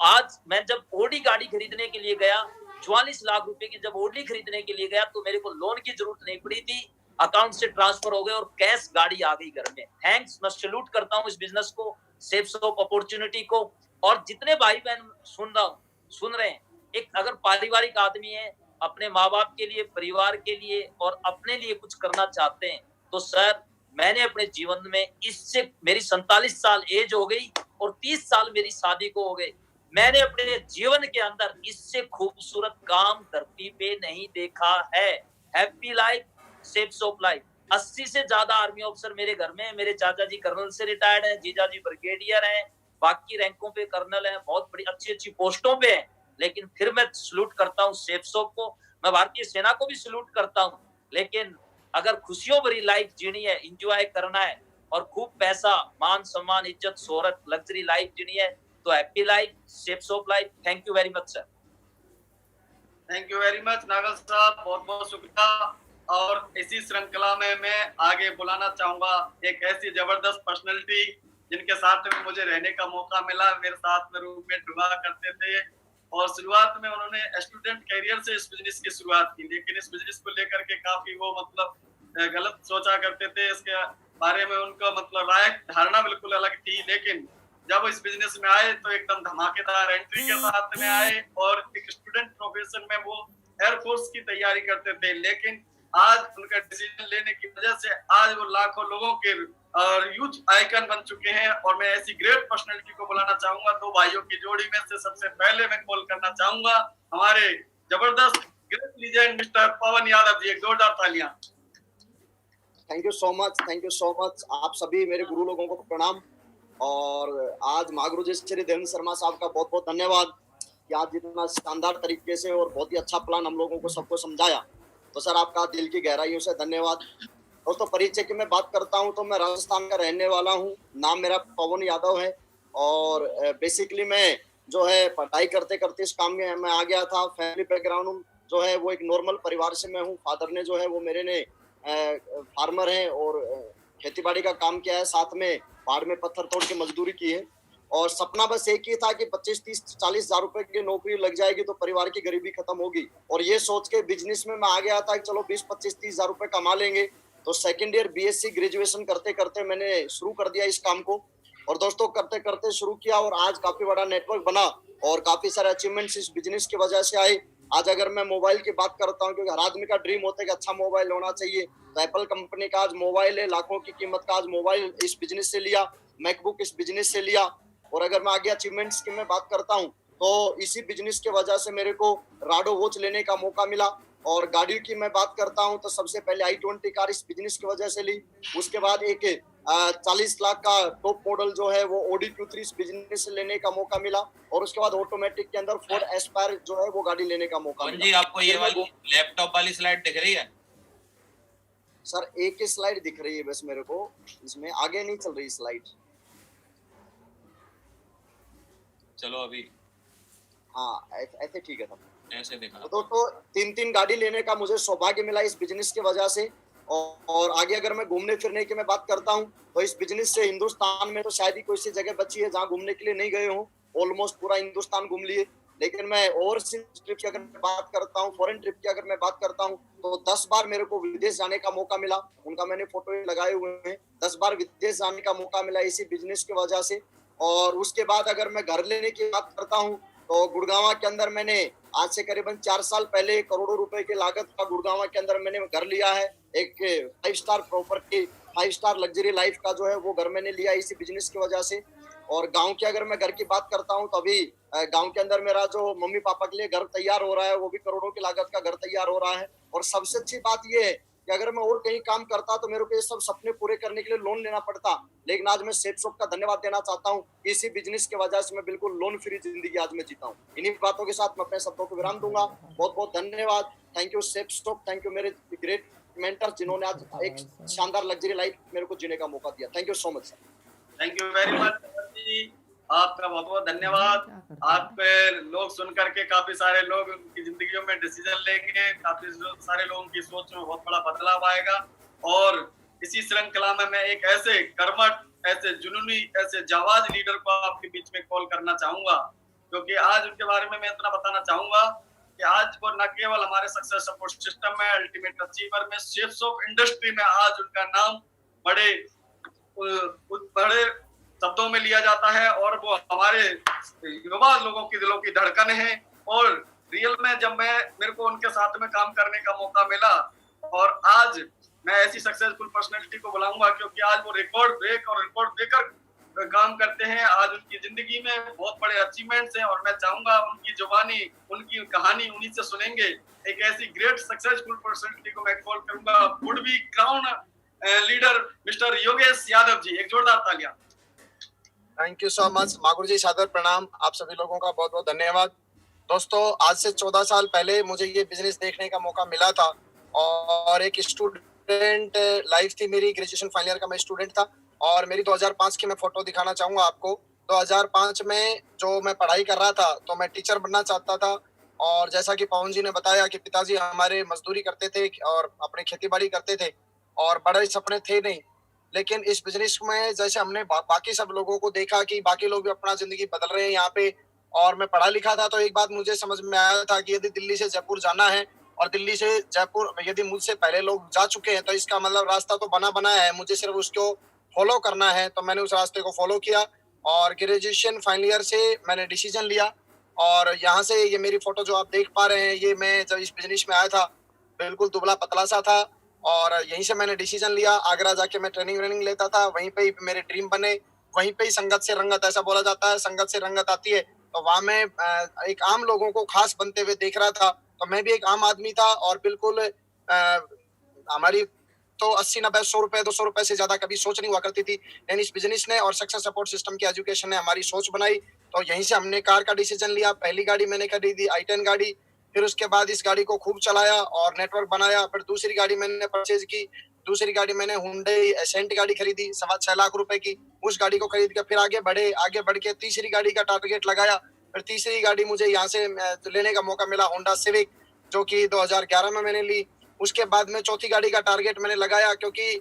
आज मैं जब ओडी गाड़ी खरीदने के लिए गया, 44 लाख रुपए की जब ओडी खरीदने के लिए गया तो मेरे को लोन की जरूरत नहीं पड़ी थी, अकाउंट से ट्रांसफर हो गए और कैश गाड़ी आ गई घर में। थैंक्स, मैं सैल्यूट करता हूँ इस बिजनेस को, सेफ्स ऑफ अपॉर्चुनिटी को। और जितने भाई बहन सुन रहे हैं, एक अगर पारिवारिक आदमी है, अपने माँ बाप के लिए, परिवार के लिए और अपने लिए कुछ करना चाहते हैं, तो सर मैंने अपने जीवन में, इससे मेरी 47 साल एज हो गई और 30 साल मेरी शादी को हो गए, मैंने अपने जीवन के अंदर इससे खूबसूरत काम धरती पे नहीं देखा है। Happy life, safes of life. 80 से ज्यादा आर्मी ऑफिसर मेरे घर में है। मेरे चाचा जी कर्नल से रिटायर्ड हैं, जीजा जी ब्रिगेडियर हैं, बाकी रैंकों पे कर्नल हैं, बहुत बड़ी अच्छी अच्छी पोस्टों पे हैं। लेकिन फिर मैं सलूट करता हूँ सेफ्स ऑफ को, मैं भारतीय सेना को भी सलूट करता हूँ। लेकिन अगर खुशियों भरी लाइफ जीनी है, इंजॉय करना है और खूब पैसा, मान सम्मान, इज्जत, शोहरत, लग्जरी लाइफ जीनी है, तो happy life, safes of life. Thank you very much sir. Thank you very much Nagal साहब, बहुत बहुत शुक्रिया। और इसी श्रृंखला में मैं आगे बुलाना चाहूंगा एक ऐसी जबरदस्त पर्सनैलिटी जिनके साथ में मुझे रहने का मौका मिला, मेरे साथ में रूममेट हुआ करते थे और शुरुआत में उन्होंने स्टूडेंट कैरियर से इस बिजनेस की शुरुआत की, लेकिन इस बिजनेस को लेकर के काफी वो मतलब गलत सोचा करते थे। इसके बारे में उनका मतलब राय धारणा बिल्कुल अलग थी, लेकिन जब इस बिजनेस में आए तो एकदम धमाकेदार एंट्री के साथ में आए और एक स्टूडेंट प्रोफेशन में वो एयरफोर्स की तैयारी करते थे। लेकिन आज उनका डिसीजन लेने की वजह से आज वो लाखों लोगों के और यूथ आइकन बन चुके हैं। और मैं ऐसी ग्रेट पर्सनैलिटी को बुलाना चाहूंगा, दो भाइयों की जोड़ी में से सबसे पहले मैं कॉल करना चाहूंगा हमारे जबरदस्त ग्रेट लीजेंड मिस्टर पवन यादव जी। एक जोरदार तालियां। Thank you so much. आप सभी मेरे गुरु लोगों को प्रणाम। और आज महागुरु जी श्री देवेंद्र शर्मा साहब का बहुत बहुत धन्यवाद कि आज जितना शानदार तरीके से और बहुत ही अच्छा प्लान हम लोगों को सबको समझाया, तो सर आपका दिल की गहराइयों से धन्यवाद। दोस्तों परिचय की मैं बात करता हूं तो मैं राजस्थान का रहने वाला हूं, नाम मेरा पवन यादव है और बेसिकली मैं जो है पढ़ाई करते करते इस काम में मैं आ गया था। फैमिली बैकग्राउंड जो है वो एक नॉर्मल परिवार से मैं हूँ। फादर ने जो है वो मेरे ने फार्मर हैं और खेतीबाड़ी का काम किया है, साथ में पहाड़ में पत्थर तोड़ के मजदूरी की है। और सपना बस एक ही था कि 25-30-40 हजार रुपए की नौकरी लग जाएगी तो परिवार की गरीबी खत्म होगी। और ये सोच के बिजनेस में मैं आ गया था कि चलो 20-25-30 हजार रुपए कमा लेंगे। तो सेकेंड ईयर बीएससी ग्रेजुएशन करते करते मैंने शुरू कर दिया इस काम को। और दोस्तों करते करते शुरू किया और आज काफी बड़ा नेटवर्क बना और काफी सारे अचीवमेंट्स इस बिजनेस की वजह से आए। आज अगर मैं मोबाइल की बात करता हूँ, क्योंकि हर आदमी का ड्रीम होता है कि अच्छा मोबाइल होना चाहिए, तो एप्पल कंपनी का आज मोबाइल है, लाखों की कीमत का आज मोबाइल इस बिजनेस से लिया, मैकबुक इस बिजनेस से लिया। और अगर मैं आगे अचीवमेंट्स की मैं बात करता हूँ तो इसी बिजनेस की वजह से मेरे को राडो वॉच लेने का मौका मिला। और गाड़ियों की मैं बात करता हूँ तो सबसे पहले i20 कार इस बिजनेस की वजह से ली। उसके बाद एक 40 लाख का टॉप मॉडल जो है वो Audi Q3 इस बिजनेस से लेने का मौका मिला। और उसके बाद ऑटोमेटिक के अंदर फोर्ड एस्पायर जो है वो गाड़ी लेने का मौका जी मिला। आपको ये वाली लैपटॉप वाली स्लाइड दिख रही है? सर एक ही स्लाइड दिख रही है बस मेरे को, इसमें आगे नहीं चल रही स्लाइड। चलो अभी हाँ ऐसे ठीक है सर। ऐसे दिखा। तो दोस्तों 3-3 गाड़ी लेने का मुझे सौभाग्य मिला इस बिजनेस की वजह से। और आगे अगर मैं घूमने फिरने की मैं बात करता हूँ तो इस बिजनेस से हिंदुस्तान में तो शायद ही कोई सी जगह बची है जहाँ घूमने के लिए नहीं गए हो। ऑलमोस्ट पूरा हिंदुस्तान घूम लिए। लेकिन मैं ओवरसीज ट्रिप की अगर बात करता हूँ, फॉरेन ट्रिप की अगर मैं बात करता हूँ तो 10 बार मेरे को विदेश जाने का मौका मिला। उनका मैंने फोटो लगाए हुए हैं। 10 बार विदेश जाने का मौका मिला इसी बिजनेस की वजह से। और उसके बाद अगर मैं घर लेने की बात करता हूँ तो गुड़गांव के अंदर मैंने आज से करीबन 4 साल पहले करोड़ों रुपए की लागत का गुड़गांव के अंदर मैंने घर लिया है। एक 5 star property, 5 star luxury life का जो है वो घर मैंने लिया इसी बिजनेस की वजह से। और गांव की अगर मैं घर की बात करता हूं तो अभी गांव के अंदर मेरा जो मम्मी पापा के लिए घर तैयार हो रहा है, वो भी करोड़ों की लागत का घर तैयार हो रहा है। और सबसे अच्छी बात ये है कि अगर मैं और कहीं काम करता तो मेरे को ये सब सपने पूरे करने के लिए लोन लेना पड़ता। लेकिन आज मैं सेफ शॉप का धन्यवाद देना चाहता हूँ। इसी बिजनेस की वजह से मैं बिल्कुल लोन फ्री जिंदगी आज में जीता हूँ। इन्हीं बातों के साथ मैं अपने शब्दों को विराम दूंगा। बहुत बहुत धन्यवाद। Thank you safe shop, thank you मेरे ग्रेट मेंटर जिन्होंने आज एक शानदार लग्जरी लाइफ मेरे को जीने का मौका दिया। Thank you so much sir. Thank you very much ji, आपका बहुत बहुत धन्यवाद। आप पे लोग सुन करके काफी सारे लोग उनकी जिंदगियों में डिसीजन लेंगे, काफी सारे लोगों की सोच में बहुत बड़ा बदलाव आएगा। और इसी श्रृंखला में मैं एक ऐसे कर्मठ, ऐसे जुनूनी, ऐसे जाबाज लीडर को आपके बीच में कॉल करना चाहूंगा, क्योंकि आज उनके बारे में मैं इतना बताना चाहूंगा कि आज वो न केवल हमारे सक्सेस सपोर्ट सिस्टम में, अल्टीमेट अचीवर में, शेप्स ऑफ इंडस्ट्री में आज उनका नाम बड़े शब्दों में लिया जाता है। और वो हमारे युवा लोगों की दिलों की धड़कन है। और रियल में जब मेरे को उनके साथ में काम करने का मौका मिला, और आज मैं ऐसी सक्सेसफुल पर्सनैलिटी को बुलाऊंगा क्योंकि आज वो रिकॉर्ड ब्रेक और रिकॉर्ड ब्रेकर काम करते हैं। आज उनकी जिंदगी में बहुत बड़े अचीवमेंट्स हैं और मैं चाहूंगा उनकी जुबानी, उनकी कहानी उन्हीं से सुनेंगे। एक ऐसी ग्रेट सक्सेसफुल पर्सनैलिटी को मैं कॉल करूंगा, would be crown leader mister Yogesh Yadav ji. एक जोरदार तालियां। थैंक यू सो मच मागुर जी, सादर प्रणाम। आप सभी लोगों का बहुत बहुत धन्यवाद। दोस्तों आज से 14 साल पहले मुझे ये बिजनेस देखने का मौका मिला था और एक स्टूडेंट लाइफ थी मेरी। ग्रेजुएशन फाइनल ईयर का मैं स्टूडेंट था और मेरी 2005 की मैं फोटो दिखाना चाहूंगा आपको। 2005 में जो मैं पढ़ाई कर रहा था तो मैं टीचर बनना चाहता था। और जैसा कि पवन जी ने बताया कि पिताजी हमारे मजदूरी करते थे और अपनी खेती बाड़ी करते थे और बड़े सपने थे नहीं। लेकिन इस बिजनेस में जैसे हमने बाकी सब लोगों को देखा कि बाकी लोग भी अपना जिंदगी बदल रहे हैं यहाँ पे, और मैं पढ़ा लिखा था, तो एक बात मुझे समझ में आया था कि यदि दिल्ली से जयपुर जाना है और दिल्ली से जयपुर यदि मुझसे पहले लोग जा चुके हैं तो इसका मतलब रास्ता तो बना बनाया है, मुझे सिर्फ उसको फॉलो करना है। तो मैंने उस रास्ते को फॉलो किया और ग्रेजुएशन फाइनल ईयर से मैंने डिसीजन लिया। और यहाँ से ये मेरी फोटो जो आप देख पा रहे हैं, ये मैं जब इस बिजनेस में आया था बिल्कुल दुबला पतला सा था और यहीं से मैंने डिसीजन लिया। आगरा जाके मैं ट्रेनिंग लेता था, वहीं पे ही मेरे ड्रीम बने। वहीं पे ही संगत से रंगत, ऐसा बोला जाता है, संगत से रंगत आती है। तो वहाँ मैं एक आम लोगों को खास बनते हुए देख रहा था। तो मैं भी एक आम आदमी था और बिल्कुल हमारी तो 80, 90, 100 रुपए 200 रुपए से ज्यादा कभी सोच नहीं हुआ करती थी। लेकिन इस बिजनेस ने और सक्सेस सपोर्ट सिस्टम की एजुकेशन ने हमारी सोच बनाई। तो यहीं से हमने कार का डिसीजन लिया। पहली गाड़ी मैंने खरीदी i10 गाड़ी, फिर उसके बाद इस गाड़ी को खूब चलाया और नेटवर्क बनाया। फिर दूसरी गाड़ी मैंने परचेज की। दूसरी गाड़ी मैंने हुंडई एसेंट गाड़ी खरीदी 6.25 लाख रुपए की। उस गाड़ी को खरीद के फिर आगे बढ़ के तीसरी गाड़ी का टारगेट लगाया। फिर तीसरी गाड़ी मुझे यहाँ से लेने का मौका मिला, होंडा सिविक, जो कि 2011 में मैंने ली। उसके बाद में चौथी गाड़ी का टारगेट मैंने लगाया, क्योंकि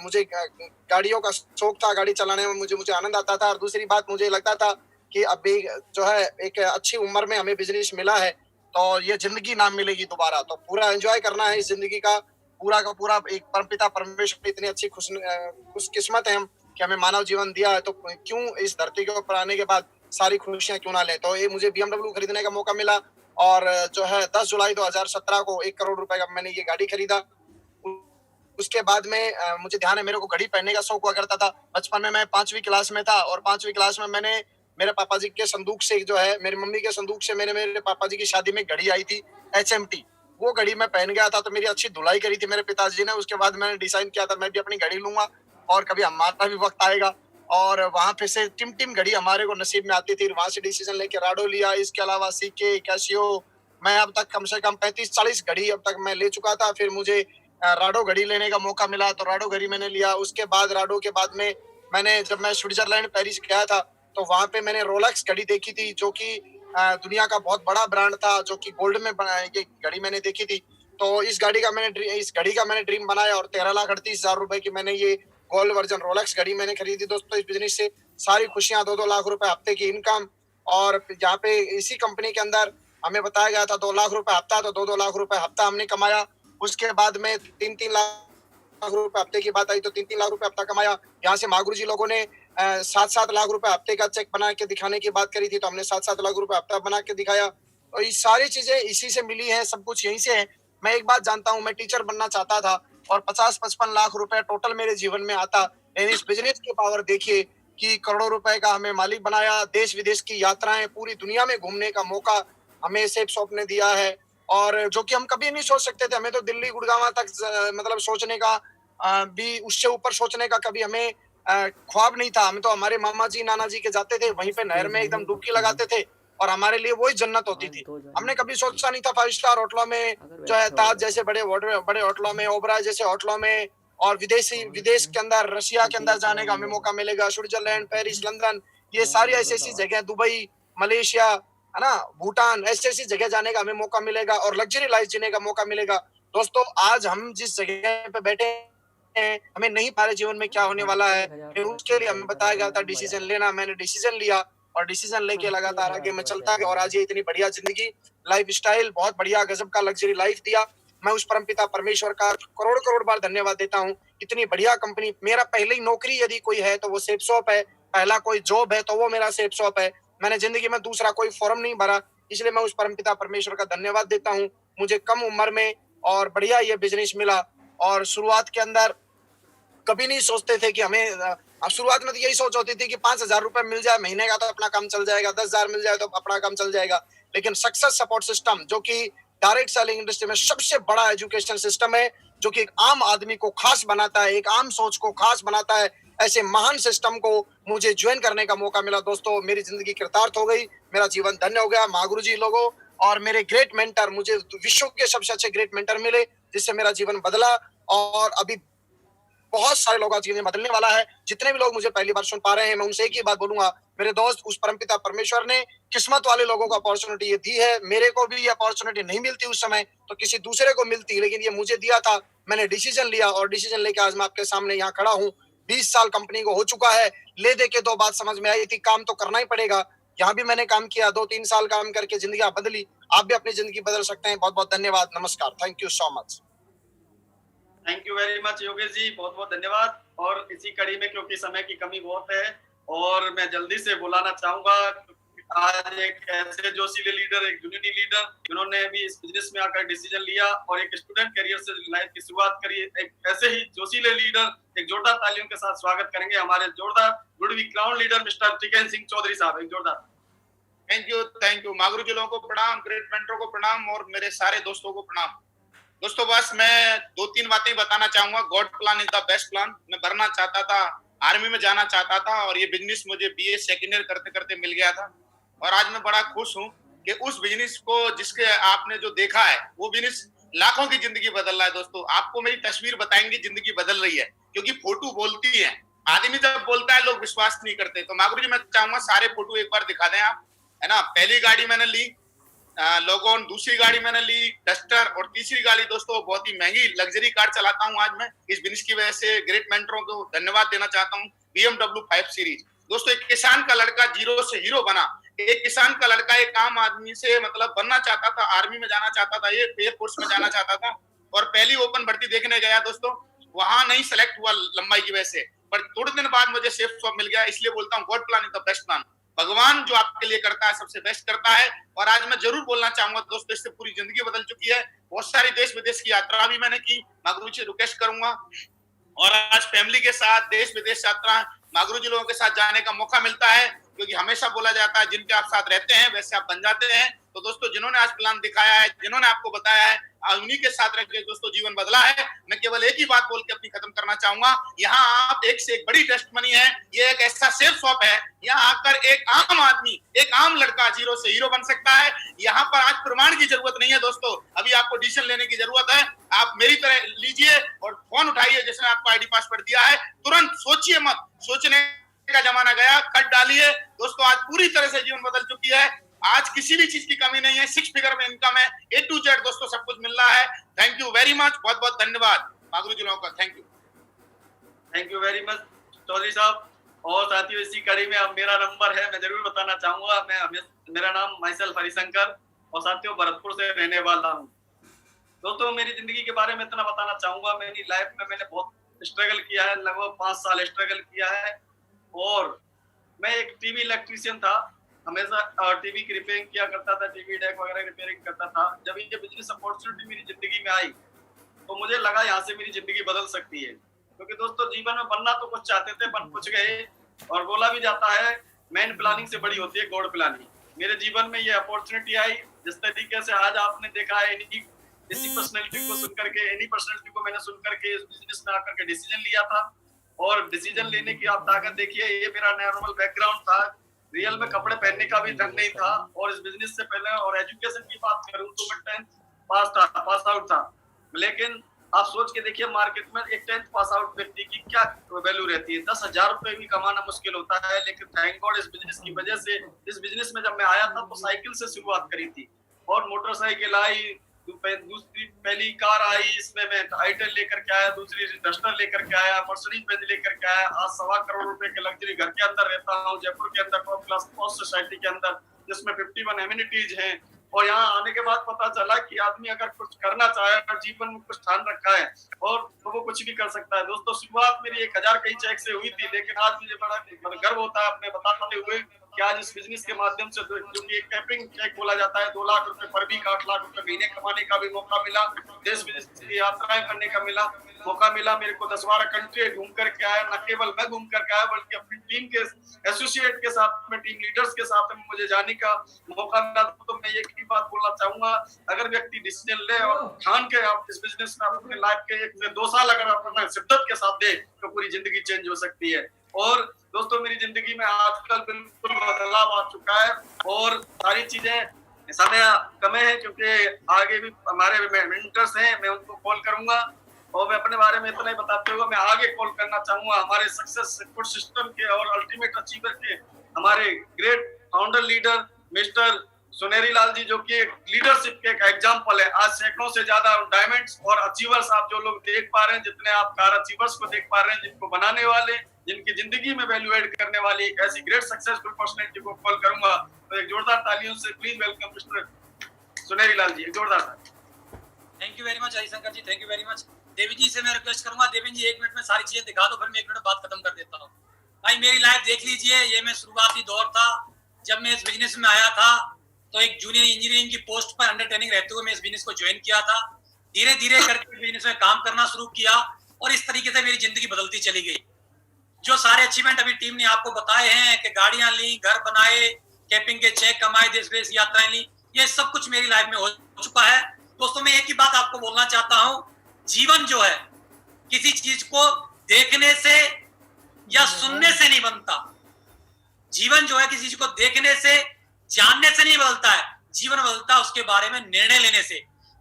मुझे गाड़ियों का शौक था, गाड़ी चलाने में मुझे आनंद आता था। और दूसरी बात, मुझे लगता था कि अभी जो है एक अच्छी उम्र में हमें बिजनेस मिला है तो ये जिंदगी ना मिलेगी दोबारा, तो पूरा एंजॉय करना है इस जिंदगी का पूरा एक परमपिता परमेश्वर इतनी अच्छी खुशकिस्मत है हम कि हमें मानव जीवन दिया है, तो क्यों इस धरती के ऊपर आने के बाद सारी खुशियां क्यों ना लें। तो ये मुझे BMW खरीदने का मौका मिला और जो है 10 जुलाई 2017 को 1 करोड़ रुपए का मैंने ये गाड़ी खरीदा। उसके बाद में मुझे ध्यान है, मेरे को घड़ी पहनने का शौक हुआ करता था। बचपन में मैं 5वीं क्लास में था और 5वीं क्लास में मैंने मेरे पापा जी के संदूक से, जो है मेरी मम्मी के संदूक से, मेरे पापा जी की शादी में घड़ी आई थी HMT, वो घड़ी मैं पहन गया था। तो मेरी अच्छी धुलाई करी थी मेरे पिताजी ने। उसके बाद मैंने डिसाइड किया था मैं भी अपनी घड़ी लूंगा और कभी हमारा भी वक्त आएगा। और वहां पे से टिम घड़ी हमारे को नसीब में आती थी, वहां से डिसीजन लेके राडो लिया। इसके अलावा CK, कैसियो, मैं अब तक कम से कम 35-40 घड़ी अब तक मैं ले चुका था। फिर मुझे राडो घड़ी लेने का मौका मिला तो राडो घड़ी मैंने लिया। उसके बाद राडो के बाद में मैंने, जब मैं स्विट्जरलैंड पेरिस गया था तो वहां पे मैंने रोलेक्स घड़ी देखी थी, जो कि दुनिया का बहुत बड़ा ब्रांड था, जो कि गोल्ड में ये घड़ी मैंने देखी थी। तो इस घड़ी का मैंने ड्रीम बनाया और 13,38,000 रुपए की मैंने ये गोल्ड वर्जन रोलेक्स घड़ी मैंने खरीदी। दोस्तों, इस बिजनेस से सारी खुशियां, 2-2 लाख रुपए हफ्ते की इनकम। और जहाँ पे इसी कंपनी के अंदर हमें बताया गया था 2 लाख रुपए हफ्ता, तो 2-2 लाख रुपए हफ्ता हमने कमाया। उसके बाद में 3-3 लाख रुपए हफ्ते की बात आई तो 3-3 लाख रुपए हफ्ता कमाया। यहाँ से मागुरु जी लोगों ने 7-7 लाख रुपए हफ्ते का चेक बना के दिखाने की बात करी थी, तो हमने 7-7 लाख रुपए हफ्ता बना के दिखाया। और ये सारी चीजें इसी से मिली है, सब कुछ यहीं से है। मैं एक बात जानता हूँ, मैं टीचर बनना चाहता था और 50-55 लाख रुपए टोटल मेरे जीवन में आता। इस बिजनेस की पावर देखिए कि करोड़ों रुपए का हमें मालिक बनाया। देश विदेश की यात्राएं, पूरी दुनिया में घूमने का मौका हमें सेफ शॉप ने दिया है, और जो कि हम कभी नहीं सोच सकते थे। हमें तो दिल्ली गुड़गांव तक मतलब सोचने का भी, उससे ऊपर सोचने का कभी हमें ख्वाब नहीं था। हम तो हमारे मामा जी नाना जी के जाते थे, वहीं पे नहर में एकदम डुबकी लगाते थे और हमारे लिए वही जन्नत होती थी। हमने कभी सोचा नहीं था 5 स्टार होटलों में, जो है ताज जैसे बड़े होटलों में, ओबराय जैसे होटलों में, और विदेश के अंदर, रशिया के अंदर जाने का हमें मौका मिलेगा। स्विट्जरलैंड, पेरिस, लंदन, ये सारी ऐसी जगह, दुबई, मलेशिया, है ना, भूटान, ऐसी जगह जाने का हमें मौका मिलेगा और लग्जरी लाइफ जीने का मौका मिलेगा। दोस्तों, आज हम जिस जगह पे बैठे हैं, हमें नहीं पता जीवन में क्या होने वाला है। फिर उसके लिए हमें बताया गया था डिसीजन लेना। मैंने डिसीजन लिया और डिसीजन लेके लगातार आगे मैं चलता गया और आज ये इतनी बढ़िया जिंदगी, लाइफ स्टाइल, बहुत बढ़िया गजब का लग्जरी लाइफ दिया। मैं उस परमपिता परमेश्वर का करोड़ बार धन्यवाद देता हूँ। इतनी बढ़िया कंपनी, मेरा पहली नौकरी यदि कोई है तो वो सेफ शॉप है, पहला कोई जॉब है तो वो मेरा सेफ शॉप है। मैंने जिंदगी में दूसरा कोई फॉर्म नहीं भरा, इसलिए मैं उस परमपिता परमेश्वर का धन्यवाद देता हूँ। मुझे कम उम्र में और बढ़िया ये बिजनेस मिला। और शुरुआत के अंदर कभी नहीं सोचते थे कि हमें, शुरुआत में तो यही सोच होती थी कि 5,000 रुपए मिल जाए महीने का तो अपना काम चल जाएगा, 10,000 मिल जाए तो अपना काम चल जाएगा। लेकिन सक्सेस सपोर्ट सिस्टम, जो कि डायरेक्ट सेलिंग इंडस्ट्री में सबसे बड़ा एजुकेशन सिस्टम है, जो कि एक आम आदमी को खास बनाता है, एक आम सोच को खास बनाता है, ऐसे महान सिस्टम को मुझे ज्वाइन करने का मौका मिला। दोस्तों, मेरी जिंदगी कृतार्थ हो गई, मेरा जीवन धन्य हो गया। महागुरु जी लोगों और मेरे ग्रेट मेंटर, मुझे विश्व के सबसे अच्छे ग्रेट मेंटर मिले, जिससे मेरा जीवन बदला और अभी बहुत सारे लोगों का जीवन बदलने वाला है। जितने भी लोग मुझे पहली बार सुन पा रहे हैं, मैं उनसे एक ही बात बोलूंगा, मेरे दोस्त, उस परमपिता परमेश्वर ने किस्मत वाले लोगों को अपॉर्चुनिटी ये दी है। मेरे को भी ये अपॉर्चुनिटी नहीं मिलती उस समय, तो किसी दूसरे को मिलती, लेकिन ये मुझे दिया था। मैंने डिसीजन लिया और डिसीजन लेके आज मैं आपके सामने यहाँ खड़ा हूँ। 20 साल कंपनी को हो चुका है। ले दे के 2 बात समझ में आई थी, काम तो करना ही पड़ेगा। यहाँ भी मैंने काम किया, 2-3 साल काम करके जिंदगी बदली। आप भी अपनी जिंदगी बदल सकते हैं। बहुत बहुत धन्यवाद, नमस्कार, thank you so much. Thank you very much Yogesh ji, बहुत बहुत धन्यवाद। और इसी कड़ी में, क्योंकि समय की कमी बहुत है और मैं जल्दी से बुलाना चाहूंगा आज एक ऐसे जोशीले लीडर, एक यूनिटी लीडर, जिन्होंने भी इस बिजनेस में आकर डिसीजन लिया और एक स्टूडेंट करियर से लाइफ की शुरुआत करी। एक ऐसे ही जोशीले लीडर, एक जोरदार तालियों के साथ स्वागत करेंगे हमारे जोरदार GoodWe crown leader mister टिकेन Singh Chaudhary साहब। एक जोरदार थैंक यू। मागुरु जी लोगों को प्रणाम, ग्रेट मेंटर को प्रणाम और मेरे सारे दोस्तों को प्रणाम। दोस्तों, बस मैं 2-3 बातें बताना चाहूंगा। God plan is the best plan. मैं भरना चाहता था, आर्मी में जाना चाहता था और ये बिजनेस मुझे BA सेकेंड ईयर करते करते मिल गया था। और आज मैं बड़ा खुश हूँ कि उस बिजनेस को, जिसके आपने जो देखा है, वो बिजनेस लाखों की जिंदगी बदल रहा है। दोस्तों, आपको मेरी तस्वीर बताएंगे, जिंदगी बदल रही है, क्योंकि फोटो बोलती है। आदमी जब बोलता है लोग विश्वास नहीं करते। तो मागुरु जी, मैं चाहूंगा सारे फोटो एक बार दिखा दें आप, है ना। पहली गाड़ी मैंने ली लोगोन, दूसरी गाड़ी मैंने ली डस्टर, और तीसरी गाड़ी दोस्तों बहुत ही महंगी लग्जरी कार चलाता हूं आज मैं इस बिजनेस की वजह से। ग्रेट मेंटरों को धन्यवाद देना चाहता हूं। BMW 5 सीरीज दोस्तों, एक किसान का लड़का जीरो से हीरो बना। एक किसान का लड़का एक आम आदमी से मतलब बनना चाहता था, आर्मी में जाना चाहता था, ये एयरफोर्स में जाना चाहता था, और पहली ओपन भर्ती देखने गया दोस्तों, वहां नहीं सेलेक्ट हुआ लंबाई की वजह से, पर थोड़े दिन बाद मुझे सेफ शॉप मिल गया। इसलिए बोलता हूँ God plan is the best plan. भगवान जो आपके लिए करता है सबसे बेस्ट करता है। और आज मैं जरूर बोलना चाहूंगा दोस्तों, इससे पूरी जिंदगी बदल चुकी है। बहुत सारी देश विदेश की यात्रा भी मैंने की, मागुरु जी रिक्वेस्ट करूंगा, और आज फैमिली के साथ देश विदेश यात्रा मागुरु जी लोगों के साथ जाने का मौका मिलता है, क्योंकि हमेशा बोला जाता है जिनके आप साथ रहते हैं वैसे आप बन जाते हैं। तो दोस्तों जिन्होंने आज प्लान दिखाया है, जिन्होंने आपको बताया है, आज उन्हीं के साथ रहकर दोस्तों जीवन बदला है। मैं केवल एक ही बात बोल के अपनी खत्म करना चाहूंगा, यहाँ आप एक से एक बड़ी टेस्ट मनी है। ये एक ऐसा सेफ शॉप है, यहाँ आकर एक आम आदमी, एक आम लड़का जीरो से हीरो बन सकता है। यहाँ पर आज प्रमाण की जरूरत नहीं है दोस्तों, अभी आपको डिसीजन लेने की जरूरत है। आप मेरी तरह लीजिए और फोन उठाइए, जिसने आपको आईडी पासवर्ड दिया है, तुरंत सोचिए मत, सोचने का जमाना गया, कट डालिए दोस्तों। आज पूरी तरह से जीवन बदल चुकी है। आज किसी भी चीज की कमी नहीं है, 6 फिगर में इनकम है, A to Z दोस्तों सब कुछ मिल रहा है। थैंक यू वेरी मच, बहुत बहुत धन्यवाद मागुरु जी लोगों का। Thank you very much Chaudhary साहब। और साथियों इसी कड़ी में अब मेरा नंबर है, मैं जरूर बताना चाहूंगा। मेरा नाम माइसेल्फ हरिशंकर, और साथियों भरतपुर से रहने वाला हूँ। दोस्तों मेरी जिंदगी के बारे में इतना बताना चाहूंगा, मेरी लाइफ में मैंने बहुत स्ट्रगल किया है, लगभग 5 साल स्ट्रगल किया है। और मैं एक टीवी इलेक्ट्रीशियन था, हमेशा टीवी की रिपेयरिंग किया करता था, टीवी डेक वगैरह रिपेयरिंग करता था। जब ये बिजनेस अपॉर्चुनिटी मेरी जिंदगी में आई तो मुझे लगा यहाँ से मेरी जिंदगी बदल सकती है, क्योंकि दोस्तों जीवन में बनना तो कुछ चाहते थे, बन कुछ गए। और बोला भी जाता है मैन प्लानिंग से बड़ी होती है गॉड प्लानिंग। मेरे जीवन में ये अपॉर्चुनिटी आई, जिस तरीके से आज आपने देखा है, इसी पर्सनैलिटी को सुन करके, इन्हीं पर्सनैलिटी को मैंने सुन करके इस बिजनेस में आकर के डिसीजन लिया था। और डिसीजन लेने की आप ताकत देखिए, ये मेरा नॉर्मल बैकग्राउंड था, रियल में कपड़े पहनने का भी ढंग नहीं था। और इस बिजनेस से पहले, और एजुकेशन की बात करूं तो मैं 10th पास आउट था। लेकिन आप सोच के देखिए मार्केट में एक 10th पास आउट व्यक्ति की क्या वैल्यू रहती है। 10,000 रुपए भी कमाना मुश्किल होता है। लेकिन थैंक गॉड इस बिजनेस की वजह से, इस बिजनेस में जब मैं आया था तो साइकिल से शुरुआत करी थी, और मोटरसाइकिल आई, दूसरी पहली कार आई, इसमें मैं आइटल लेकर के आया, दूसरी डस्टर लेकर के आया, मर्सिडीज बेंज लेकर के आया। आज 1.25 करोड़ रुपए के लग्जरी घर के अंदर रहता हूँ, जयपुर के अंदर, टॉप क्लास पॉस्ट सोसाइटी के अंदर, जिसमें 51 एमिनिटीज हैं। और यहाँ आने के बाद पता चला कि आदमी अगर कुछ करना चाहे और जीवन में कुछ ठान रखा है और तो वो कुछ भी कर सकता है। दोस्तों शुरुआत मेरी 1000 कई चेक से हुई थी, लेकिन आज मुझे बड़ा गर्व होता है अपने बताते हुए कि आज इस बिजनेस के माध्यम से, क्योंकि एक कैपिंग चेक बोला जाता है, 2 लाख रुपए पर वीक, 8 लाख रुपए महीने कमाने का भी मौका मिला, देश विदेश की यात्राएं करने का मौका मिला। मेरे को 10-12 कंट्री घूम करके आया, न केवल मैं घूम करके आया बल्कि अपनी टीम के एसोसिएट के साथ में, टीम लीडर्स के साथ में मुझे जाने का मौका मिला। तो मैं एक ही बात बोलना चाहूंगा, अगर व्यक्ति डिसीजन ले और ठान के आप इस बिजनेस में अपने लाइफ के 1 से 2 साल अगर अपना शिद्दत के साथ दे तो पूरी जिंदगी चेंज हो सकती है। और दोस्तों मेरी जिंदगी में आजकल बिल्कुल बदलाव आ चुका है और सारी चीजें समय कमे है, क्योंकि आगे भी हमारे मेंटर्स हैं, मैं उनको कॉल करूंगा। और मैं अपने बारे में इतना ही बताते हुए मैं आगे कॉल करना चाहूंगा हमारे सक्सेस सपोर्ट सिस्टम के और अल्टीमेट अचीवर के हमारे great founder leader mister Suneri Lal ji, जो कि एक लीडरशिप के एक एग्जाम्पल है। आज सैकड़ों से ज्यादा डायमंड्स और अचीवर्स आप जो लोग देख पा रहे हैं, जितने आप कार अचीवर्स को देख पा रहे हैं, जिनको बनाने वाले, जिनकी जिंदगी में वैल्यू एड करने वाली एक ऐसी ग्रेट सक्सेसफुल पर्सनैलिटी को कॉल करूंगा। तो एक जोरदार तालियों से please welcome mister Suneri Lal ji, एक जोरदार ताली। Thank you very much Harishankar ji, thank you very much. Devi ji से मैं रिक्वेस्ट करूंगा, देवी जी 1 मिनट में सारी चीजें दिखा दो, फिर मैं 1 मिनट बात खत्म कर देता हूँ। भाई मेरी लाइफ देख लीजिए, ये मैं शुरुआती दौर था जब मैं इस बिजनेस में आया था, तो एक जूनियर इंजीनियरिंग की पोस्ट पर अंडर ट्रेनिंग रहते हुए मैं इस बिजनेस को ज्वाइन किया था। धीरे धीरे करके बिजनेस में काम करना शुरू किया और इस तरीके से मेरी जिंदगी बदलती चली गई। जो सारे अचीवमेंट अभी टीम ने आपको बताए हैं कि गाड़ियां ली, घर बनाए, कैपिंग के चेक कमाए, देश विदेश यात्राएं ली, ये सब कुछ मेरी लाइफ में हो चुका है। दोस्तों मैं एक ही बात आपको बोलना चाहता हूँ, जीवन जो है किसी चीज को देखने से या सुनने से नहीं बनता। जीवन जो है किसी चीज को देखने से, जानने से नहीं बदलता है, जीवन बदलता है उसके बारे में निर्णय लेने से।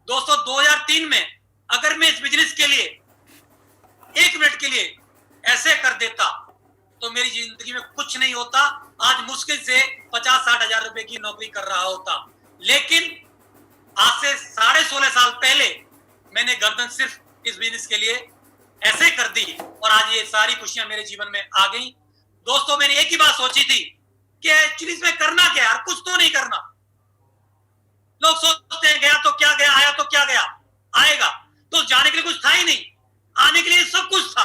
दोस्तों 2003 में अगर मैं इस बिजनेस के लिए 1 मिनट के लिए ऐसे कर देता तो मेरी जिंदगी में कुछ नहीं होता। आज मुश्किल से 50-60 हजार रुपए की नौकरी कर रहा होता। लेकिन आज से 16.5 साल पहले मैंने गर्दन सिर्फ इस बिजनेस के लिए ऐसे कर दी और आज ये सारी खुशियां मेरे जीवन में आ गई। दोस्तों, मैंने एक ही बात सोची थी कि एक्चुअली इसमें करना क्या यार, कुछ तो नहीं करना। लोग सोचते हैं गया तो क्या गया, आया तो क्या गया, आएगा तो जाने के लिए कुछ था ही नहीं, आने के लिए सब कुछ था।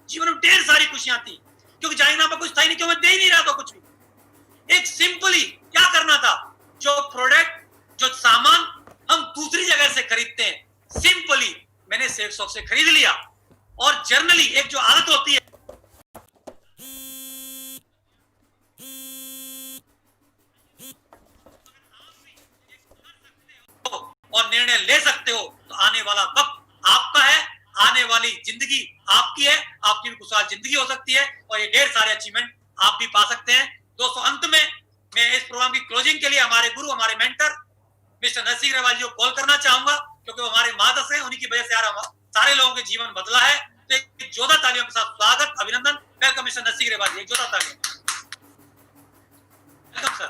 जीवन में ढेर सारी खुशियां थी, क्योंकि जाने पर कुछ था ही नहीं, क्योंकि मैं दे ही नहीं रहा था कुछ भी। एक सिंपली क्या करना था, जो प्रोडक्ट, जो सामान हम दूसरी जगह से खरीदते हैं, सिंपली मैंने सेफ शॉप से खरीद लिया। और जर्नली एक जो आदत होती है और निर्णय ले सकते हो, तो आने वाला वक्त आपका है, आने वाली जिंदगी आपकी है, आपकी भी खुशहाल जिंदगी हो सकती है और ये ढेर सारे अचीवमेंट आप भी पा सकते हैं। दोस्तों, अंत में मैं इस प्रोग्राम की क्लोजिंग के लिए हमारे गुरु, हमारे मेंटर मिस्टर नरसिंह अग्रवाल जी को कॉल करना चाहूंगा, क्योंकि वो हमारे मार्गदर्शक हैं, उन्हीं की वजह से यार सारे लोगों के जीवन बदला है। तो एक जोरदार तालियों के साथ स्वागत, अभिनंदन, वेलकम मिस्टर नरसिंह अग्रवाल जी, एक जोरदार तालियां। Welcome sir.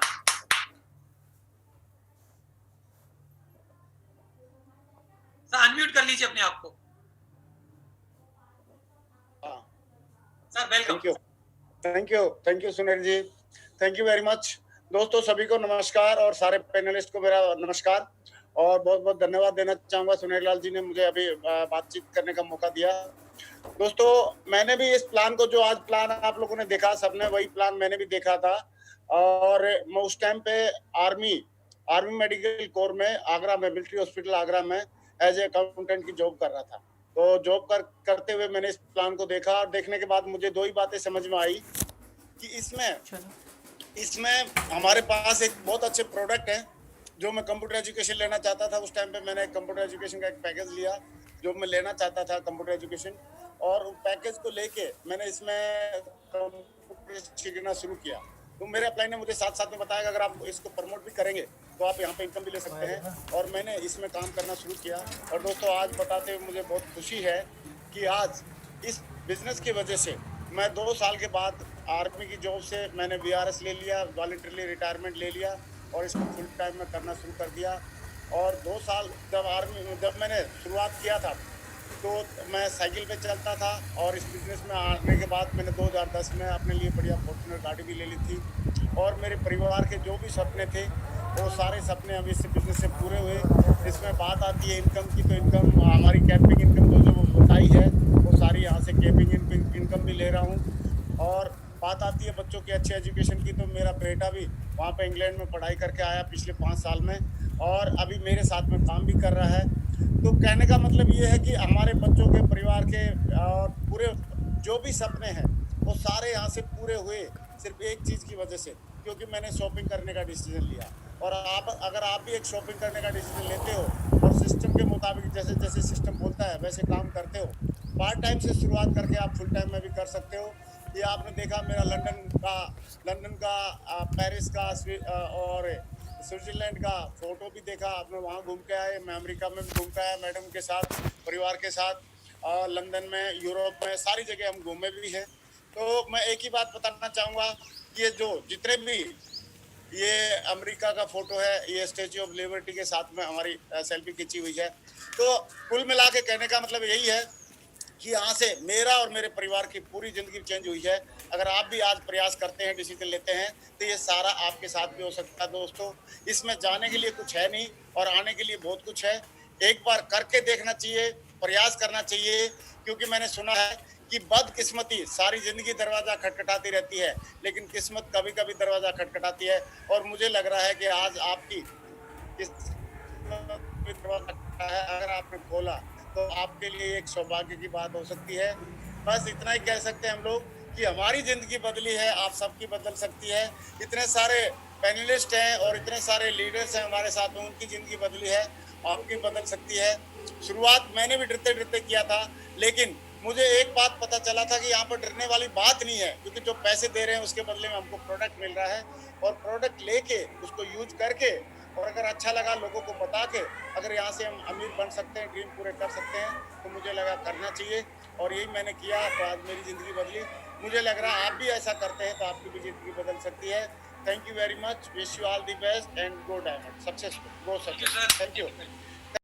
अनम्यूट कर लीजिए अपने आप को। Sir welcome. Thank you Sunil ji, thank you very much. दोस्तों, सभी को नमस्कार और सारे पैनलिस्ट को मेरा नमस्कार और बहुत बहुत धन्यवाद देना चाहूंगा। सुनील लाल जी ने मुझे अभी बातचीत करने का मौका दिया। दोस्तों, मैंने भी इस प्लान को, जो आज प्लान आप लोगों ने देखा, सबने वही प्लान मैंने भी देखा था। और मैं उस टाइम पे आर्मी मेडिकल कोर में आगरा में, मिलिट्री हॉस्पिटल आगरा में एज ए अकाउंटेंट की जॉब कर रहा था। तो जॉब करते हुए मैंने इस प्लान को देखा और देखने के बाद मुझे दो ही बातें समझ में आई कि इसमें हमारे पास एक बहुत अच्छे प्रोडक्ट है। जो मैं कंप्यूटर एजुकेशन लेना चाहता था, उस टाइम पे मैंने कंप्यूटर एजुकेशन का एक पैकेज लिया जो मैं लेना चाहता था, कंप्यूटर एजुकेशन, और उस पैकेज को लेके मैंने इसमें कंप्यूटर सीखना शुरू किया। तो मेरे अपलाइन ने मुझे साथ में बताया कि अगर आप इसको प्रमोट भी करेंगे तो आप यहाँ पे इनकम भी ले सकते हैं, और मैंने इसमें काम करना शुरू किया। और दोस्तों, आज बताते हुए मुझे बहुत खुशी है कि आज इस बिजनेस की वजह से मैं 2 साल के बाद आर्मी की जॉब से मैंने VRS ले लिया, वॉलंटरली रिटायरमेंट ले लिया और इसको फुल टाइम में करना शुरू कर दिया। और 2 साल जब मैंने शुरुआत किया था तो मैं साइकिल पे चलता था, और इस बिज़नेस में आने के बाद मैंने 2010 में अपने लिए बढ़िया फॉर्च्यूनर गाड़ी भी ले ली थी। और मेरे परिवार के जो भी सपने थे वो सारे सपने अभी इस बिज़नेस से पूरे हुए। इसमें बात आती है इनकम की, तो इनकम हमारी कैंपिंग इनकम जो बताई है वो सारी यहाँ से कैंपिंग इनकम भी ले रहा हूँ। और बात आती है बच्चों की अच्छे एजुकेशन की, तो मेरा बेटा भी वहाँ पे इंग्लैंड में पढ़ाई करके आया पिछले 5 साल में, और अभी मेरे साथ में काम भी कर रहा है। तो कहने का मतलब ये है कि हमारे बच्चों के, परिवार के और पूरे जो भी सपने हैं वो सारे यहाँ से पूरे हुए सिर्फ एक चीज़ की वजह से, क्योंकि मैंने शॉपिंग करने का डिसीजन लिया। और अगर आप भी एक शॉपिंग करने का डिसीजन लेते हो और सिस्टम के मुताबिक जैसे जैसे सिस्टम बोलता है वैसे काम करते हो, पार्ट टाइम से शुरुआत करके आप फुल टाइम में भी कर सकते हो। ये आपने देखा मेरा लंदन का पेरिस का और स्विट्जरलैंड का फोटो भी देखा आपने, वहाँ घूम के आए। मैं अमेरिका में भी घूम के आया मैडम के साथ, परिवार के साथ, और लंदन में, यूरोप में, सारी जगह हम घूमे भी हैं। तो मैं एक ही बात बताना चाहूँगा कि ये जो जितने भी ये अमेरिका का फोटो है, ये स्टैच्यू ऑफ लिबर्टी के साथ में हमारी सेल्फी खींची हुई है। तो कुल मिला के कहने का मतलब यही है कि यहाँ से मेरा और मेरे परिवार की पूरी जिंदगी चेंज हुई है। अगर आप भी आज प्रयास करते हैं, डिसीजन लेते हैं, तो ये सारा आपके साथ भी हो सकता है। दोस्तों, इसमें जाने के लिए कुछ है नहीं और आने के लिए बहुत कुछ है। एक बार करके देखना चाहिए, प्रयास करना चाहिए, क्योंकि मैंने सुना है कि बदकिस्मती सारी जिंदगी दरवाजा खटखटाती रहती है, लेकिन किस्मत कभी कभी दरवाजा खटखटाती है। और मुझे लग रहा है कि आज आपकी अगर आपने खोला तो आपके लिए एक सौभाग्य की बात हो सकती है। बस इतना ही कह सकते हैं हम लोग कि हमारी जिंदगी बदली है, आप सबकी बदल सकती है। इतने सारे पैनलिस्ट हैं और इतने सारे लीडर्स हैं हमारे साथ में, उनकी जिंदगी बदली है, आपकी बदल सकती है। शुरुआत मैंने भी डरते डरते किया था, लेकिन मुझे एक बात पता चला था कि यहाँ पर डरने वाली बात नहीं है, क्योंकि जो पैसे दे रहे हैं उसके बदले में हमको प्रोडक्ट मिल रहा है, और प्रोडक्ट लेके उसको यूज करके और अगर अच्छा लगा लोगों को बता के अगर यहाँ से हम अमीर बन सकते हैं, ड्रीम पूरे कर सकते हैं, तो मुझे लगा करना चाहिए। और यही मैंने किया, तो आज मेरी ज़िंदगी बदली। मुझे लग रहा है आप भी ऐसा करते हैं तो आपकी भी ज़िंदगी बदल सकती है। Thank you very much. Wish you all the best and go Diamond. Successful. Go Thank you, success. sir. Thank you.